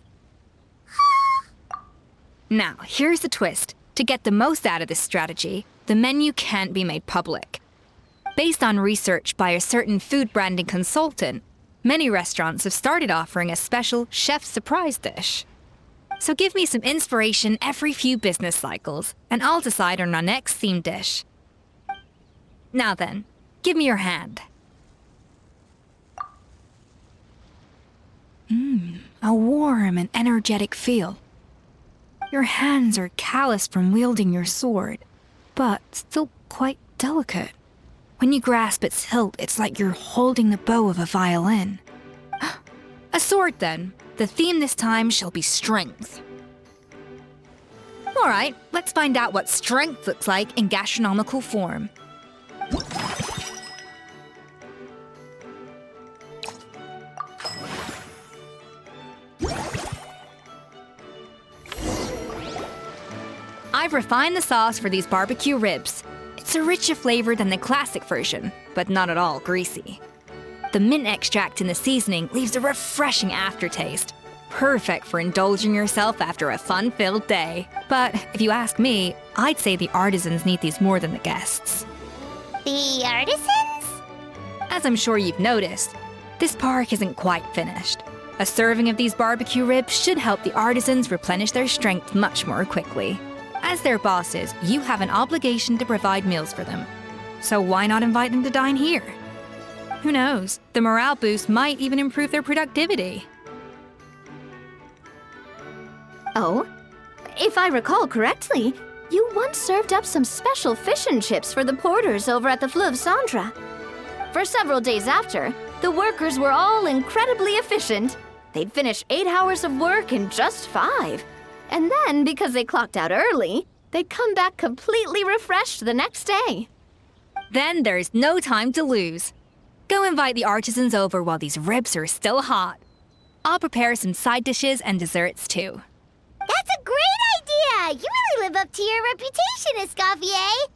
Now, here's the twist. To get the most out of this strategy, the menu can't be made public. Based on research by a certain food branding consultant, many restaurants have started offering a special chef surprise dish. So give me some inspiration every few business cycles, and I'll decide on our next theme dish. Now then, give me your hand. A warm and energetic feel. Your hands are calloused from wielding your sword, but still quite delicate. When you grasp its hilt, it's like you're holding the bow of a violin. A sword, then. The theme this time shall be strength. All right, let's find out what strength looks like in gastronomical form. I've refined the sauce for these barbecue ribs. It's a richer flavor than the classic version, but not at all greasy. The mint extract in the seasoning leaves a refreshing aftertaste, perfect for indulging yourself after a fun-filled day. But if you ask me, I'd say the artisans need these more than the guests. The artisans? As I'm sure you've noticed, this park isn't quite finished. A serving of these barbecue ribs should help the artisans replenish their strength much more quickly. As their bosses, you have an obligation to provide meals for them. So why not invite them to dine here? Who knows? The morale boost might even improve their productivity. Oh, if I recall correctly, you once served up some special fish and chips for the porters over at the Fleuve Centre. For several days after, the workers were all incredibly efficient. They'd finish 8 hours of work in just 5. And then, because they clocked out early, they'd come back completely refreshed the next day. Then there's no time to lose. Go invite the artisans over while these ribs are still hot. I'll prepare some side dishes and desserts too. That's a great idea! You really live up to your reputation, Escoffier!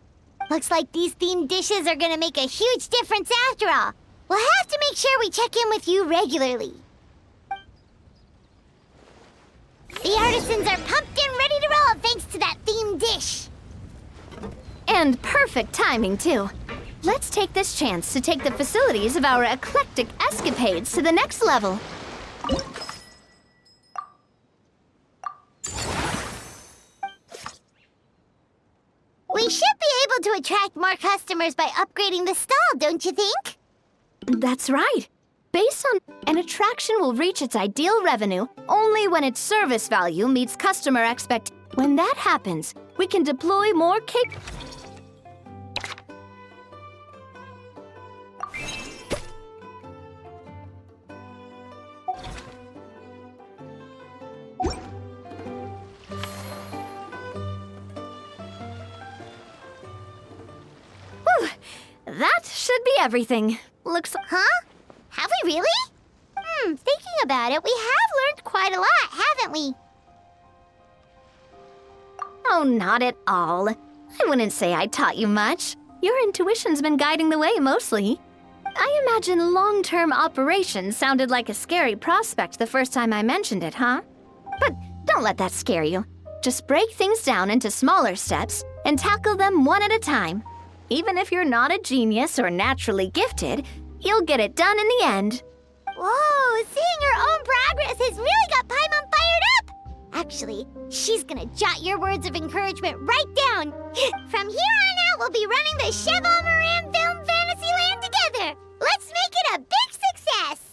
Looks like these themed dishes are gonna make a huge difference after all. We'll have to make sure we check in with you regularly. The artisans are pumped and ready to roll thanks to that themed dish. And perfect timing, too. Let's take this chance to take the facilities of our eclectic escapades to the next level. We should be able to attract more customers by upgrading the stall, don't you think? That's right. Based on an attraction will reach its ideal revenue only when its service value meets customer expect. When that happens, we can deploy more Whew, that should be everything. Looks. Huh? Have we really? Thinking about it, we have learned quite a lot, haven't we? Oh, not at all. I wouldn't say I taught you much. Your intuition's been guiding the way mostly. I imagine long-term operations sounded like a scary prospect the first time I mentioned it, huh? But don't let that scare you. Just break things down into smaller steps and tackle them one at a time. Even if you're not a genius or naturally gifted, you'll get it done in the end. Whoa, seeing your own progress has really got Paimon fired up! Actually, she's gonna jot your words of encouragement right down. From here on out, we'll be running the Cheval Moran Film Fantasyland together. Let's make it a big success!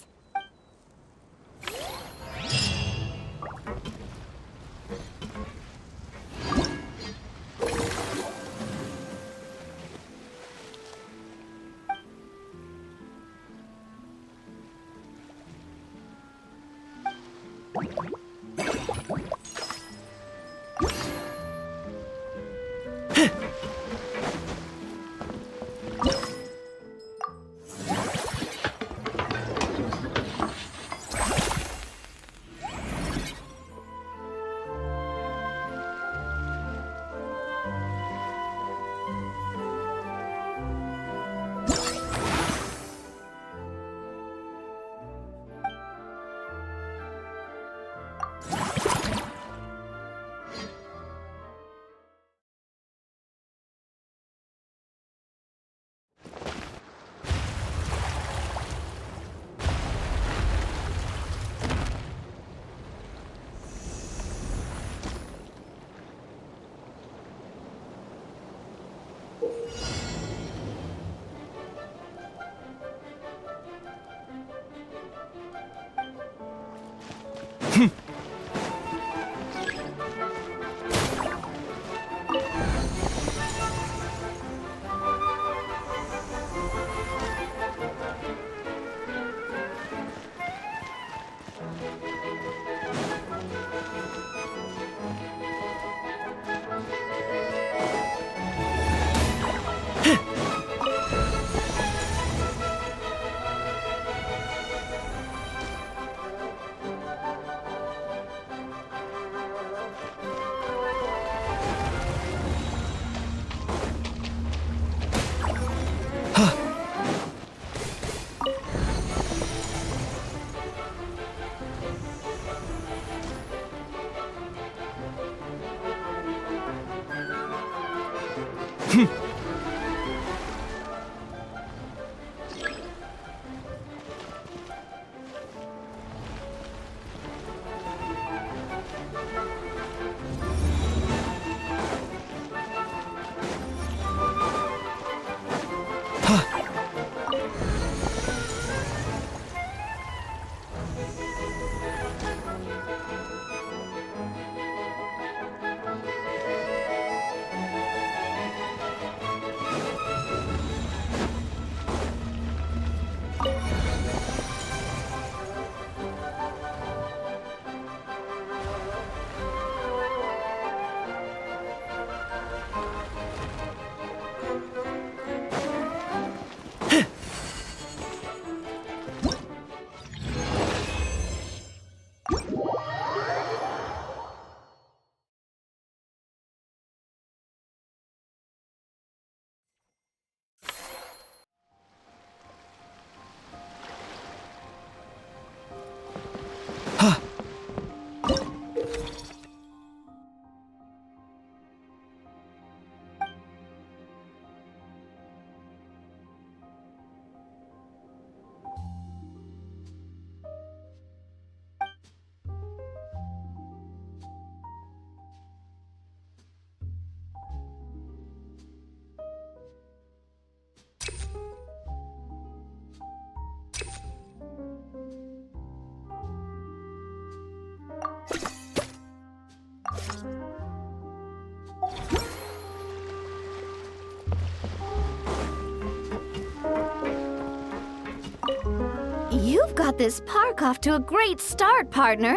got this park off to a great start, partner.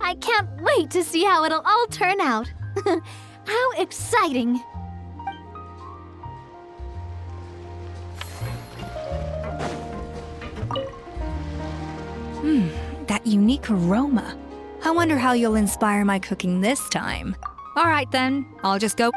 I can't wait to see how it'll all turn out. How exciting! That unique aroma. I wonder how you'll inspire my cooking this time. All right then, I'll just go.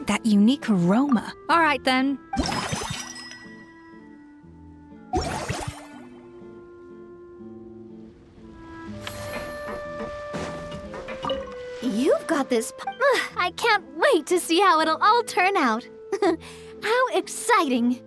That unique aroma. All right, then. You've got this. I can't wait to see how it'll all turn out. How exciting!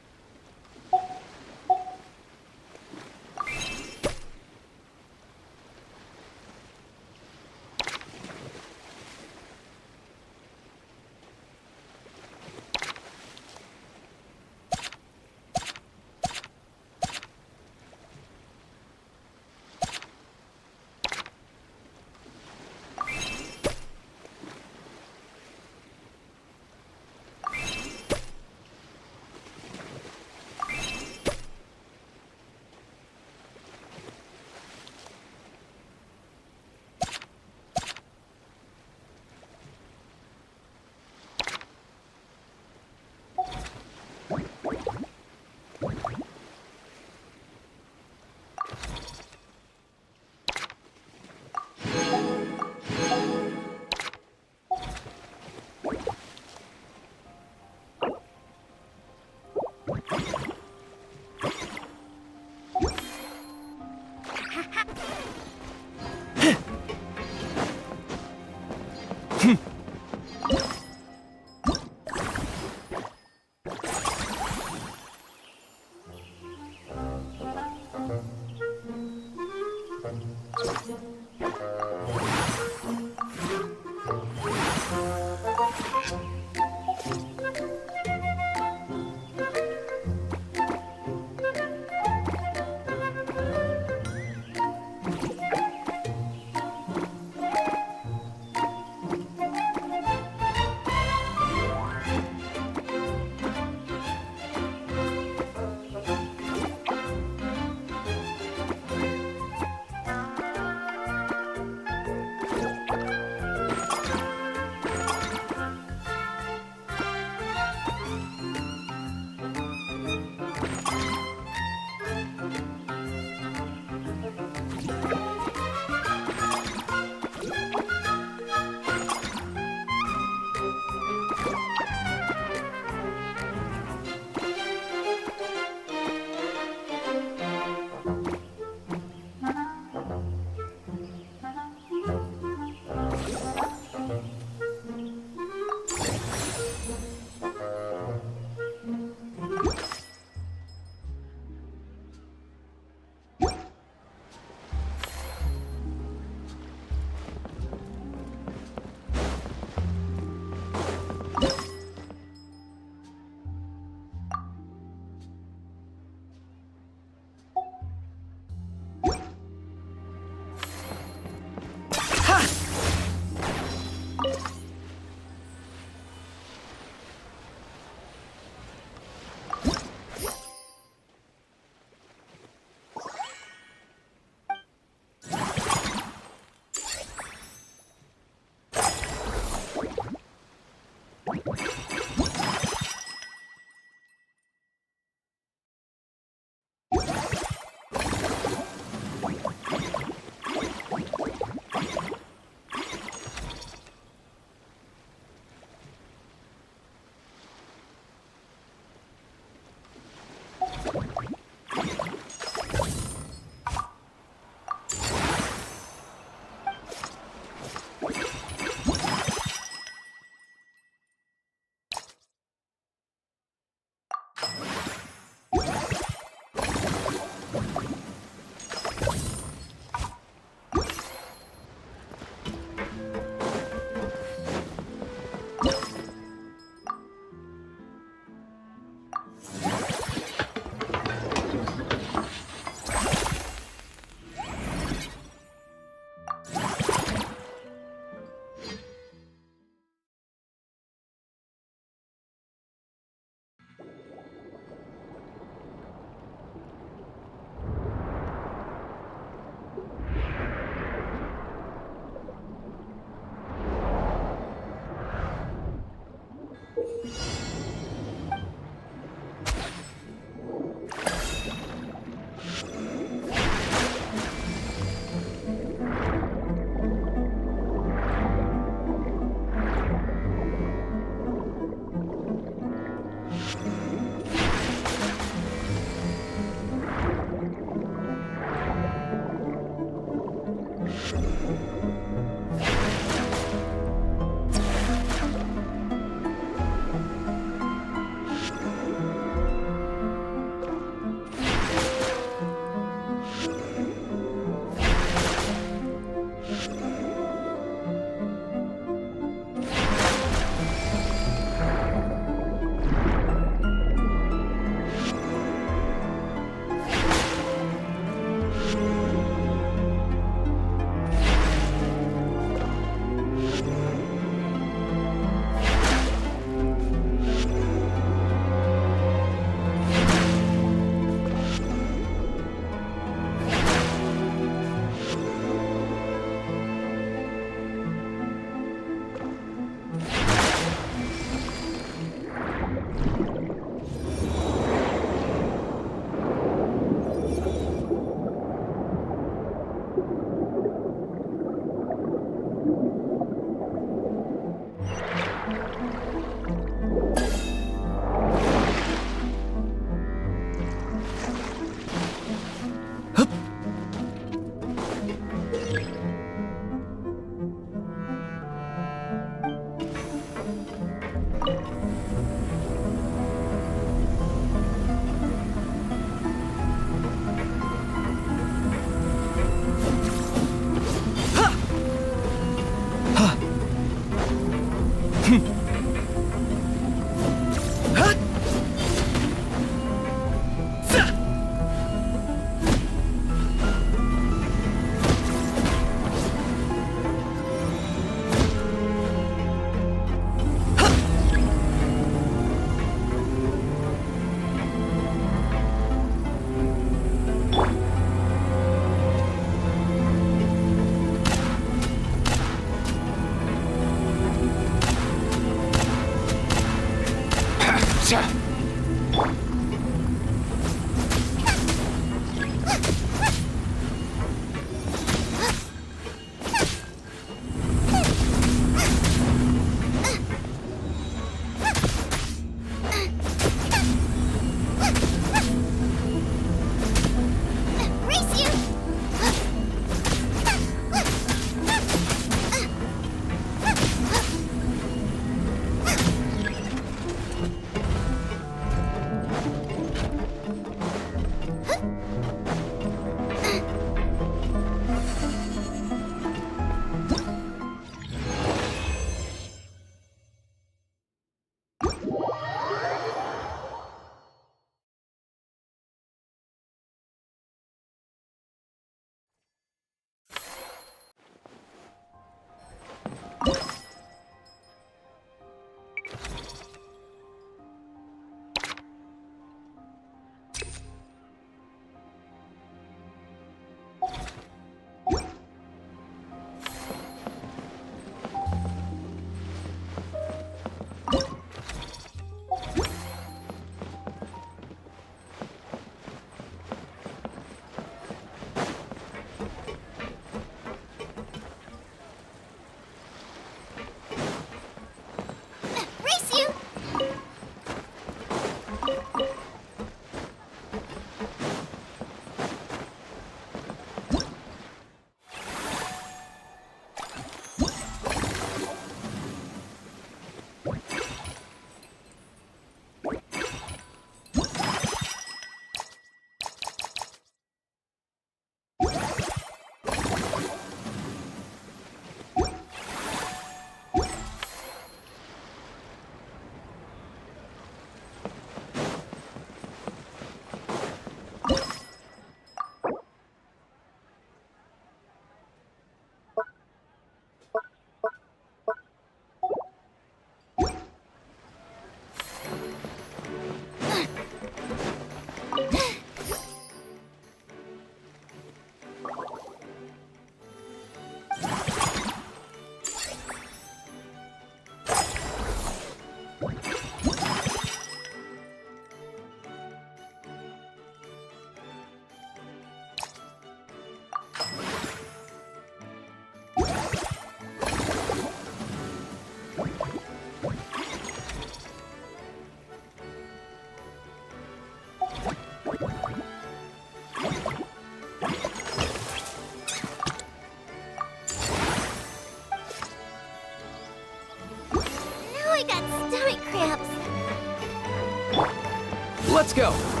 Let's go!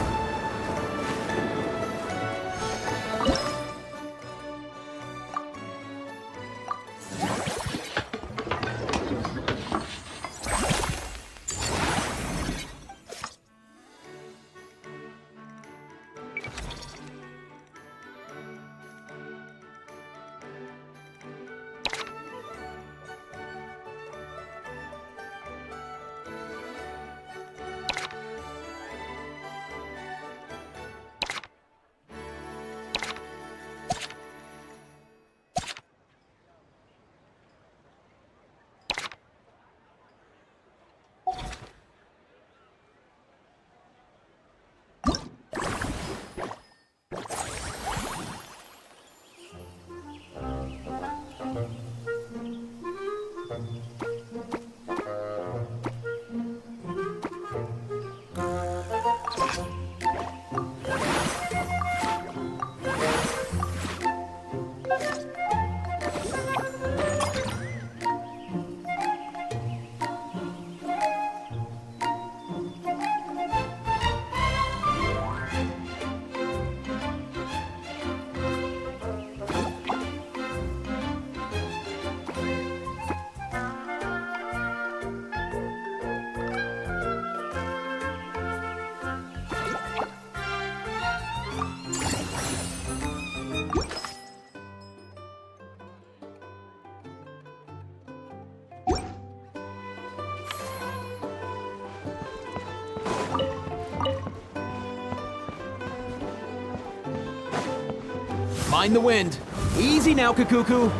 Mind the wind. Easy now, Kakuku.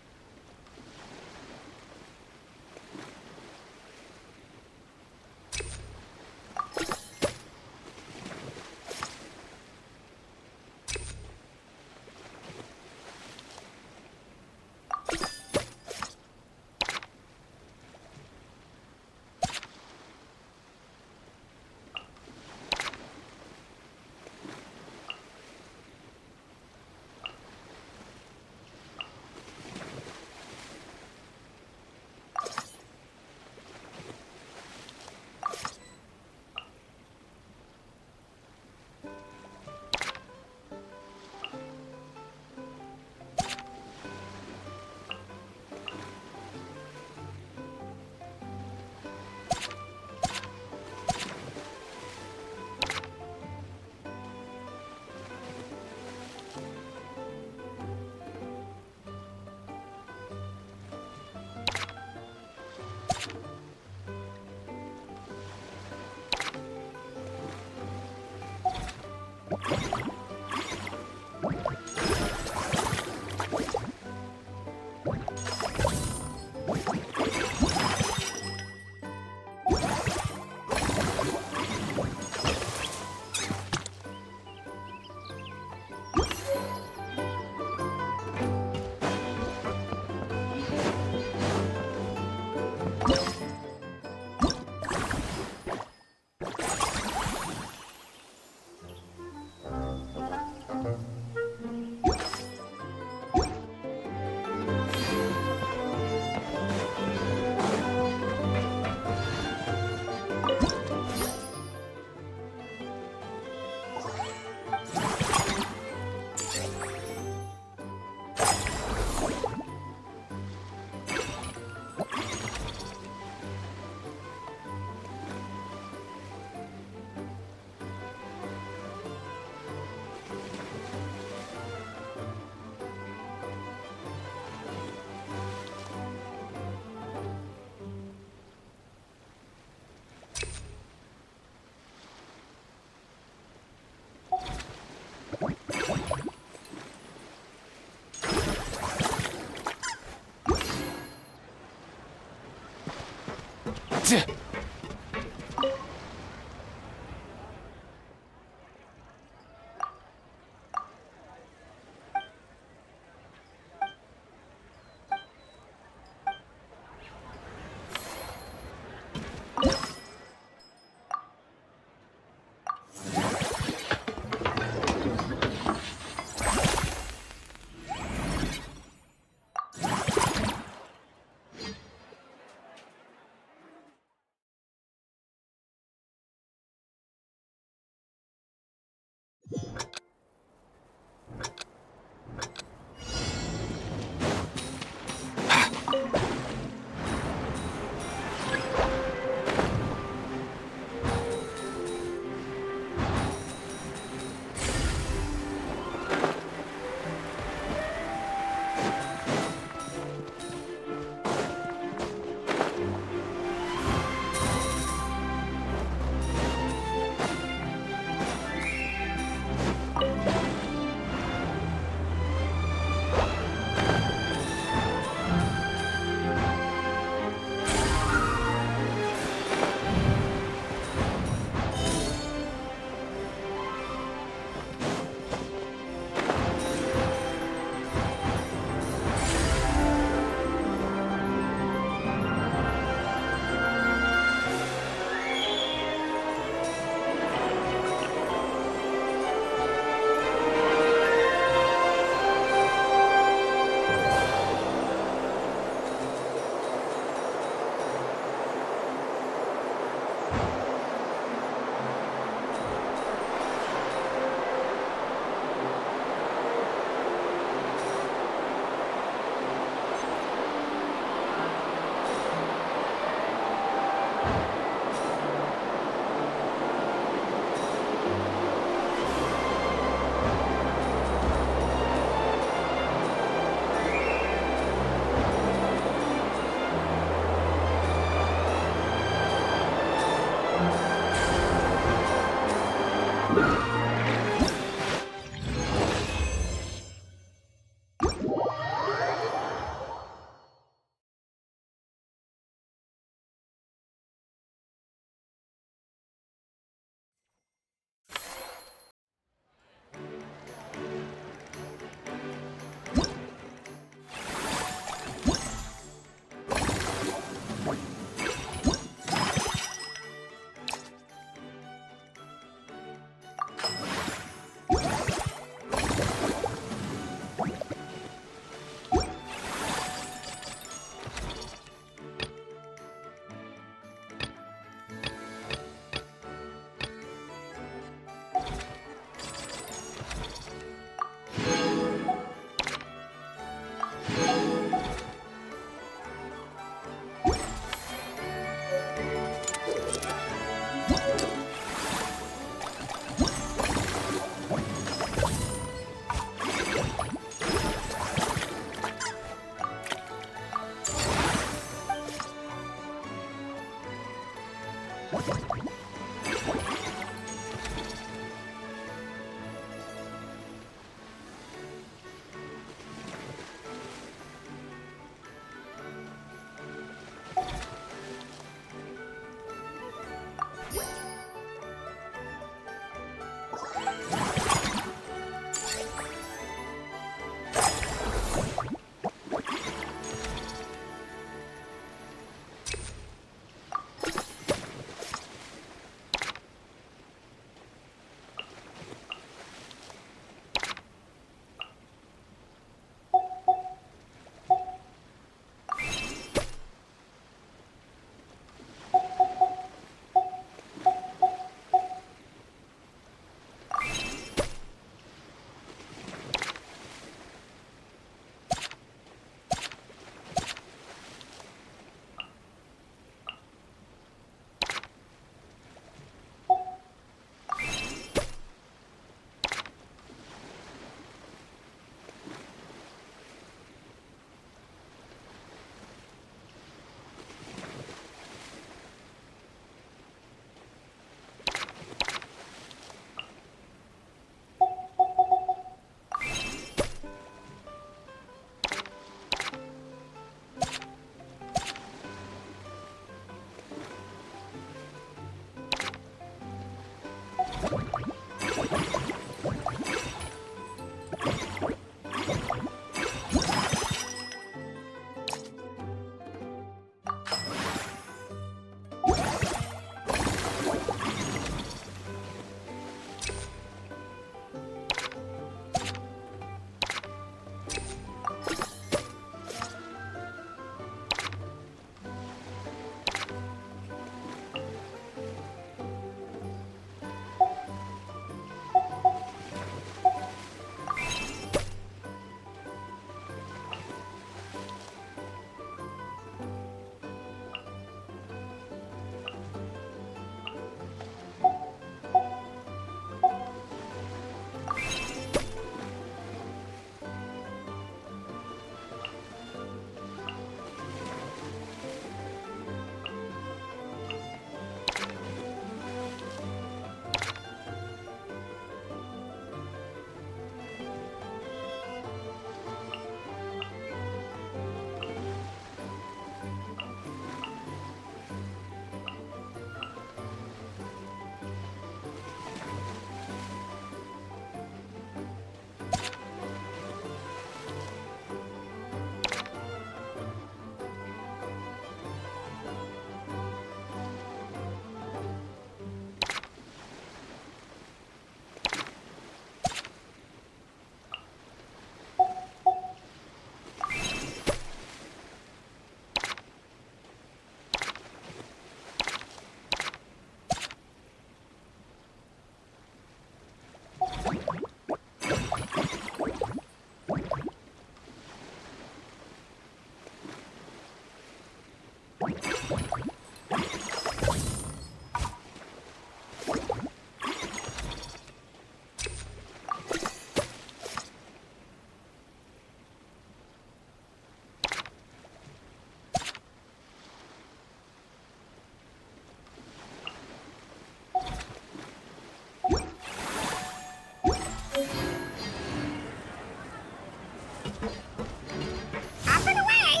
Off and away!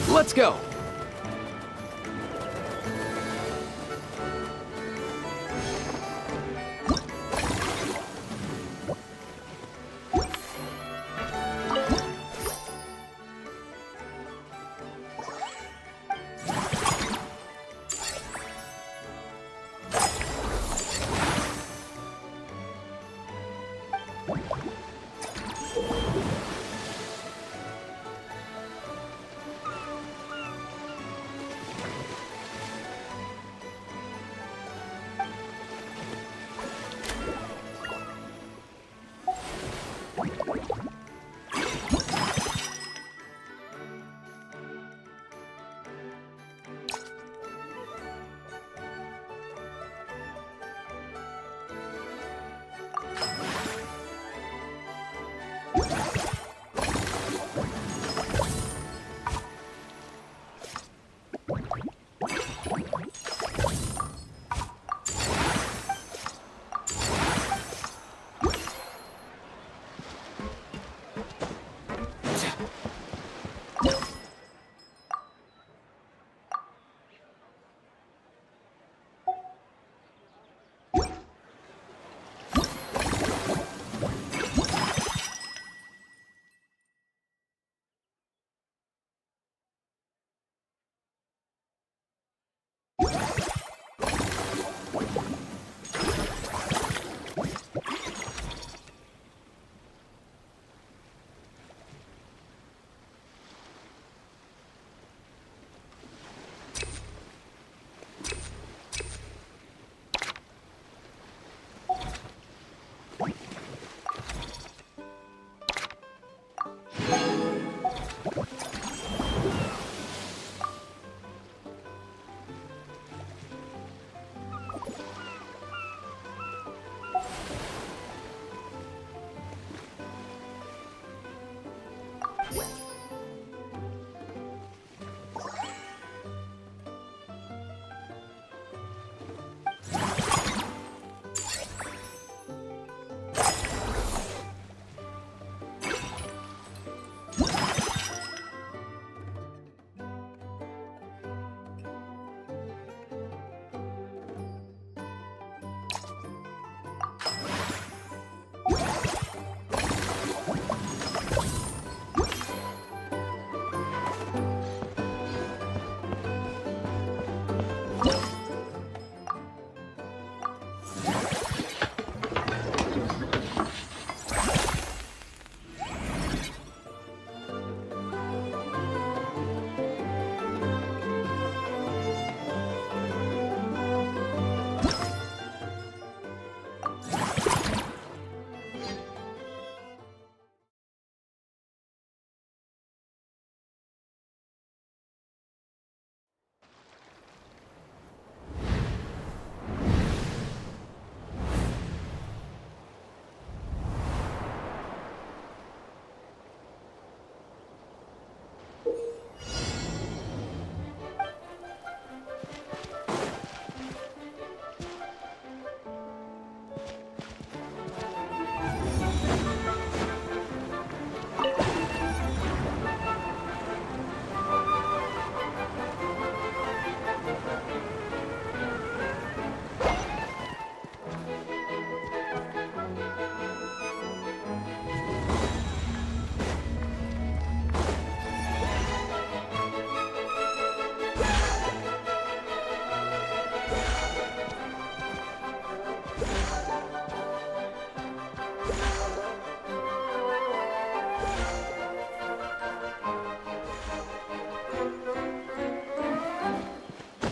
Let's go!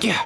Yeah.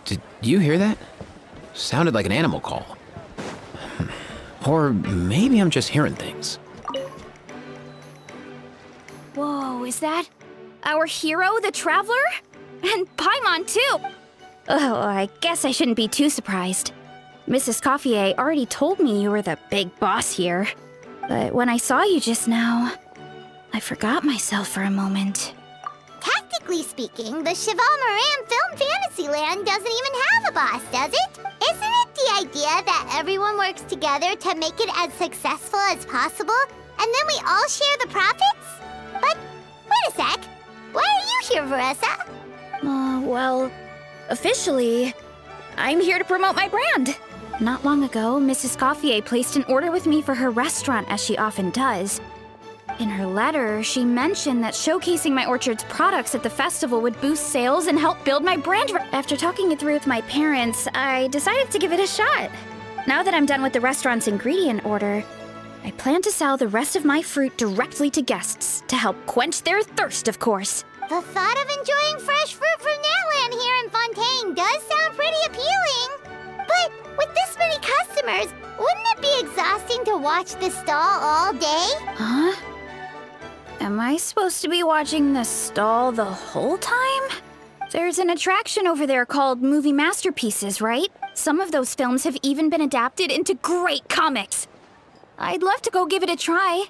Did you hear that? Sounded like an animal call. Or maybe I'm just hearing things. Whoa, is that our hero, the Traveler? And Paimon, too! Oh, I guess I shouldn't be too surprised. Mrs. Coiffier already told me you were the big boss here. But when I saw you just now, I forgot myself for a moment. Tactically speaking, the Cheval Moran Film Fantasyland doesn't even have a boss, does it? Isn't it the idea that everyone works together to make it as successful as possible, and then we all share the profits? But wait a sec. Why are you here, Veressa? Well, officially, I'm here to promote my brand. Not long ago, Mrs. Coiffier placed an order with me for her restaurant, as she often does. In her letter, she mentioned that showcasing my orchard's products at the festival would boost sales and help build my brand. After talking it through with my parents, I decided to give it a shot. Now that I'm done with the restaurant's ingredient order, I plan to sell the rest of my fruit directly to guests to help quench their thirst, of course. The thought of enjoying fresh fruit from Natland here in Fontaine does sound pretty appealing. But with this many customers, wouldn't it be exhausting to watch the stall all day? Huh? Am I supposed to be watching the stall the whole time? There's an attraction over there called Movie Masterpieces, right? Some of those films have even been adapted into great comics. I'd love to go give it a try.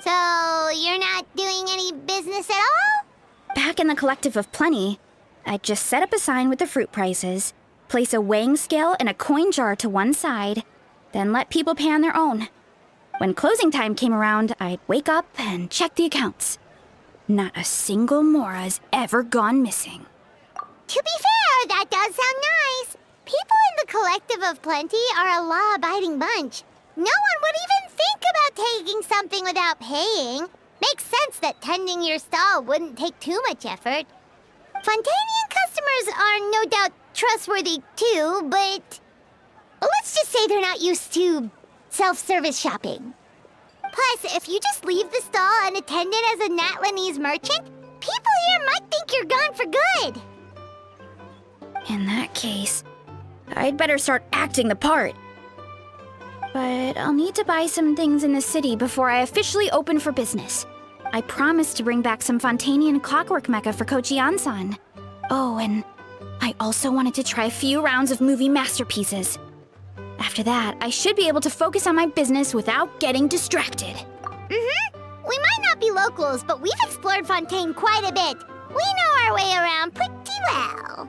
So, you're not doing any business at all? Back in the Collective of Plenty, I'd just set up a sign with the fruit prices, place a weighing scale and a coin jar to one side, then let people pay on their own. When closing time came around, I'd wake up and check the accounts. Not a single Mora's ever gone missing. To be fair, that does sound nice. People in the Collective of Plenty are a law-abiding bunch. No one would even think about taking something without paying. Makes sense that tending your stall wouldn't take too much effort. Fontainian customers are no doubt trustworthy too, but let's just say they're not used to self-service shopping. Plus, if you just leave the stall unattended as a Natlanese merchant, people here might think you're gone for good. In that case, I'd better start acting the part. but I'll need to buy some things in the city before I officially open for business. I promised to bring back some Fontainian clockwork mecha for Kochi-an-san. Oh, and I also wanted to try a few rounds of movie masterpieces. After that, I should be able to focus on my business without getting distracted. We might not be locals, but we've explored Fontaine quite a bit. We know our way around pretty well.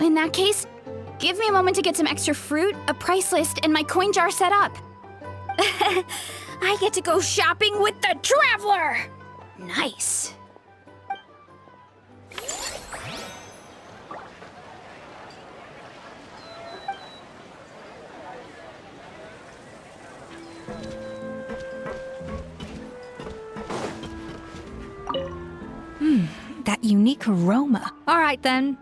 In that case, give me a moment to get some extra fruit, a price list, and my coin jar set up. I get to go shopping with the Traveler! Nice. That unique aroma. All right, then.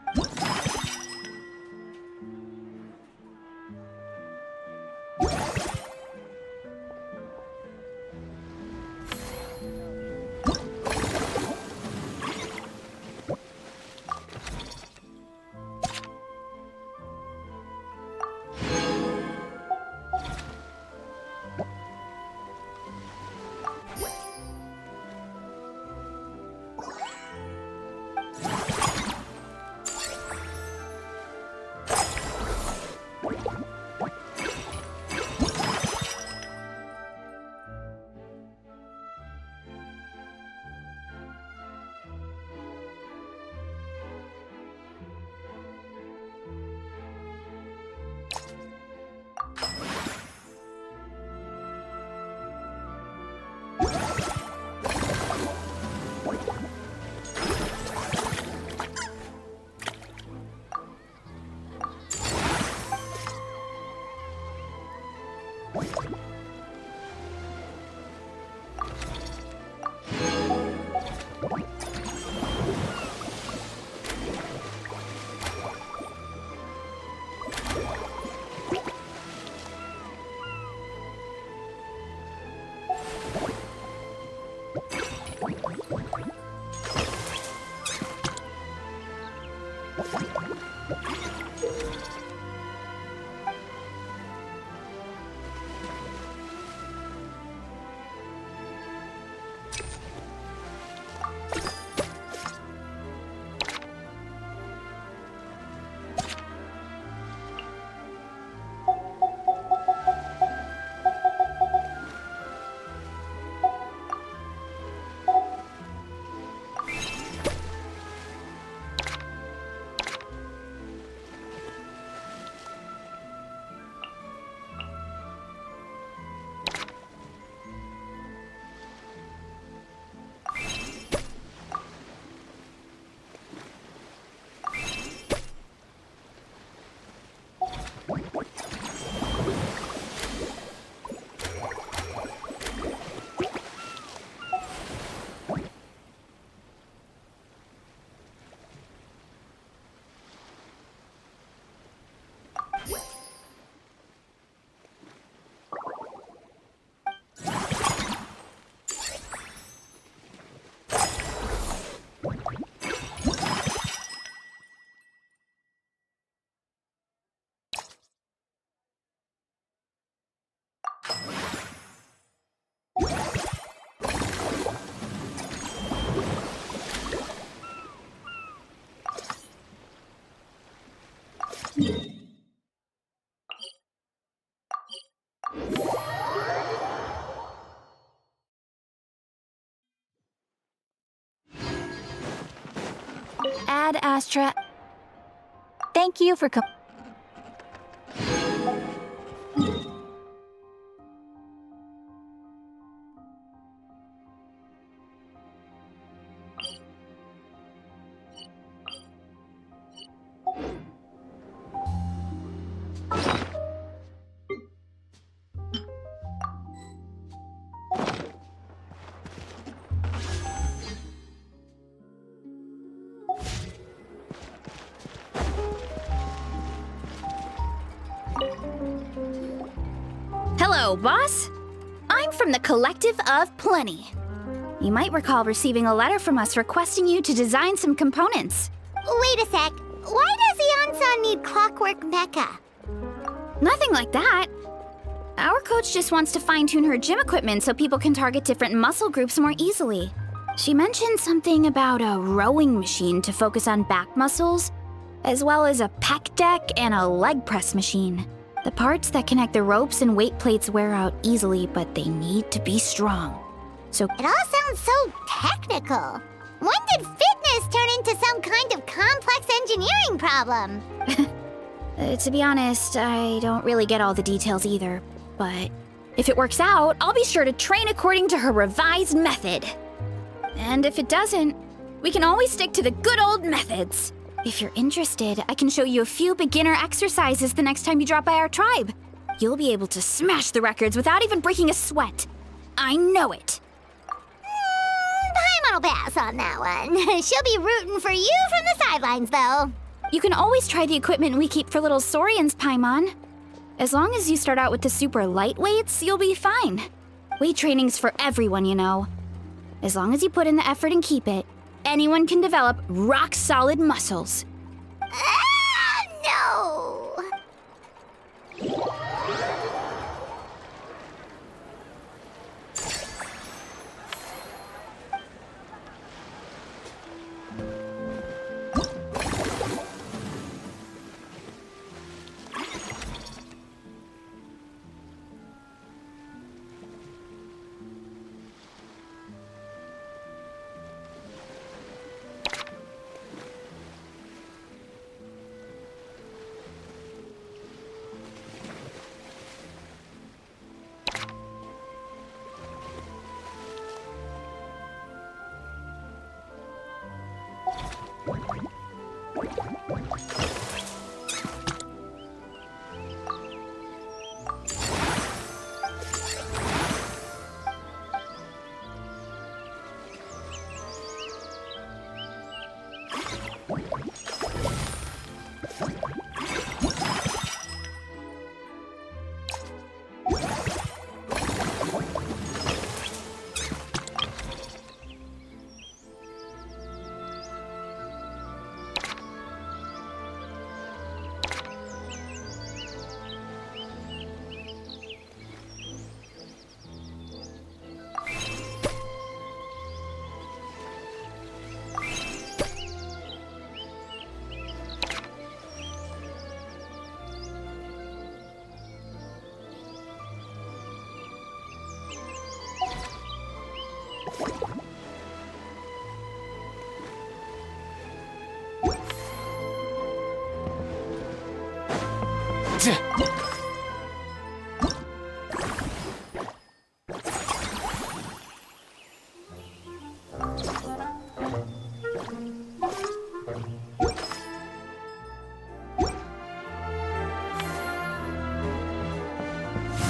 Ad Astra. Thank you for Hello, boss. I'm from the Collective of Plenty. You might recall receiving a letter from us requesting you to design some components. Wait a sec. Why does Ian-san need clockwork mecha? Nothing like that. Our coach just wants to fine-tune her gym equipment so people can target different muscle groups more easily. She mentioned something about a rowing machine to focus on back muscles, as well as a pec deck and a leg press machine. The parts that connect the ropes and weight plates wear out easily, but they need to be strong. So It all sounds so technical. When did fitness turn into some kind of complex engineering problem? To be honest, I don't really get all the details either. But if it works out, I'll be sure to train according to her revised method. And if it doesn't, we can always stick to the good old methods. If you're interested, I can show you a few beginner exercises the next time you drop by our tribe. You'll be able to smash the records without even breaking a sweat. I know it. Paimon will pass on that one. She'll be rooting for you from the sidelines, though. You can always try the equipment we keep for little Saurians, Paimon. As long as you start out with the super light weights, you'll be fine. Weight training's for everyone, you know. As long as you put in the effort and keep it, anyone can develop rock-solid muscles. No!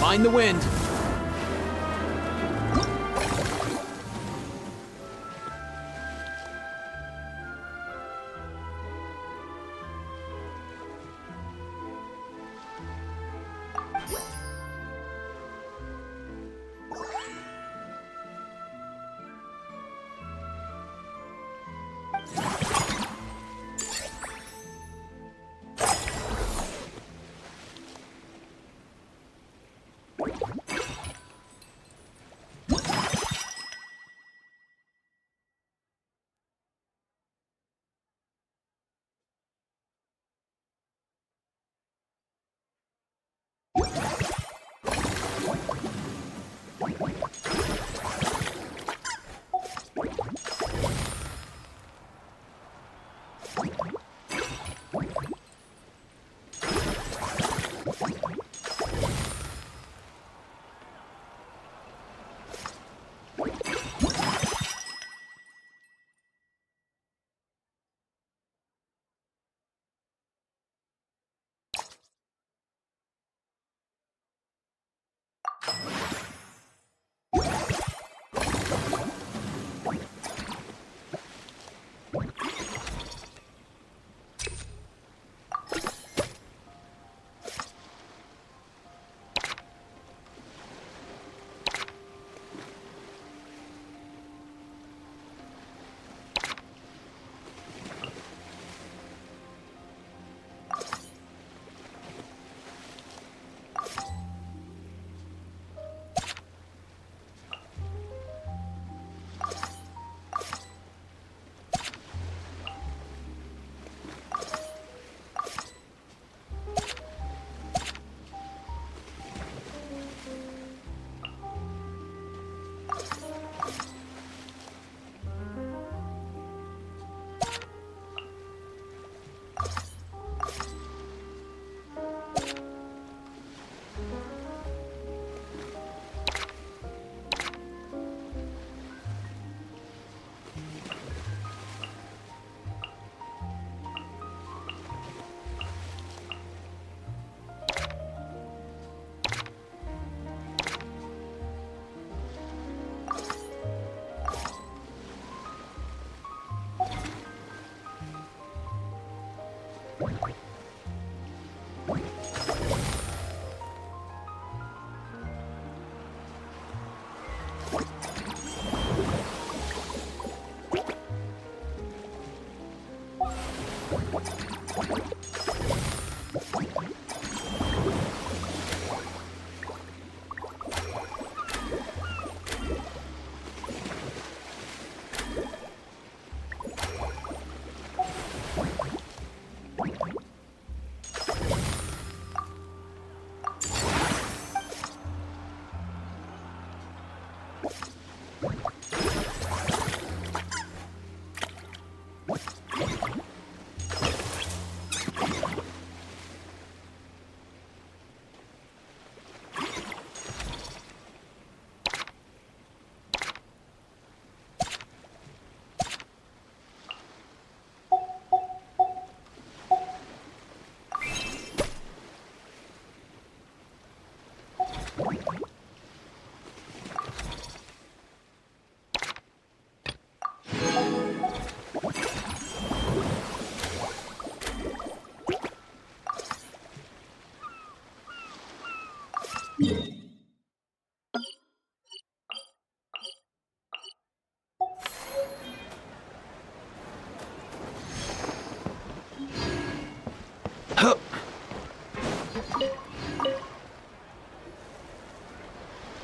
Mind the wind.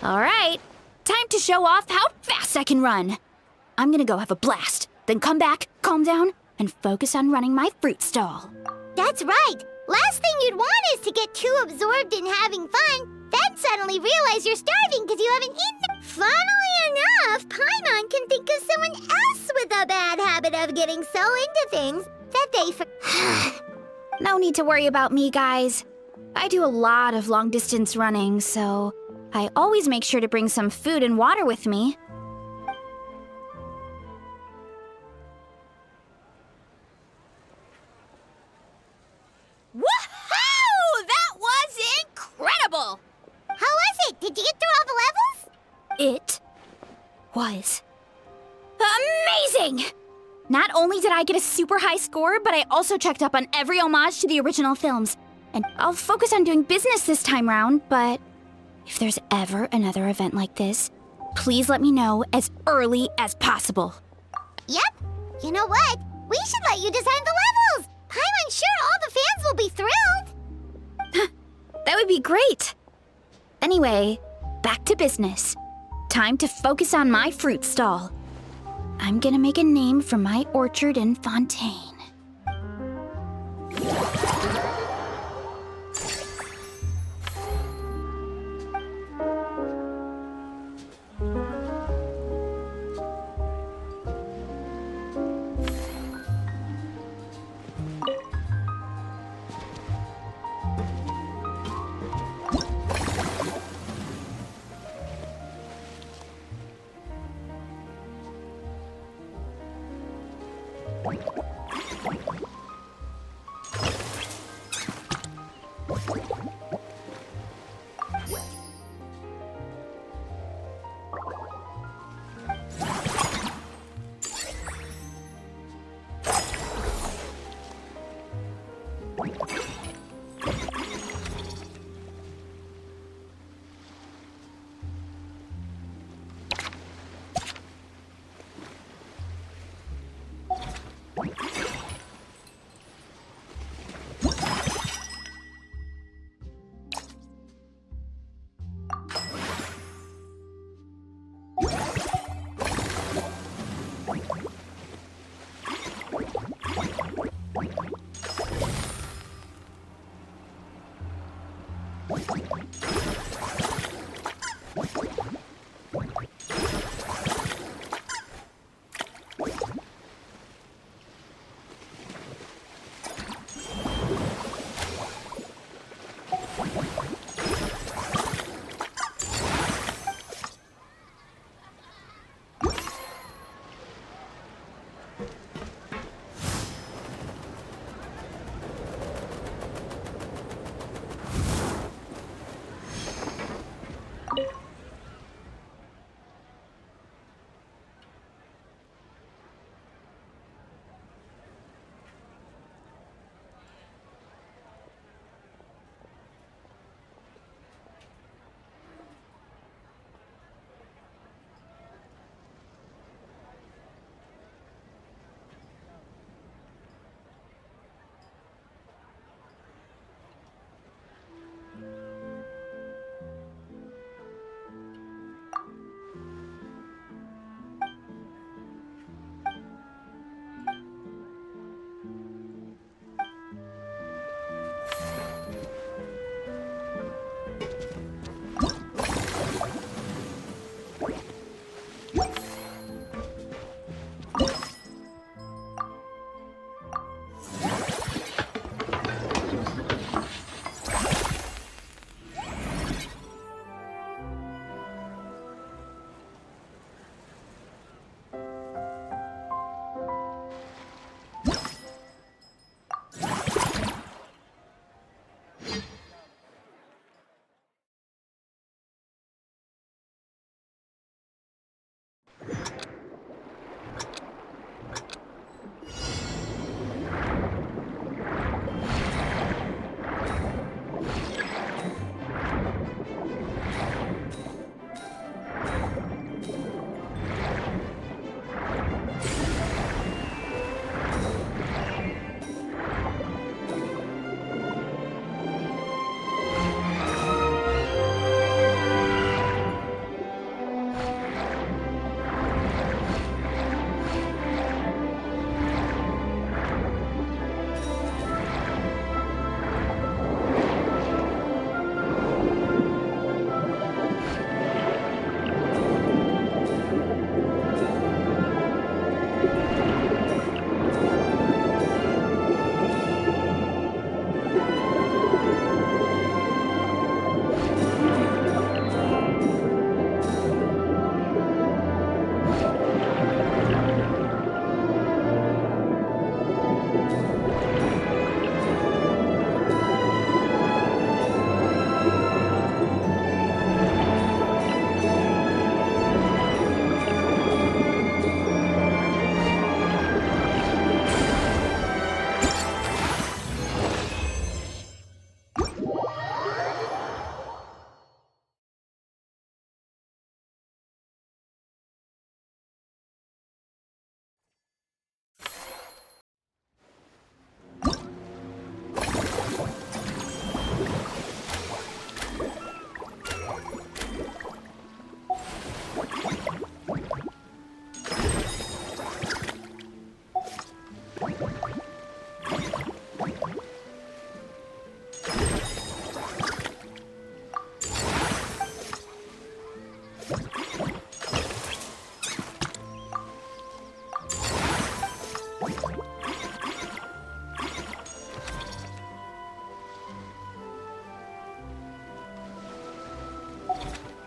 All right, time to show off how fast I can run. I'm gonna go have a blast, then come back, calm down, and focus on running my fruit stall. That's right. Last thing you'd want is to get too absorbed in having fun, then suddenly realize you're starving because you haven't eaten. Funnily enough, Paimon can think of someone else with a bad habit of getting so into things that they No need to worry about me, guys. I do a lot of long-distance running, so I always make sure to bring some food and water with me. Woohoo! That was incredible! How was it? Did you get through all the levels? It was amazing! Not only did I get a super high score, but I also checked up on every homage to the original films. And I'll focus on doing business this time round, but if there's ever another event like this, please let me know as early as possible. Yep. You know what? We should let you design the levels. I'm sure all the fans will be thrilled. That would be great. Anyway, back to business. Time to focus on my fruit stall. I'm gonna make a name for my orchard in Fontaine.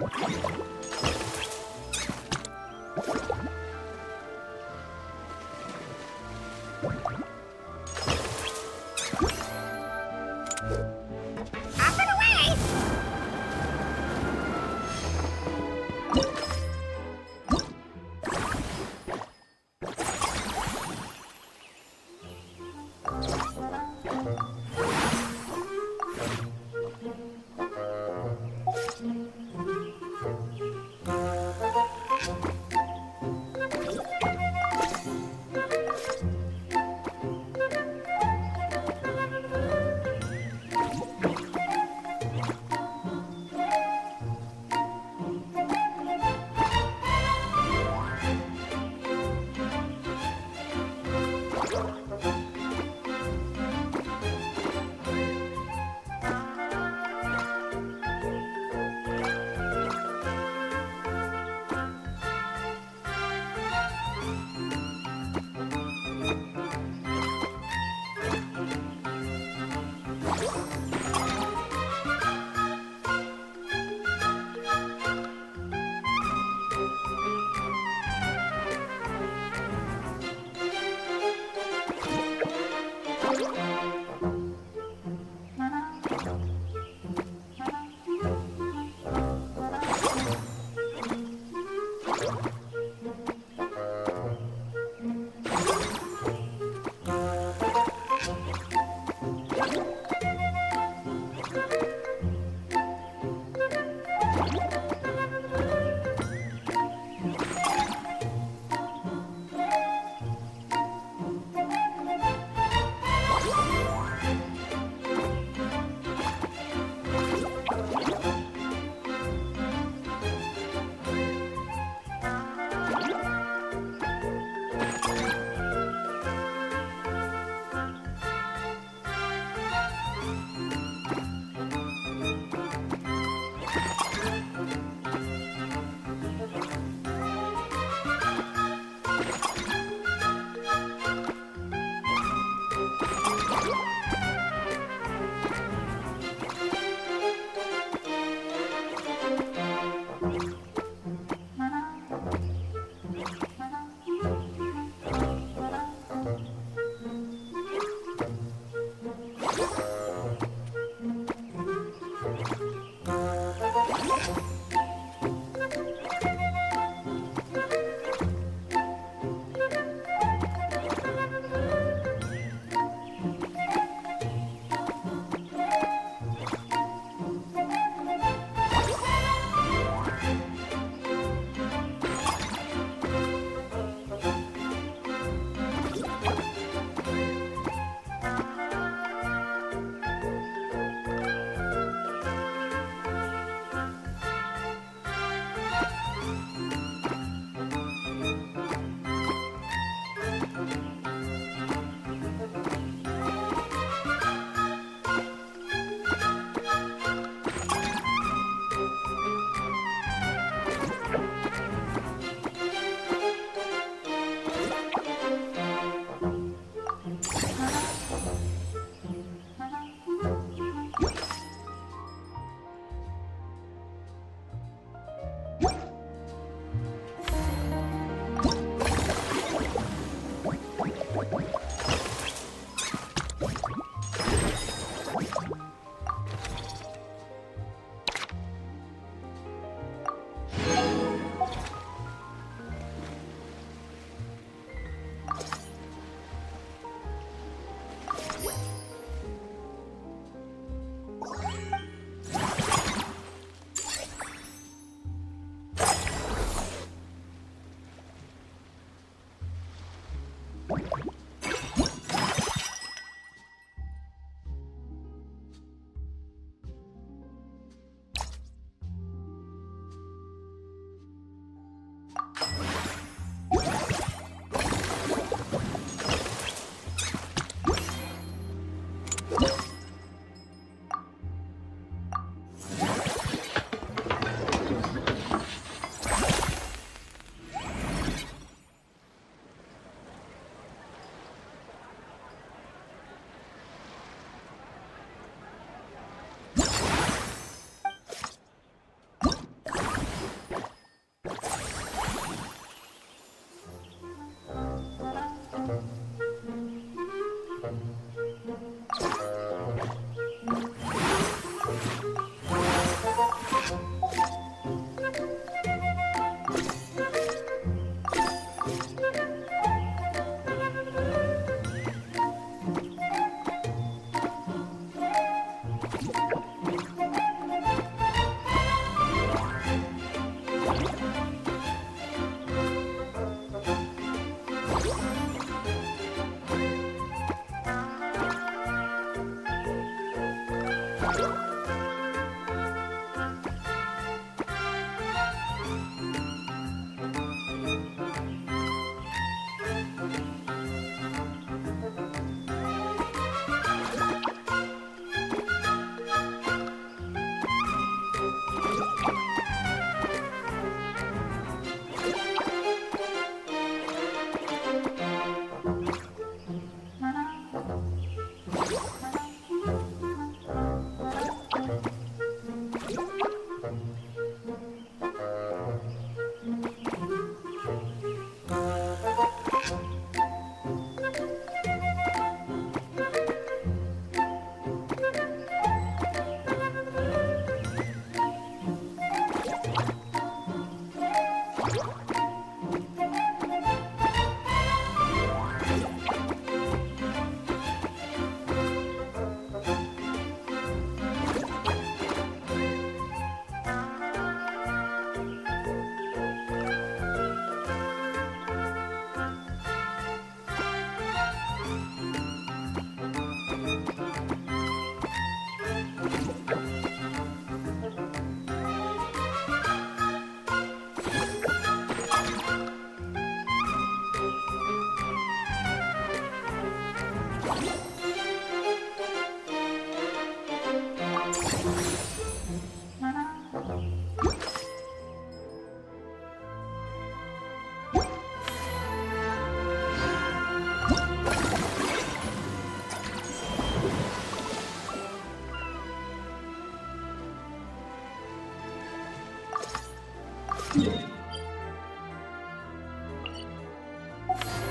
Off and away!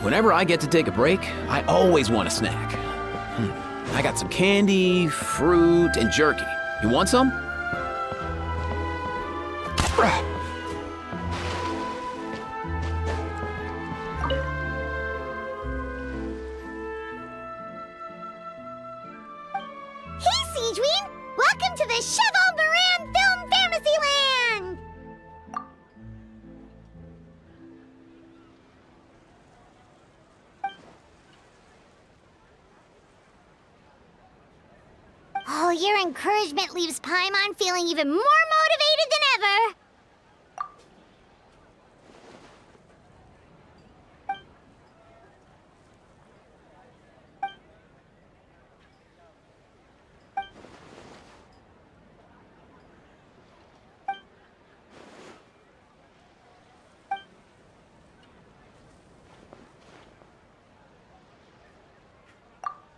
Whenever I get to take a break, I always want a snack. I got some candy, fruit, and jerky. You want some? Hey, Siegeween! Welcome to the Cheval Moran Film Fantasyland! Oh, your encouragement leaves Paimon feeling even more motivated than ever!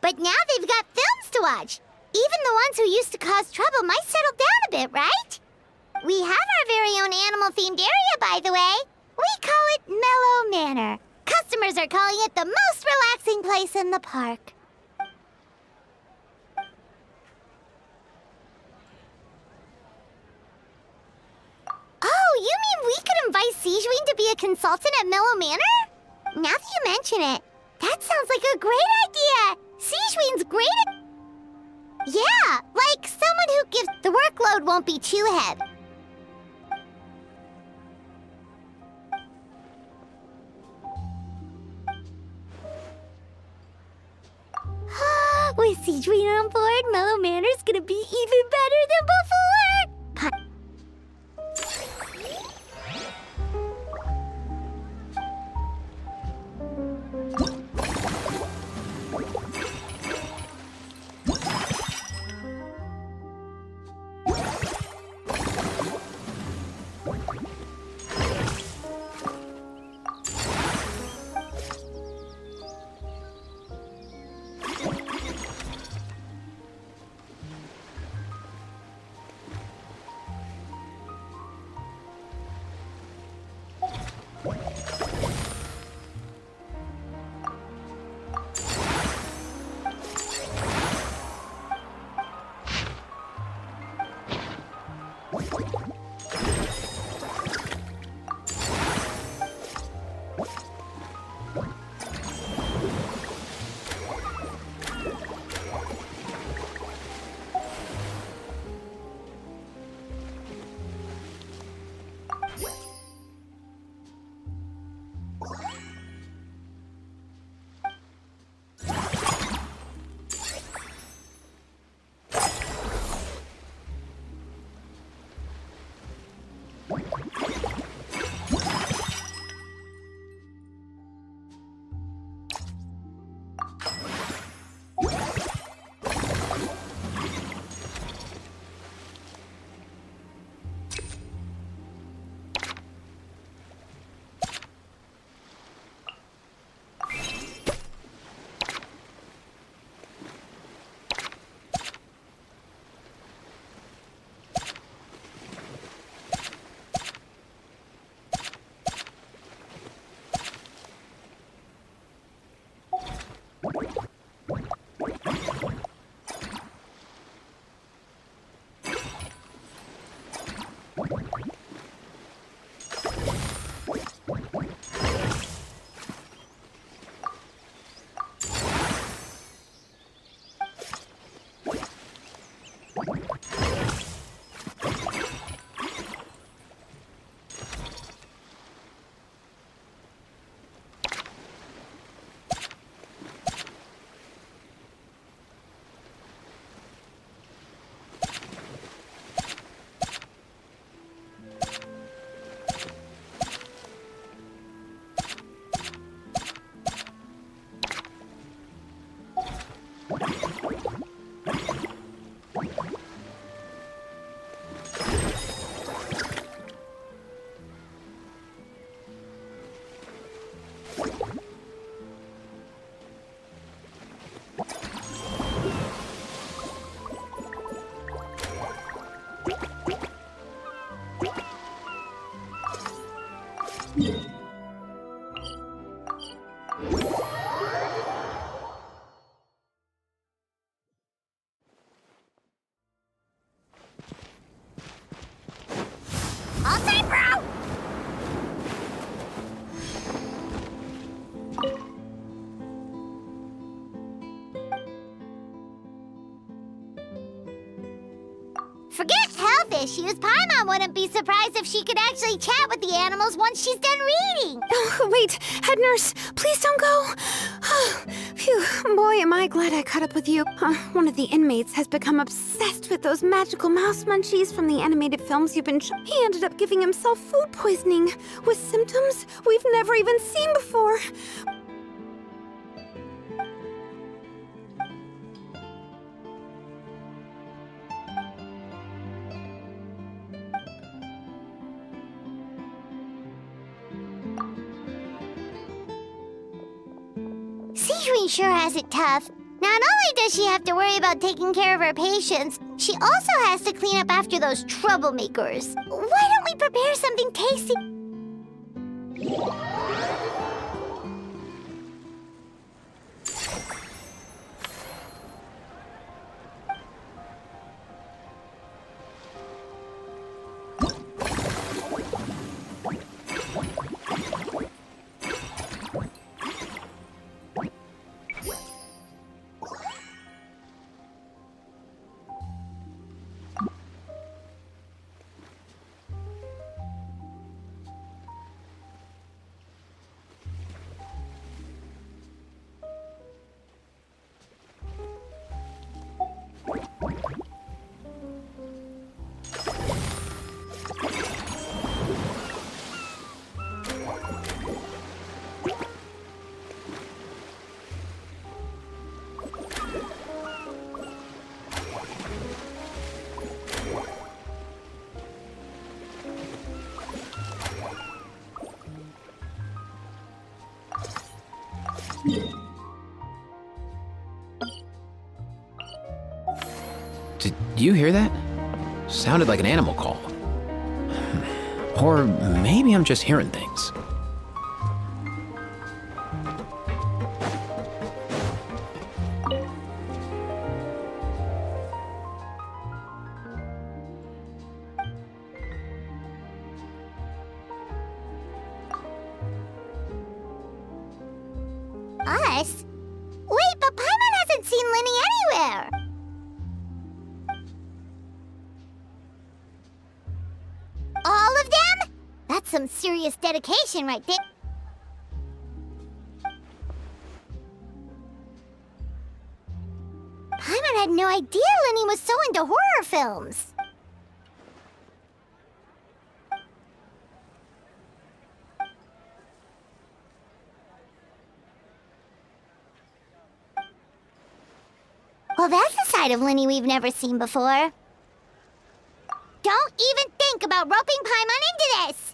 But now they've got films to watch. Even the ones who used to cause trouble might settle down a bit, right? We have our very own animal-themed area, by the way. We call it Mellow Manor. Customers are calling it the most relaxing place in the park. Oh, you mean we could invite Siegeween to be a consultant at Mellow Manor? Now that you mention it, that sounds like a great idea! Siegeween's great at... Yeah, like someone who gives... The workload won't be too heavy. With Siegeween on board, Mellow Manor's gonna be even better than before! Forget health issues. Paimon wouldn't be surprised if she could actually chat with the animals once she's done reading. Oh, wait, head nurse, please don't go. Phew, boy, am I glad I caught up with you. One of the inmates has become obsessed with those magical mouse munchies from the animated films you've been He ended up giving himself food poisoning with symptoms we've never even seen before. Sijui sure has it tough. Not only does she have to worry about taking care of her patients, she also has to clean up after those troublemakers. Why don't we prepare something tasty? Did you hear that? Sounded like an animal call. Or maybe I'm just hearing things. Us? Wait, but Paimon hasn't seen Linny anywhere. All of them? That's some serious dedication right there. Paimon had no idea Linny was so into horror films. Well, that's a side of Linny we've never seen before. Don't even think about roping Paimon into this!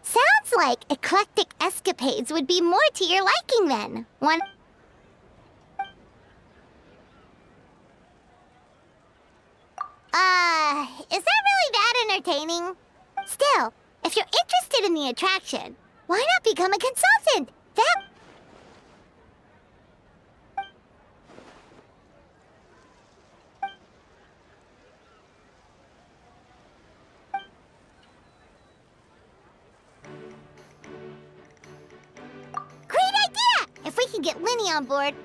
Sounds like eclectic escapades would be more to your liking then. Is that really that entertaining? Still, if you're interested in the attraction, why not become a consultant? Great idea! If we can get Linny on board.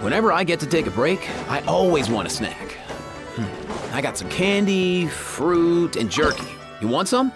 Whenever I get to take a break, I always want a snack. I got some candy, fruit, and jerky. You want some?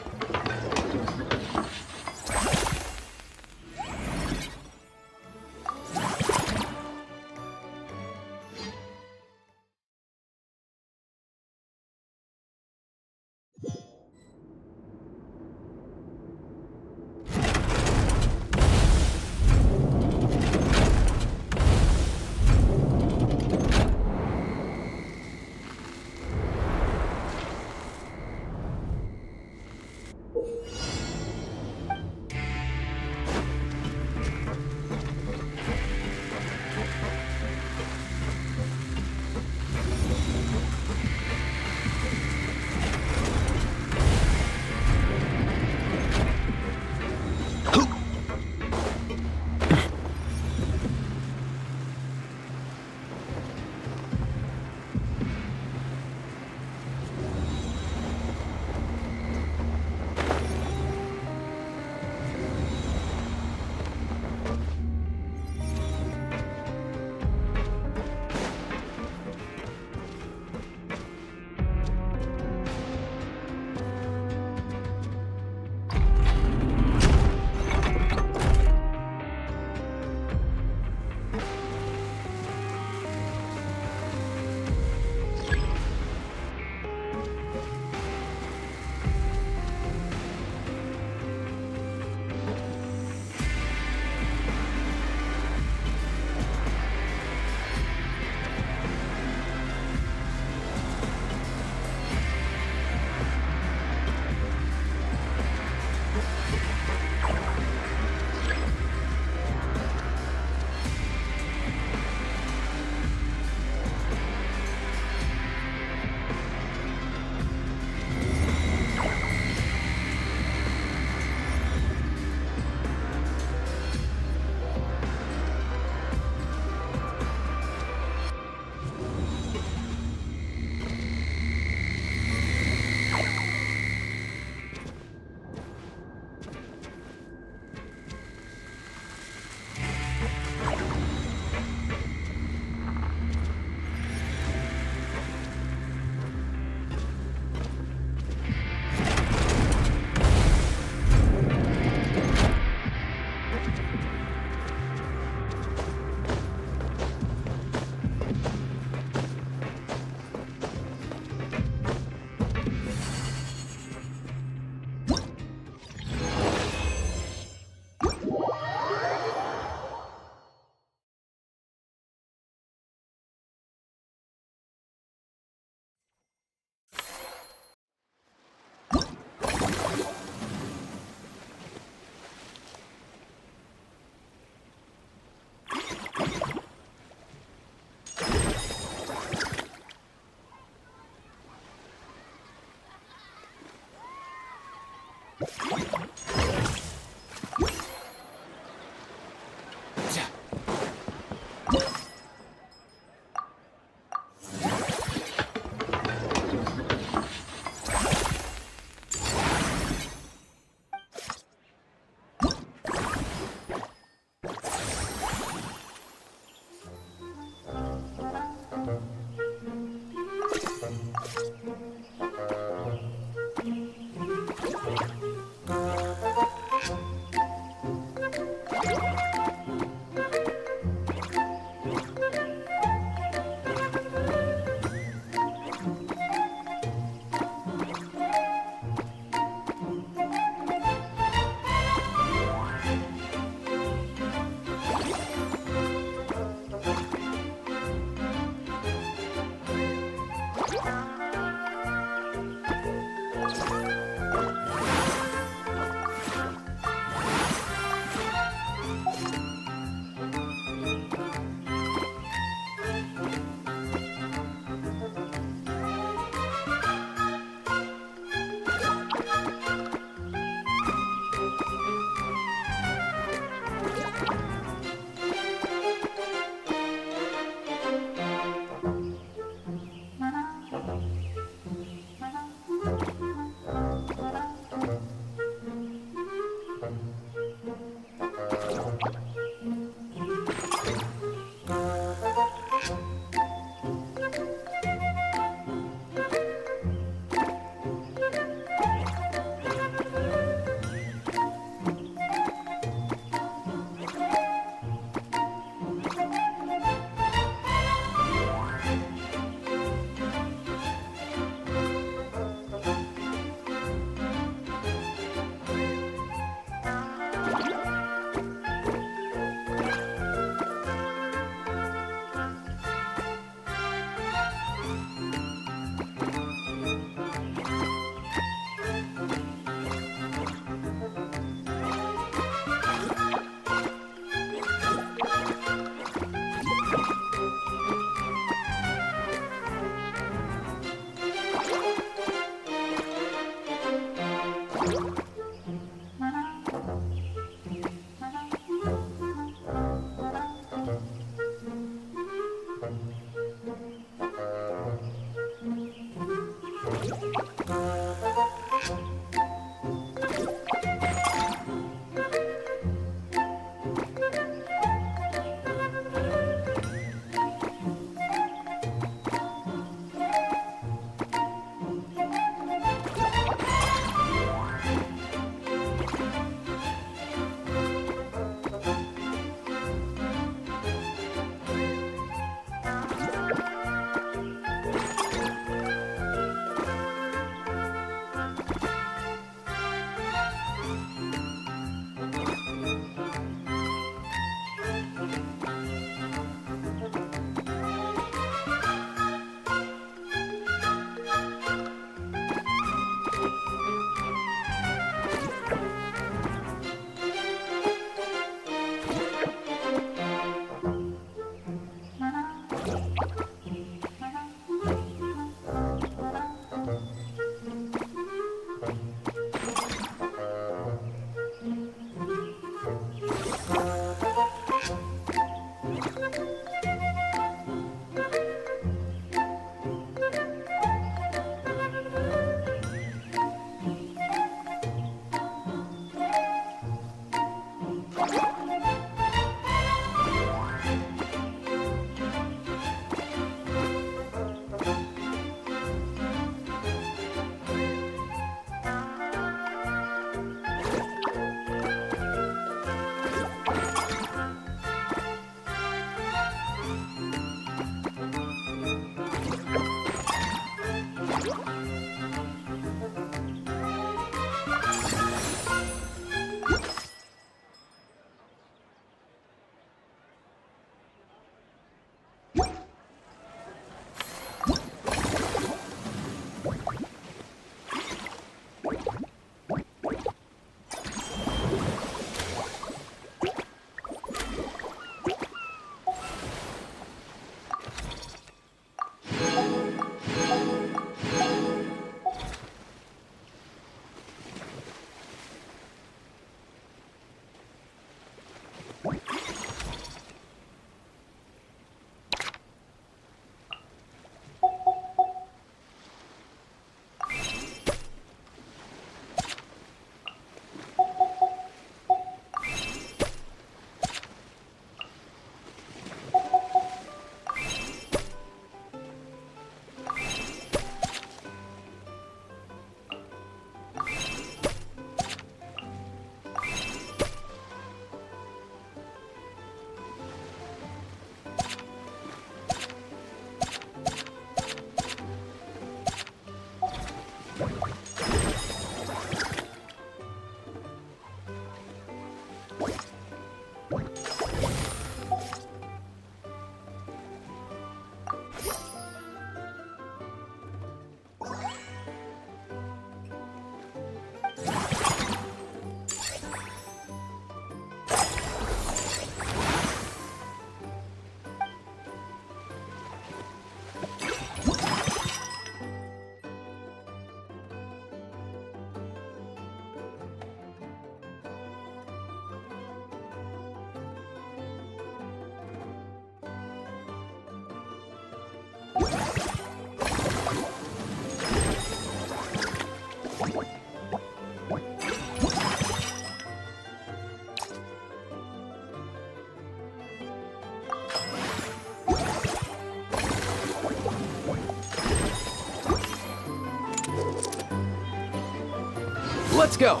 Let's go!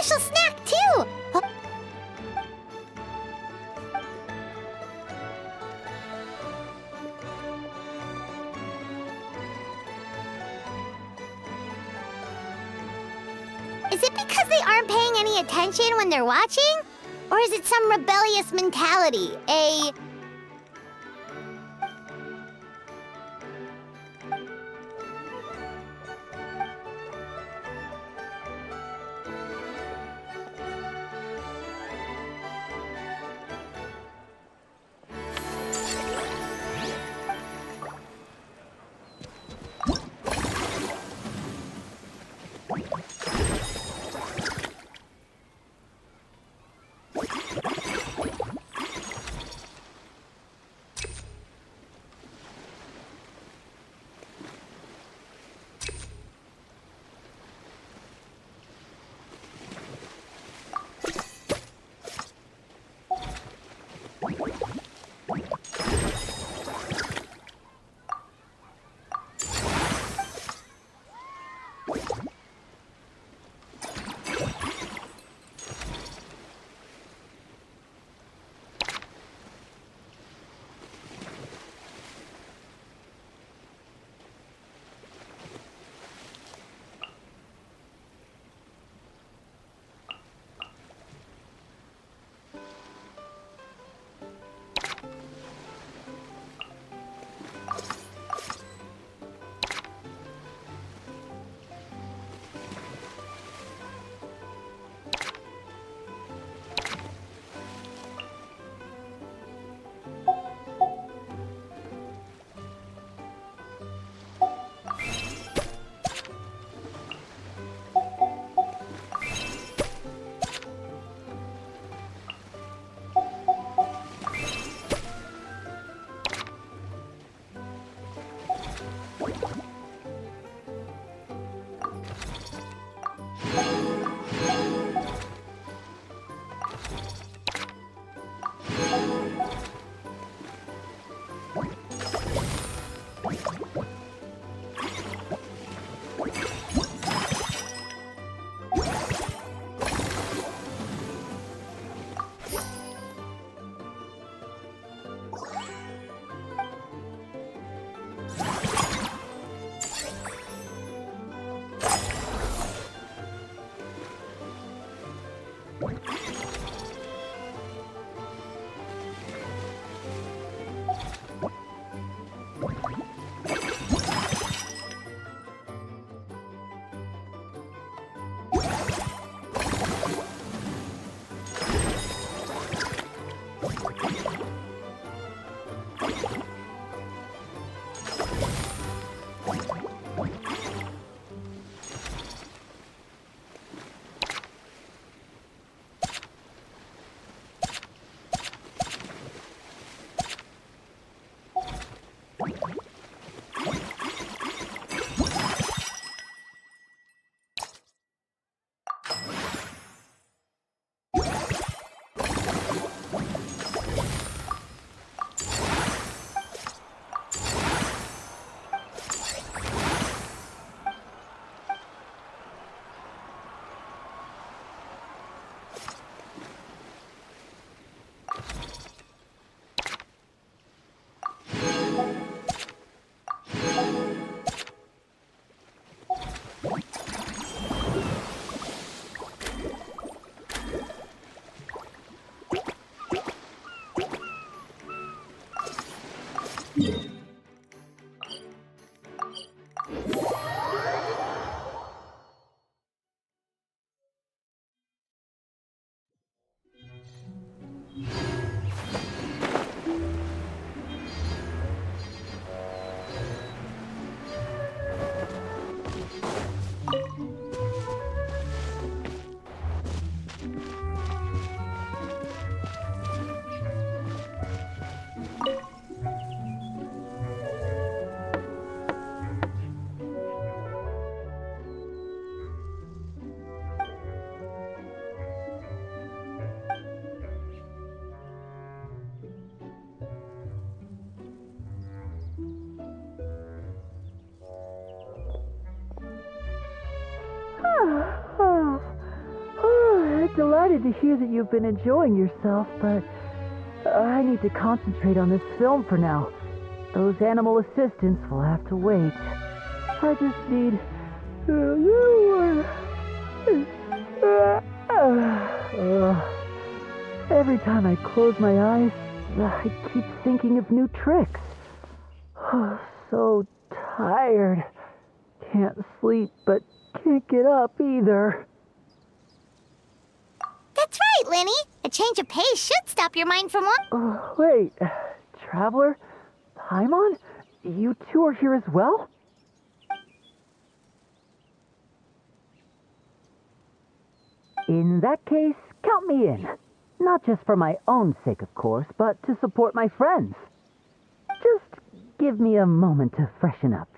special snack, too! Is it because they aren't paying any attention when they're watching? Or is it some rebellious mentality? Delighted to hear that you've been enjoying yourself, but I need to concentrate on this film for now. Those animal assistants will have to wait. I just need every time I close my eyes, I keep thinking of new tricks. So tired. Can't sleep, but can't get up either. That's right, Lenny. A change of pace should stop your mind from Wait, Traveler? Paimon? You two are here as well? In that case, count me in. Not just for my own sake, of course, but to support my friends. Just give me a moment to freshen up.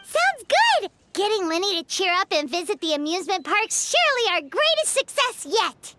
Sounds good! Getting Lenny to cheer up and visit the amusement park's surely our greatest success yet!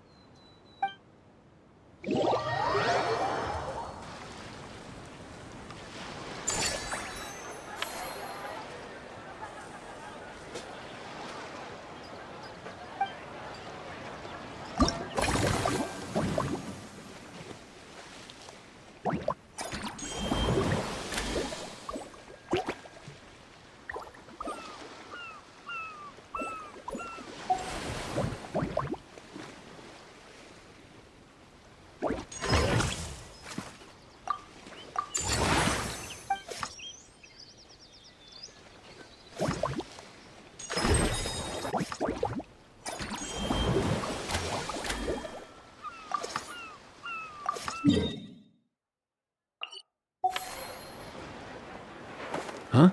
Huh?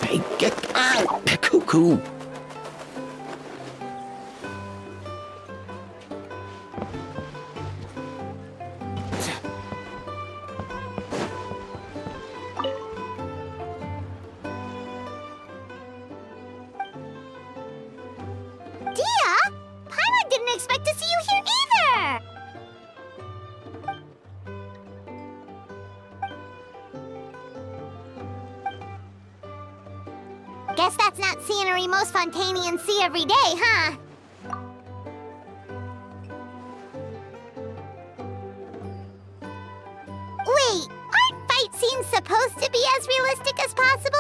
Hey, get out! Cuckoo! Dia? Paimon didn't expect to see you here either! Guess that's not scenery most Fontainians see every day, huh? Wait, aren't fight scenes supposed to be as realistic as possible?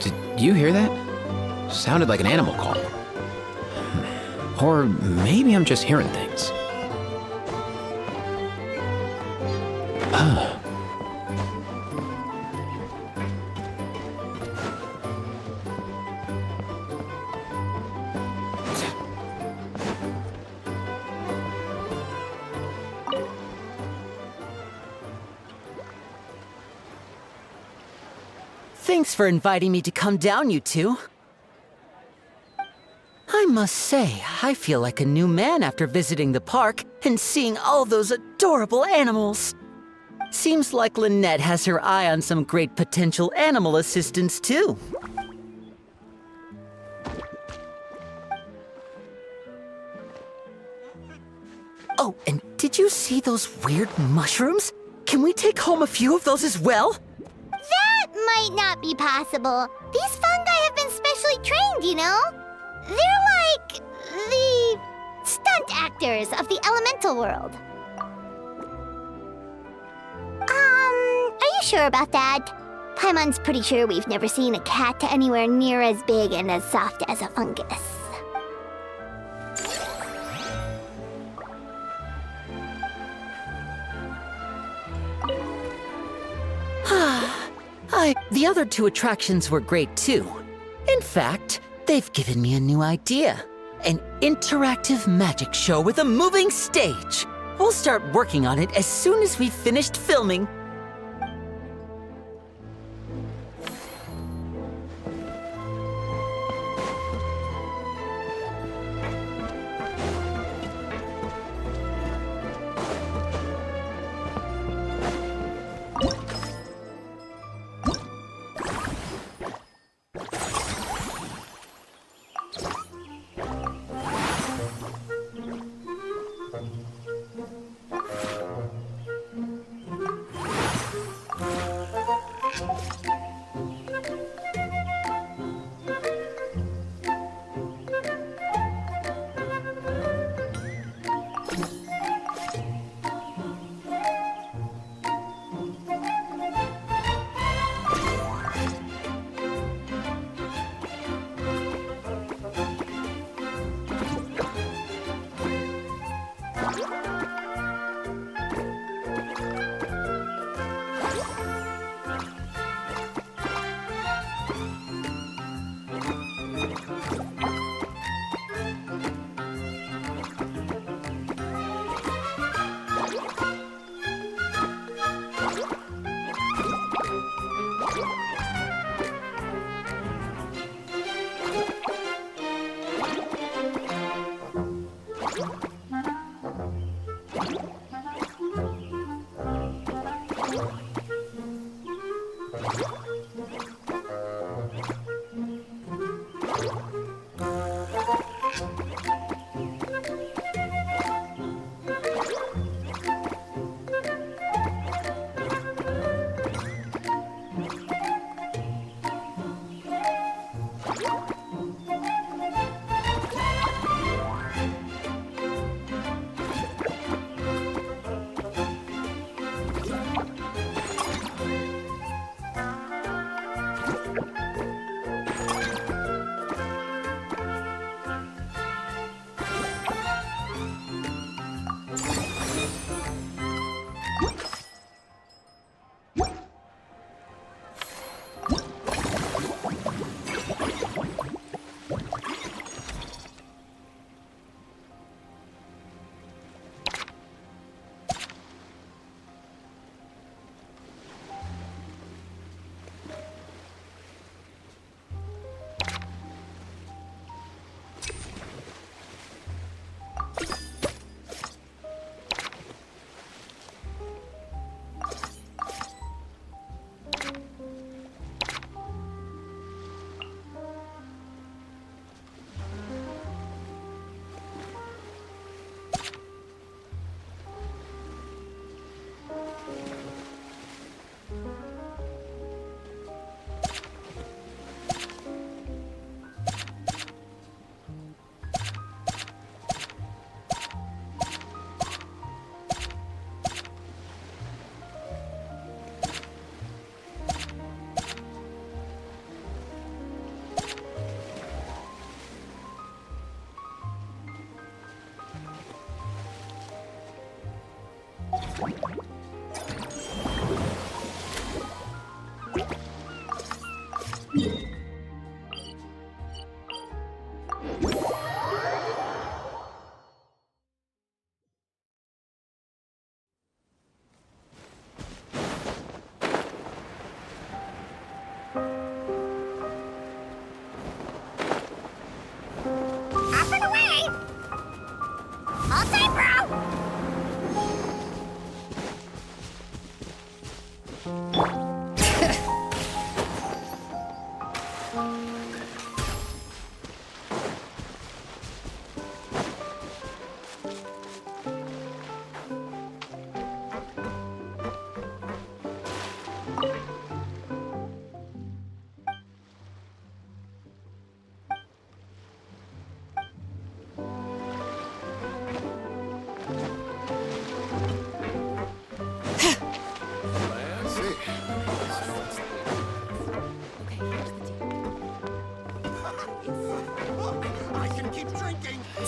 Did you hear that? Sounded like an animal call. Or maybe I'm just hearing things. Thanks for inviting me to come down, you two. I must say, I feel like a new man after visiting the park and seeing all those adorable animals. Seems like Lynette has her eye on some great potential animal assistants, too. Oh, and did you see those weird mushrooms? Can we take home a few of those as well? That might not be possible. These fungi have been specially trained, you know? They're like the stunt actors of the elemental world. Are you sure about that? Paimon's pretty sure we've never seen a cat anywhere near as big and as soft as a fungus. The other two attractions were great too. In fact, they've given me a new idea. An interactive magic show with a moving stage. We'll start working on it as soon as we've finished filming.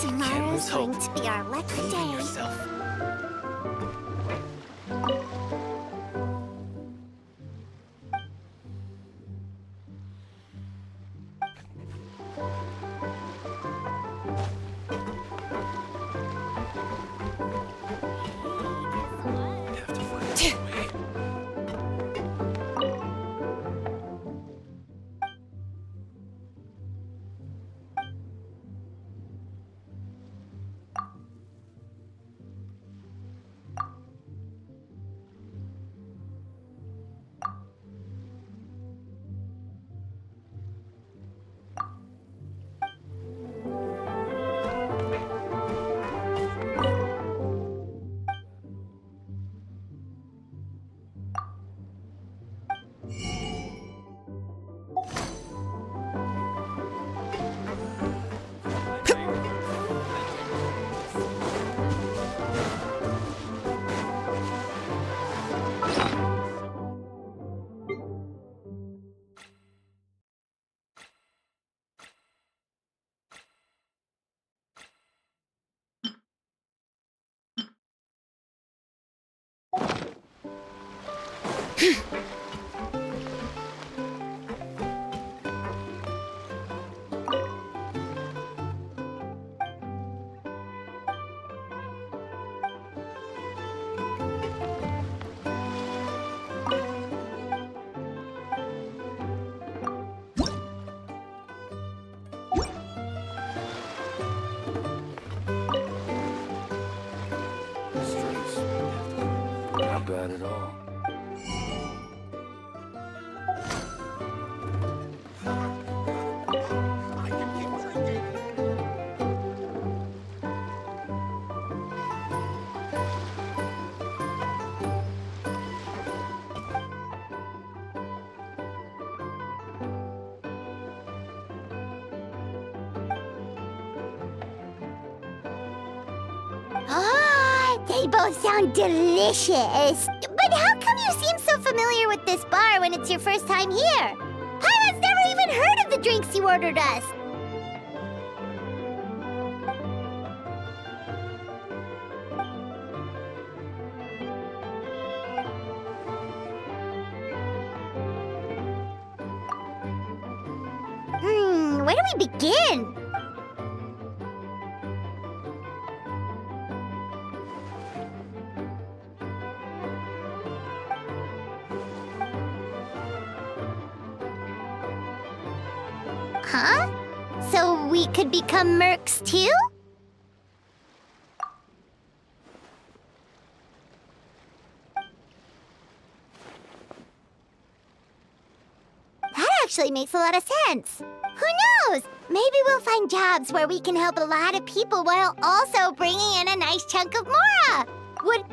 Tomorrow's going to be our lucky day. Not bad at all. They both sound delicious. But how come you seem so familiar with this bar when it's your first time here? Paimon's never even heard of the drinks you ordered us. Where do we begin? Huh? So we could become mercs too? That actually makes a lot of sense. Who knows? Maybe we'll find jobs where we can help a lot of people while also bringing in a nice chunk of Mora. Would...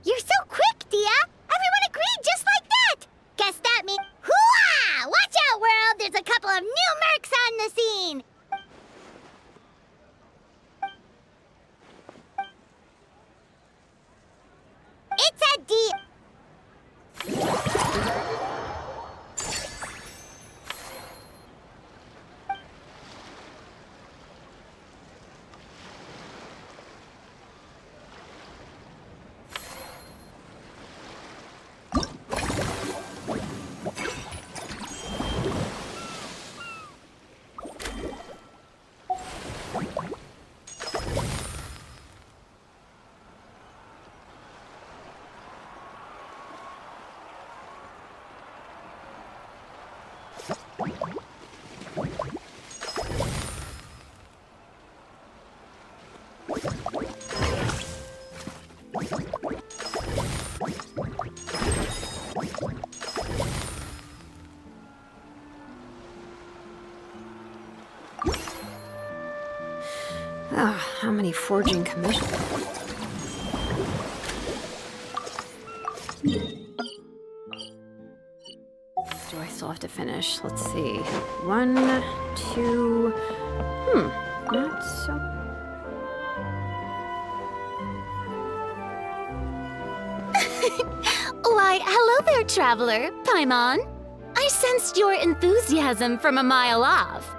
You're so quick, Dia! Everyone agreed just like that! Guess that means... Hooah! Watch out, world! There's a couple of new mercs on the scene! It's a Dia... Ugh, how many forging commissions? Do I still have to finish? Let's see. 1, 2... not so... Why, hello there, traveler, Paimon. I sensed your enthusiasm from a mile off.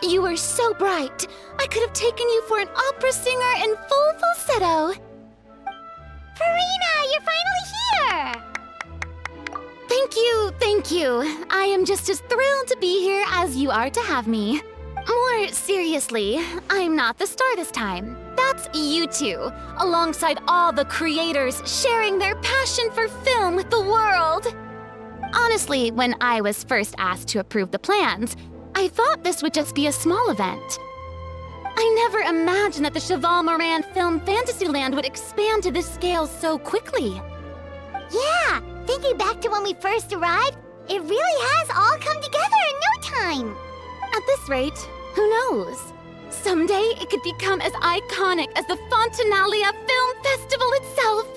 You were so bright, I could have taken you for an opera singer in full falsetto. Farina, you're finally here! Thank you. I am just as thrilled to be here as you are to have me. More seriously, I'm not the star this time. That's you two, alongside all the creators sharing their passion for film with the world. Honestly, when I was first asked to approve the plans, I thought this would just be a small event. I never imagined that the Cheval Moran Film Fantasyland would expand to this scale so quickly. Yeah, thinking back to when we first arrived, it really has all come together in no time. At this rate, who knows? Someday it could become as iconic as the Fontanalia Film Festival itself.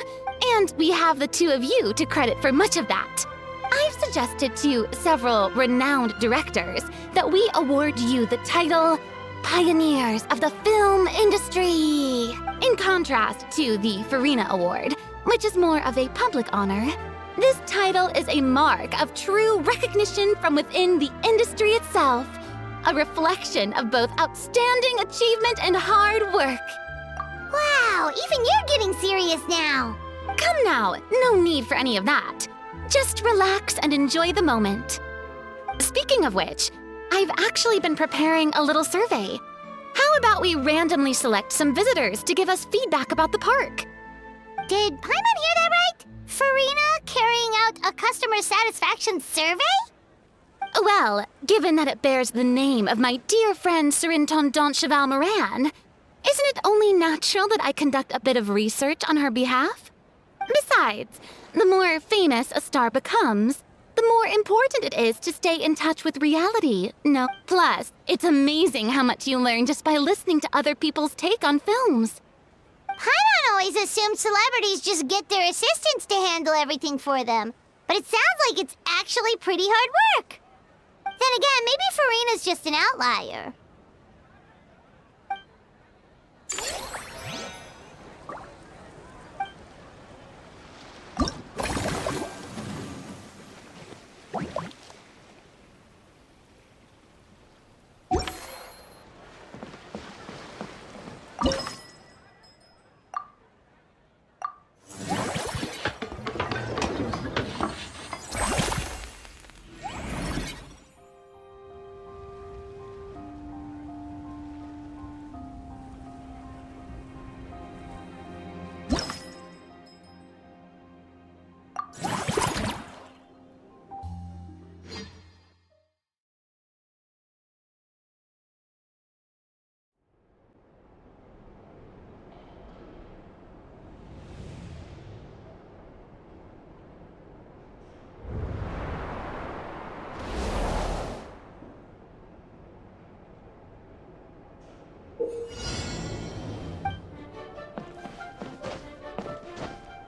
And we have the two of you to credit for much of that. I've suggested to several renowned directors that we award you the title Pioneers of the Film Industry, in contrast to the Farina Award, which is more of a public honor. This title is a mark of true recognition from within the industry itself, a reflection of both outstanding achievement and hard work. Wow, even you're getting serious now. Come now, no need for any of that. Just relax and enjoy the moment. Speaking of which, I've actually been preparing a little survey. How about we randomly select some visitors to give us feedback about the park? Did Paimon hear that right? Farina carrying out a customer satisfaction survey? Well, given that it bears the name of my dear friend Surintendant Cheval Moran, isn't it only natural that I conduct a bit of research on her behalf? Besides, the more famous a star becomes, the more important it is to stay in touch with reality. No, plus, it's amazing how much you learn just by listening to other people's take on films. Paimon always assumed celebrities just get their assistants to handle everything for them. But it sounds like it's actually pretty hard work. Then again, maybe Farina's just an outlier.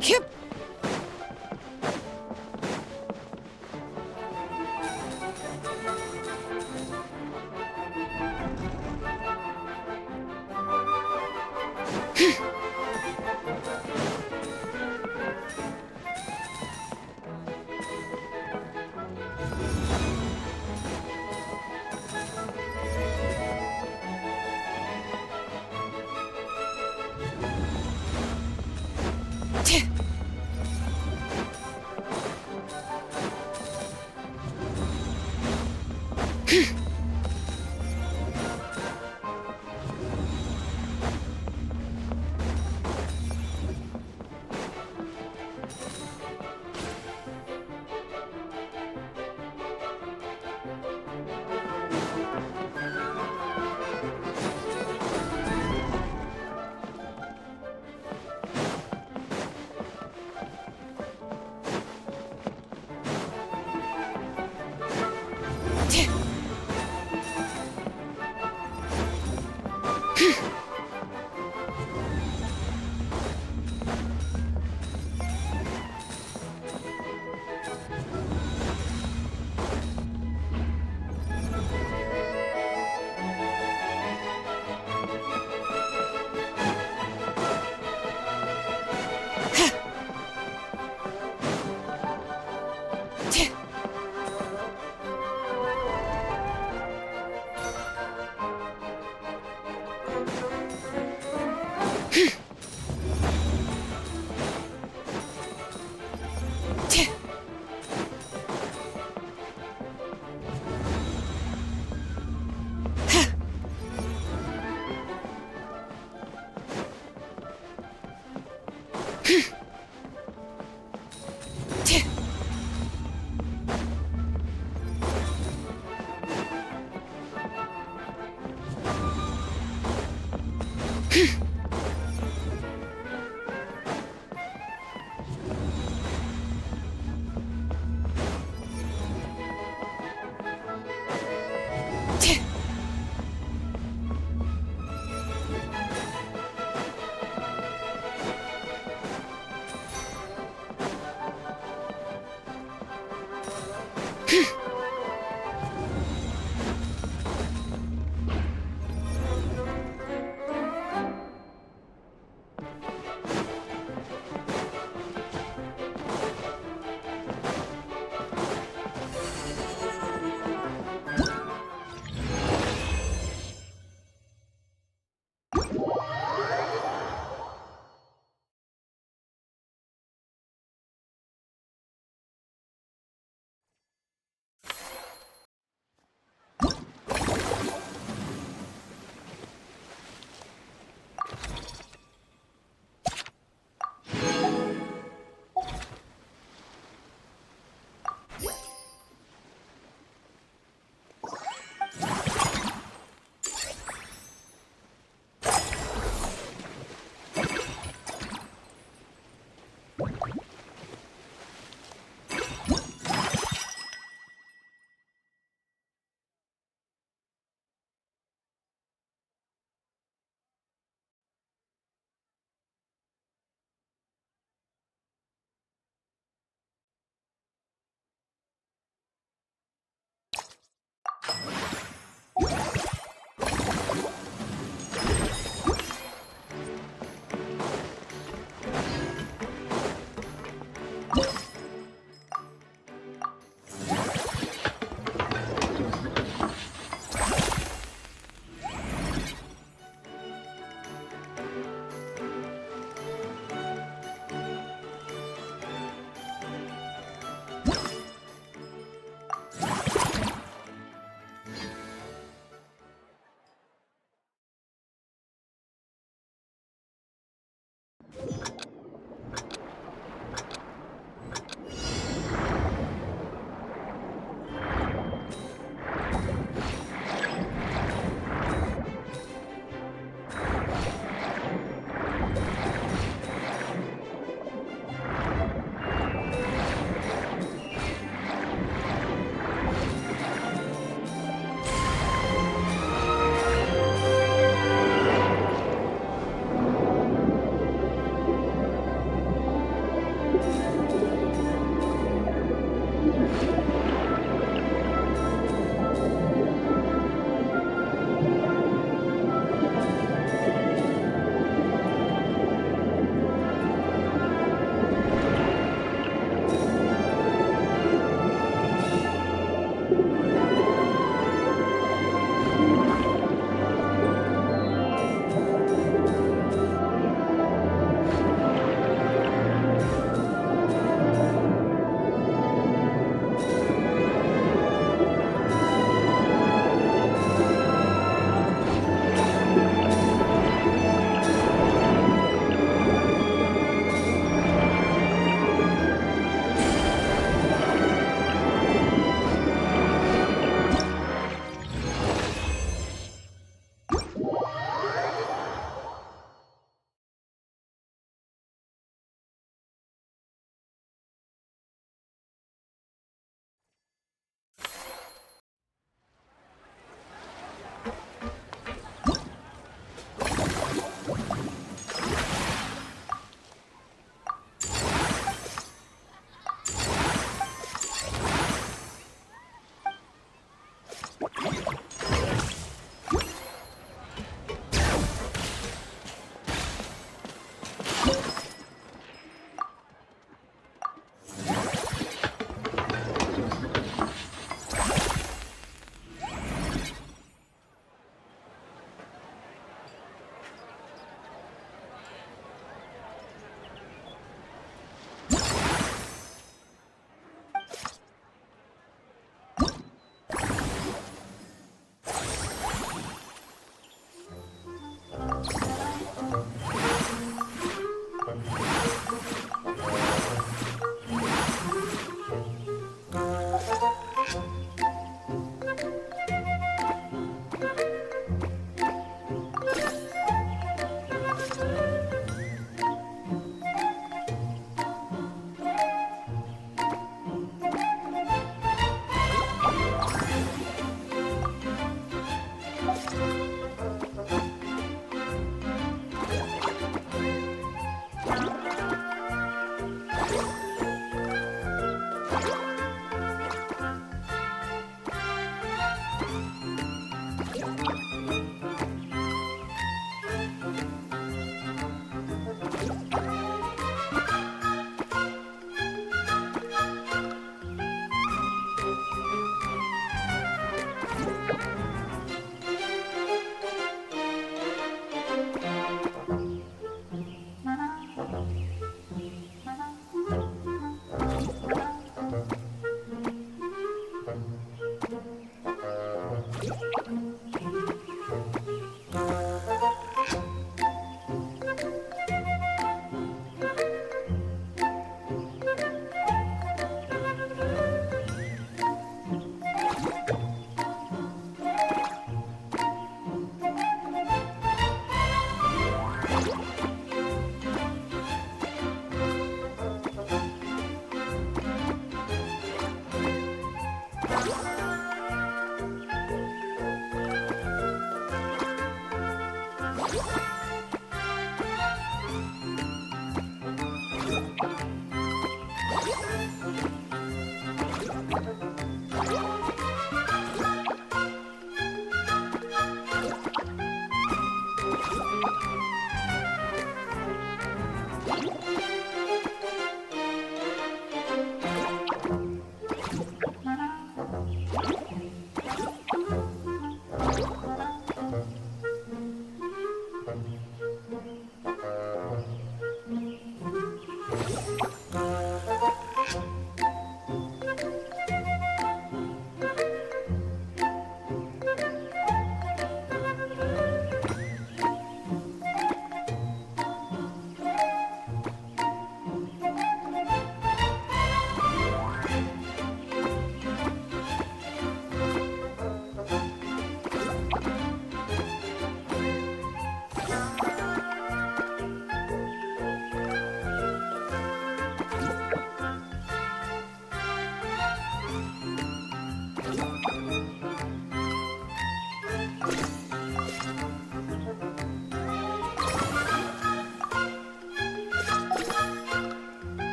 Yep.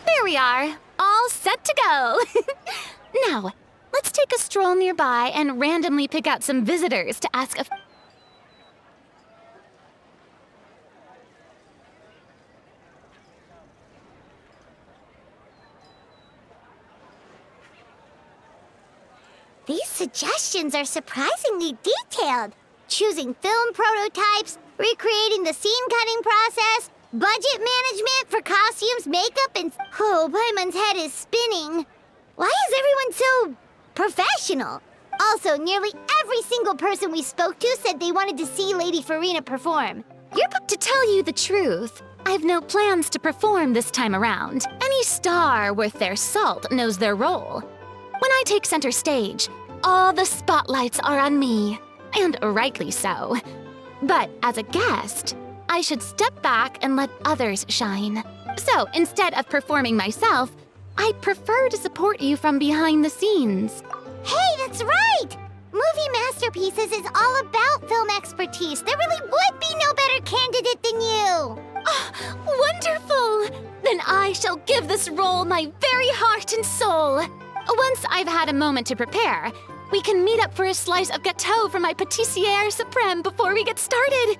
There we are, all set to go. Now, let's take a stroll nearby and randomly pick out some visitors to ask a... These suggestions are surprisingly detailed. Choosing film prototypes, recreating the scene cutting process, budget management for costumes, makeup, and... Oh, Paimon's head is spinning. Why is everyone so professional? Also, nearly every single person we spoke to said they wanted to see Lady Farina perform. To tell you the truth, I've no plans to perform this time around. Any star worth their salt knows their role. When I take center stage, all the spotlights are on me, and rightly so. But as a guest, I should step back and let others shine. So instead of performing myself, I'd prefer to support you from behind the scenes. Hey, that's right! Movie Masterpieces is all about film expertise. There really would be no better candidate than you! Wonderful! Then I shall give this role my very heart and soul. Once I've had a moment to prepare, we can meet up for a slice of gâteau from my pâtissière suprême before we get started.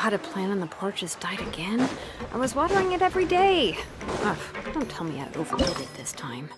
potted plant on the porch has died again? I was watering it every day. Ugh, don't tell me I overdid it this time.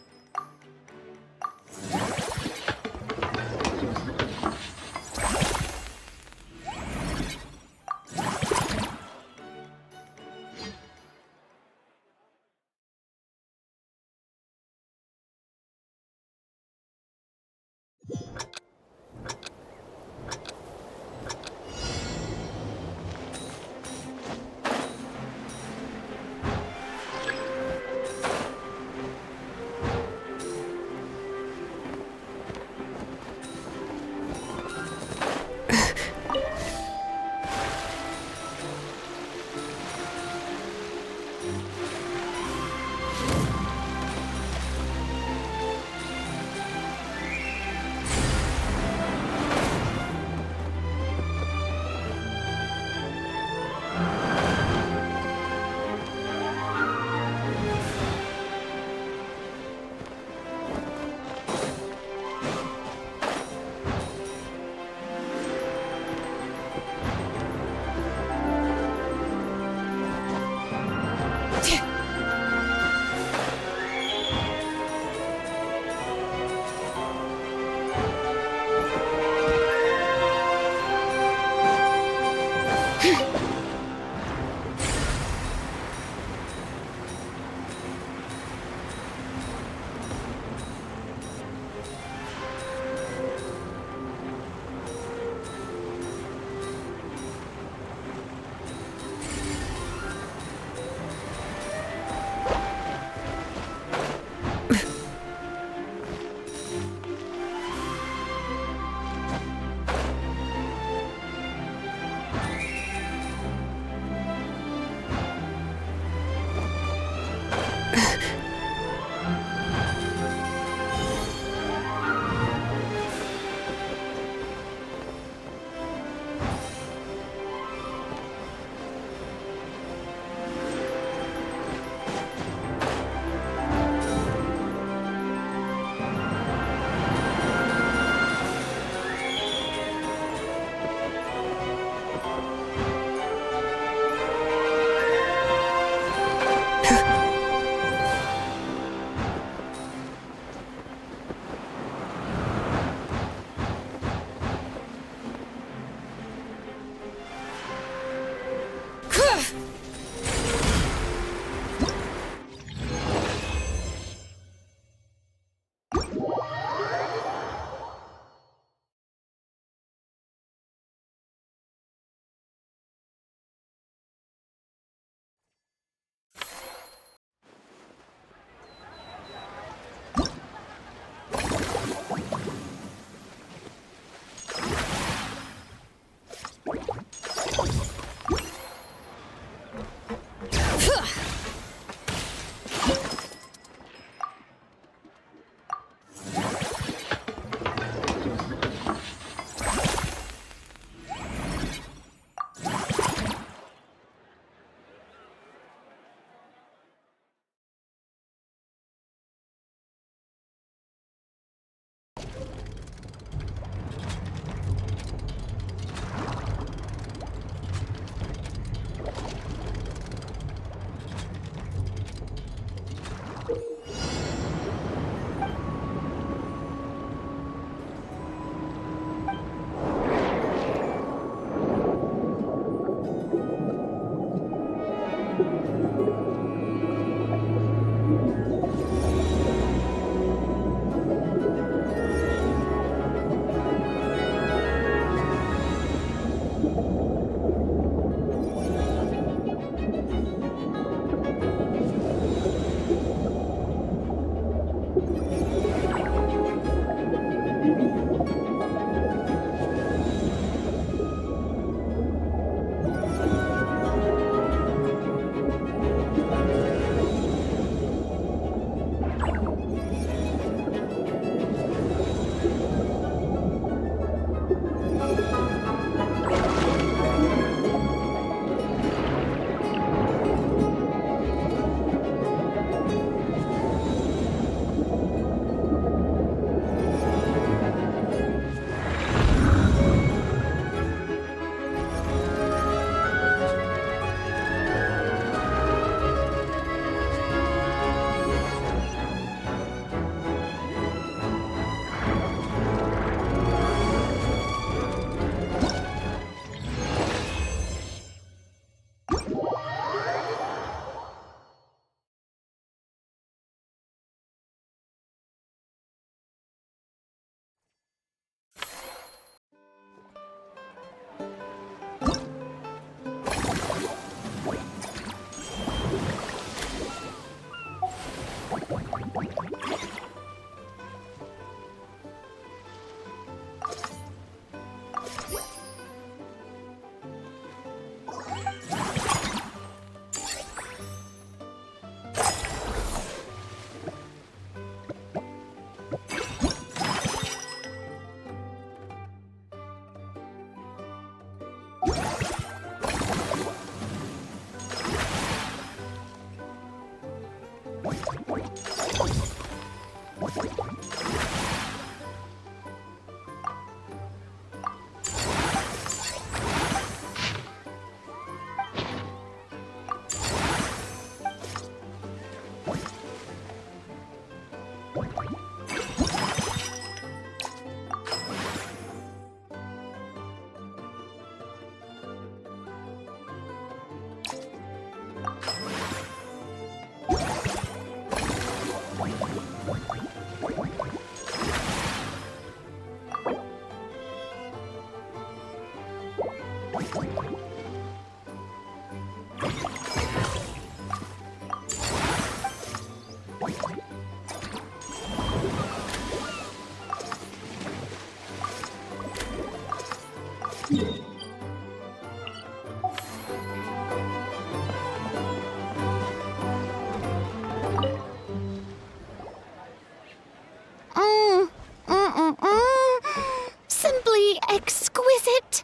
Simply exquisite.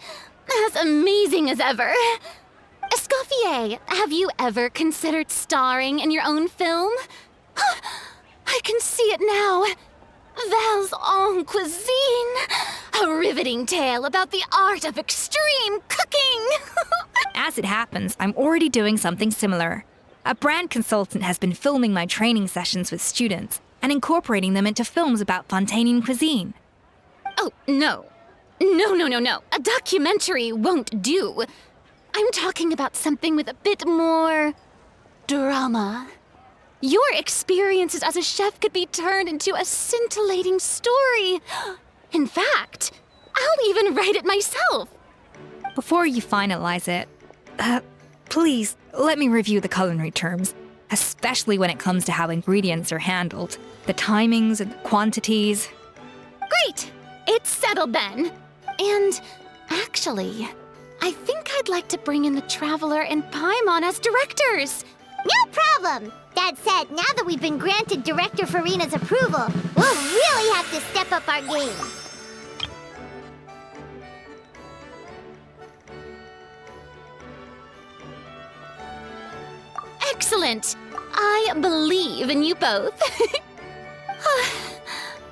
As amazing as ever. Escoffier, have you ever considered starring in your own film? I can see it now. Val's en cuisine. A riveting tale about the art of extreme cooking. As it happens, I'm already doing something similar. A brand consultant has been filming my training sessions with students and incorporating them into films about Fontainian cuisine. Oh, no. No. A documentary won't do. I'm talking about something with a bit more drama. Your experiences as a chef could be turned into a scintillating story. In fact, I'll even write it myself. Before you finalize it, please let me review the culinary terms, especially when it comes to how ingredients are handled, the timings and the quantities. Great! It's settled then. And actually, I think I'd like to bring in the Traveler and Paimon as directors. No problem! That said, now that we've been granted Director Farina's approval, we'll really have to step up our game. Excellent! I believe in you both.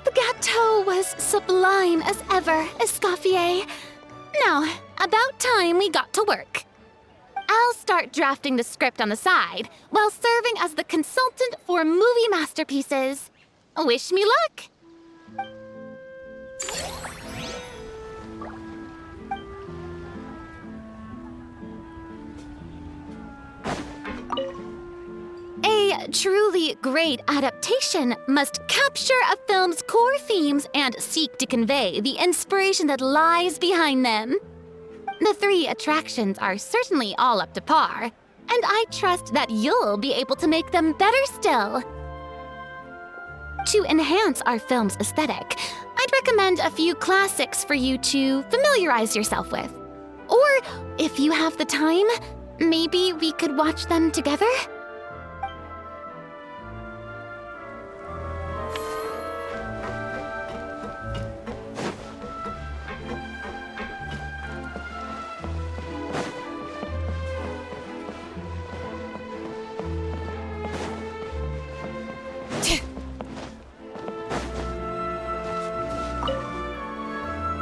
The gâteau was sublime as ever, Escoffier. Now, about time we got to work. I'll start drafting the script on the side while serving as the consultant for movie masterpieces. Wish me luck! A truly great adaptation must capture a film's core themes and seek to convey the inspiration that lies behind them. The 3 attractions are certainly all up to par, and I trust that you'll be able to make them better still. To enhance our film's aesthetic, I'd recommend a few classics for you to familiarize yourself with. Or, if you have the time, maybe we could watch them together?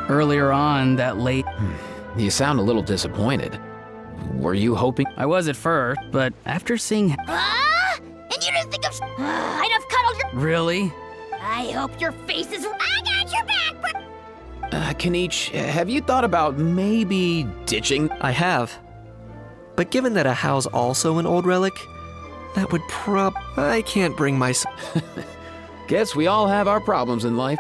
Earlier on that late... You sound a little disappointed. Were you hoping? I was at first, but after seeing... Ah! And you didn't think of... I'd have cuddled your... Really? I hope your face is... I got your back, Kaniche, have you thought about maybe ditching? I have. But given that a Hao's also an old relic, that would I can't bring myself... Guess we all have our problems in life.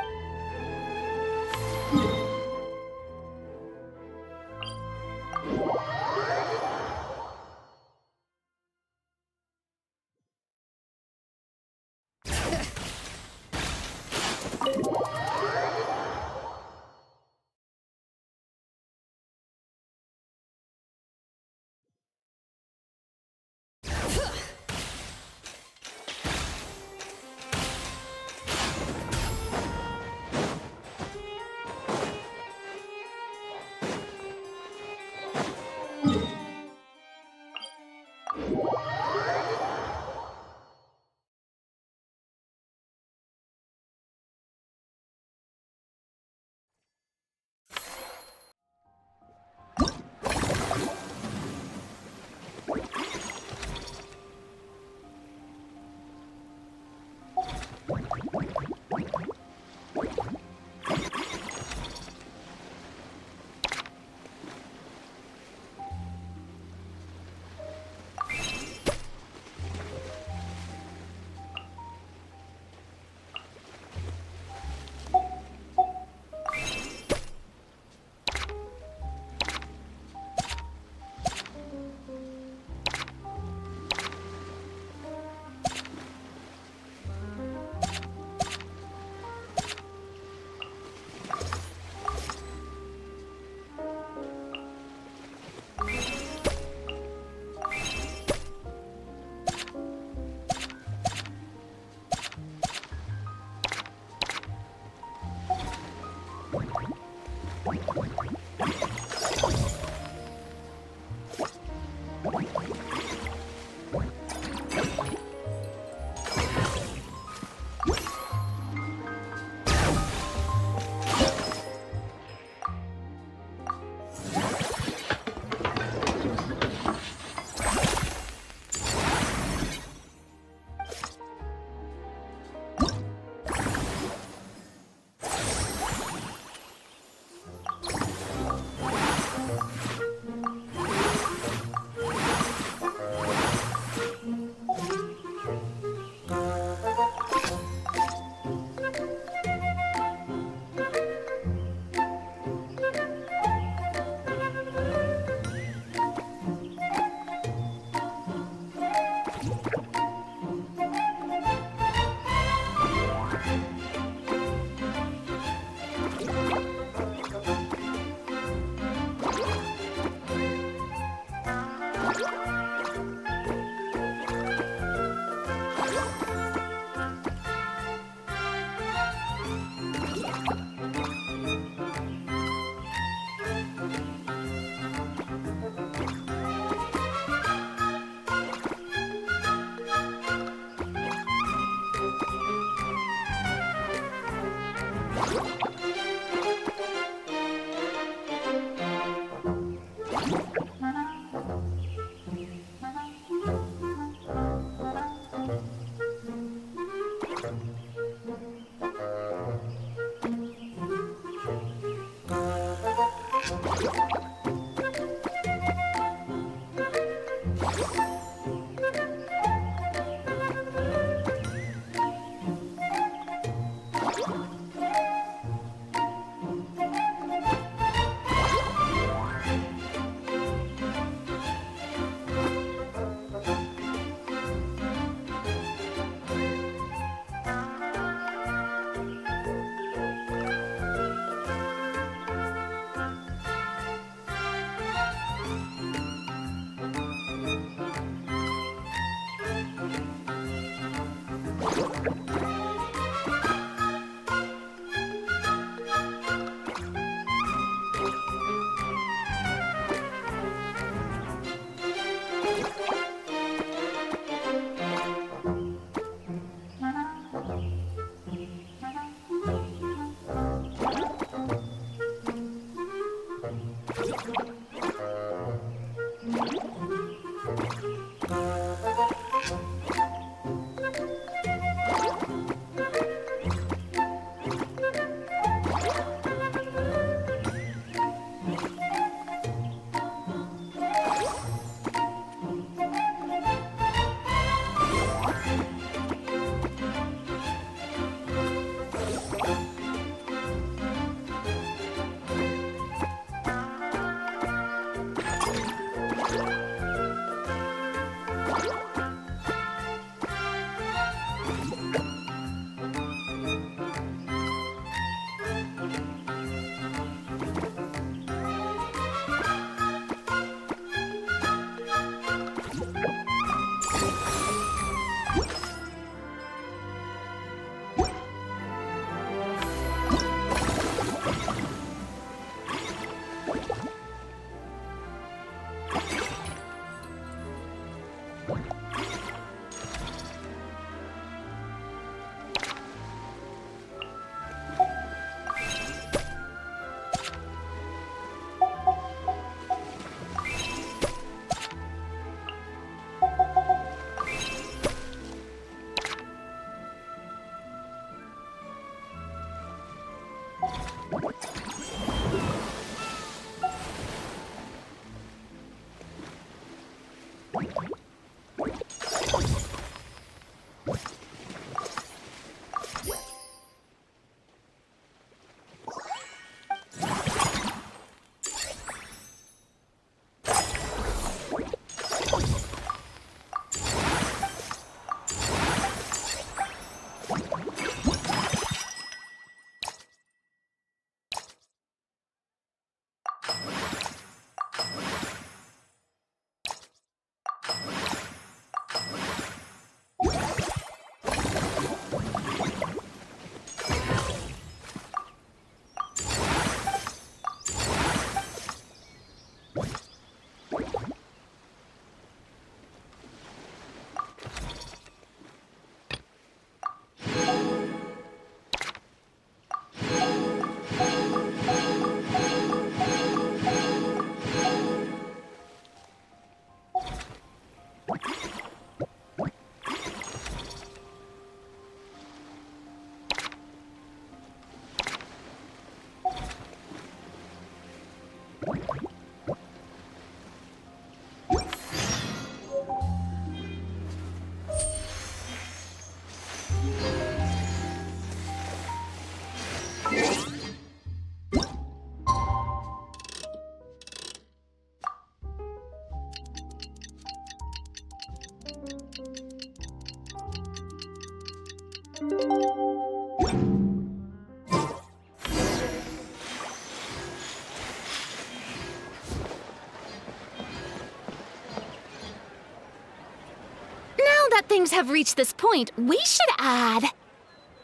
that things have reached this point, we should add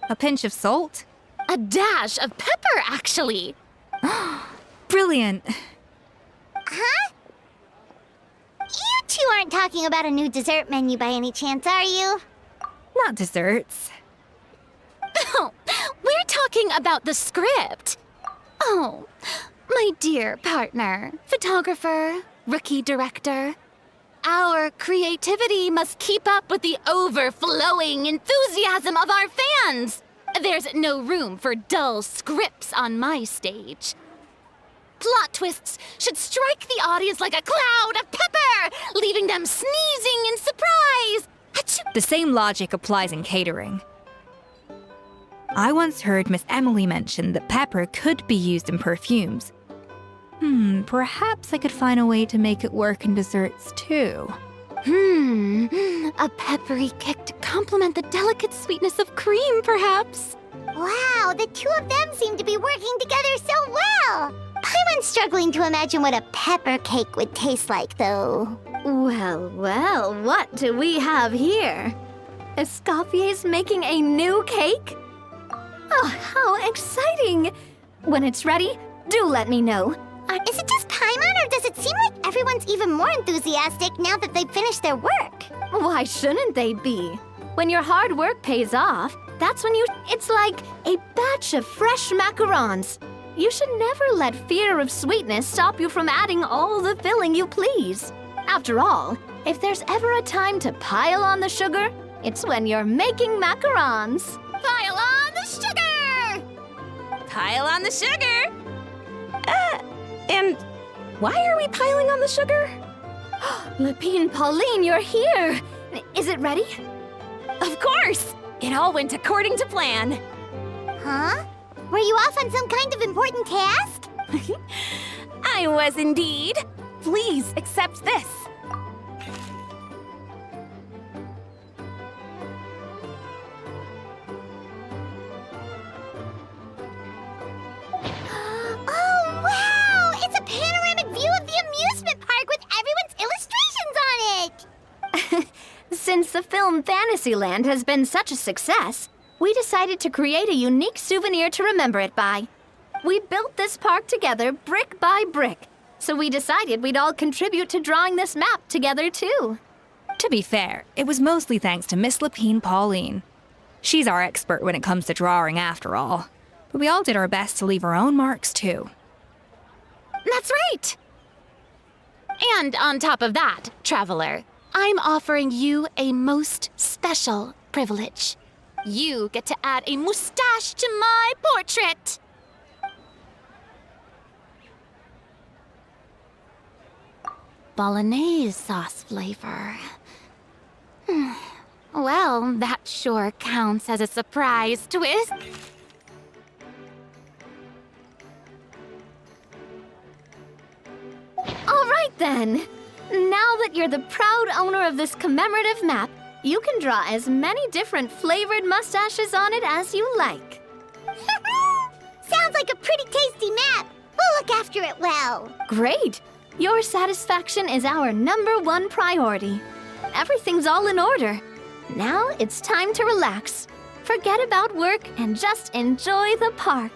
A pinch of salt? a dash of pepper, actually. Brilliant. Huh? You two aren't talking about a new dessert menu by any chance, are you? Not desserts. Oh, we're talking about the script. Oh, my dear partner, photographer, rookie director. Our creativity must keep up with the overflowing enthusiasm of our fans. There's no room for dull scripts on my stage. Plot twists should strike the audience like a cloud of pepper, leaving them sneezing in surprise. Achoo! The same logic applies in catering. I once heard Miss Emily mention that pepper could be used in perfumes. Perhaps I could find a way to make it work in desserts too. A peppery kick to complement the delicate sweetness of cream, perhaps. Wow, the two of them seem to be working together so well. Paimon's struggling to imagine what a pepper cake would taste like, though. Well, well, what do we have here? Escoffier's making a new cake? Oh, how exciting! When it's ready, do let me know. Is it just Paimon, or does it seem like everyone's even more enthusiastic now that they've finished their work? Why shouldn't they be? When your hard work pays off, that's when it's like a batch of fresh macarons. You should never let fear of sweetness stop you from adding all the filling you please. After all, if there's ever a time to pile on the sugar, it's when you're making macarons. Pile on the sugar! Pile on the sugar! And why are we piling on the sugar? Lapine Pauline, you're here! Is it ready? Of course! It all went according to plan. Huh? Were you off on some kind of important task? I was indeed. Please accept this. Oh, wow! It's a panoramic view of the amusement park with everyone's illustrations on it! Since the film Fantasyland has been such a success, we decided to create a unique souvenir to remember it by. We built this park together brick by brick, so we decided we'd all contribute to drawing this map together too. To be fair, it was mostly thanks to Miss Lapine Pauline. She's our expert when it comes to drawing after all. But we all did our best to leave our own marks too. That's right! And on top of that, traveler, I'm offering you a most special privilege. You get to add a mustache to my portrait! Bolognese sauce flavor. Well, that sure counts as a surprise twist. All right then! Now that you're the proud owner of this commemorative map, you can draw as many different flavored mustaches on it as you like. Sounds like a pretty tasty map. We'll look after it well. Great! Your satisfaction is our #1 priority. Everything's all in order. Now it's time to relax. Forget about work and just enjoy the park.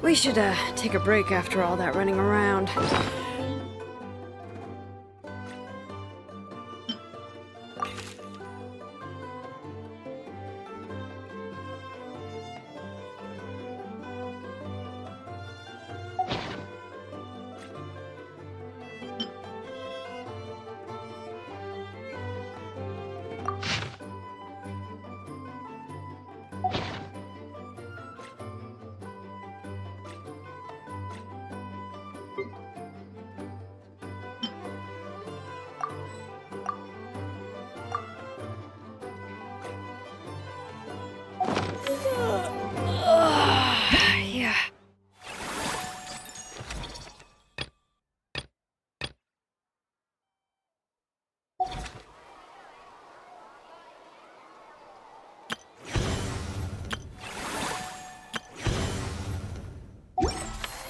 We should, take a break after all that running around. Yeah.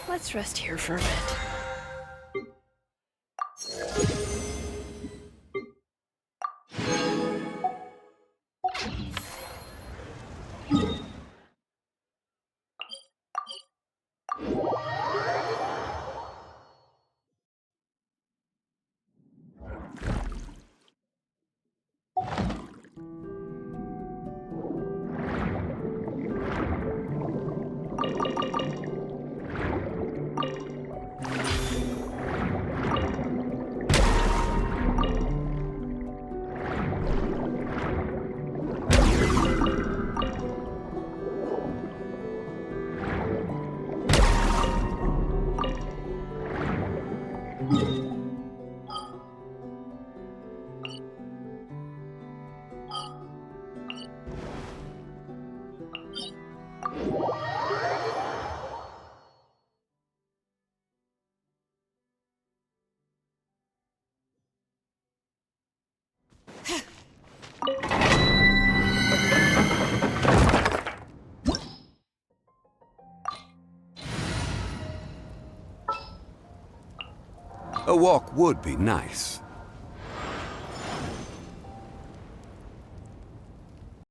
Let's rest here for a bit. A walk would be nice.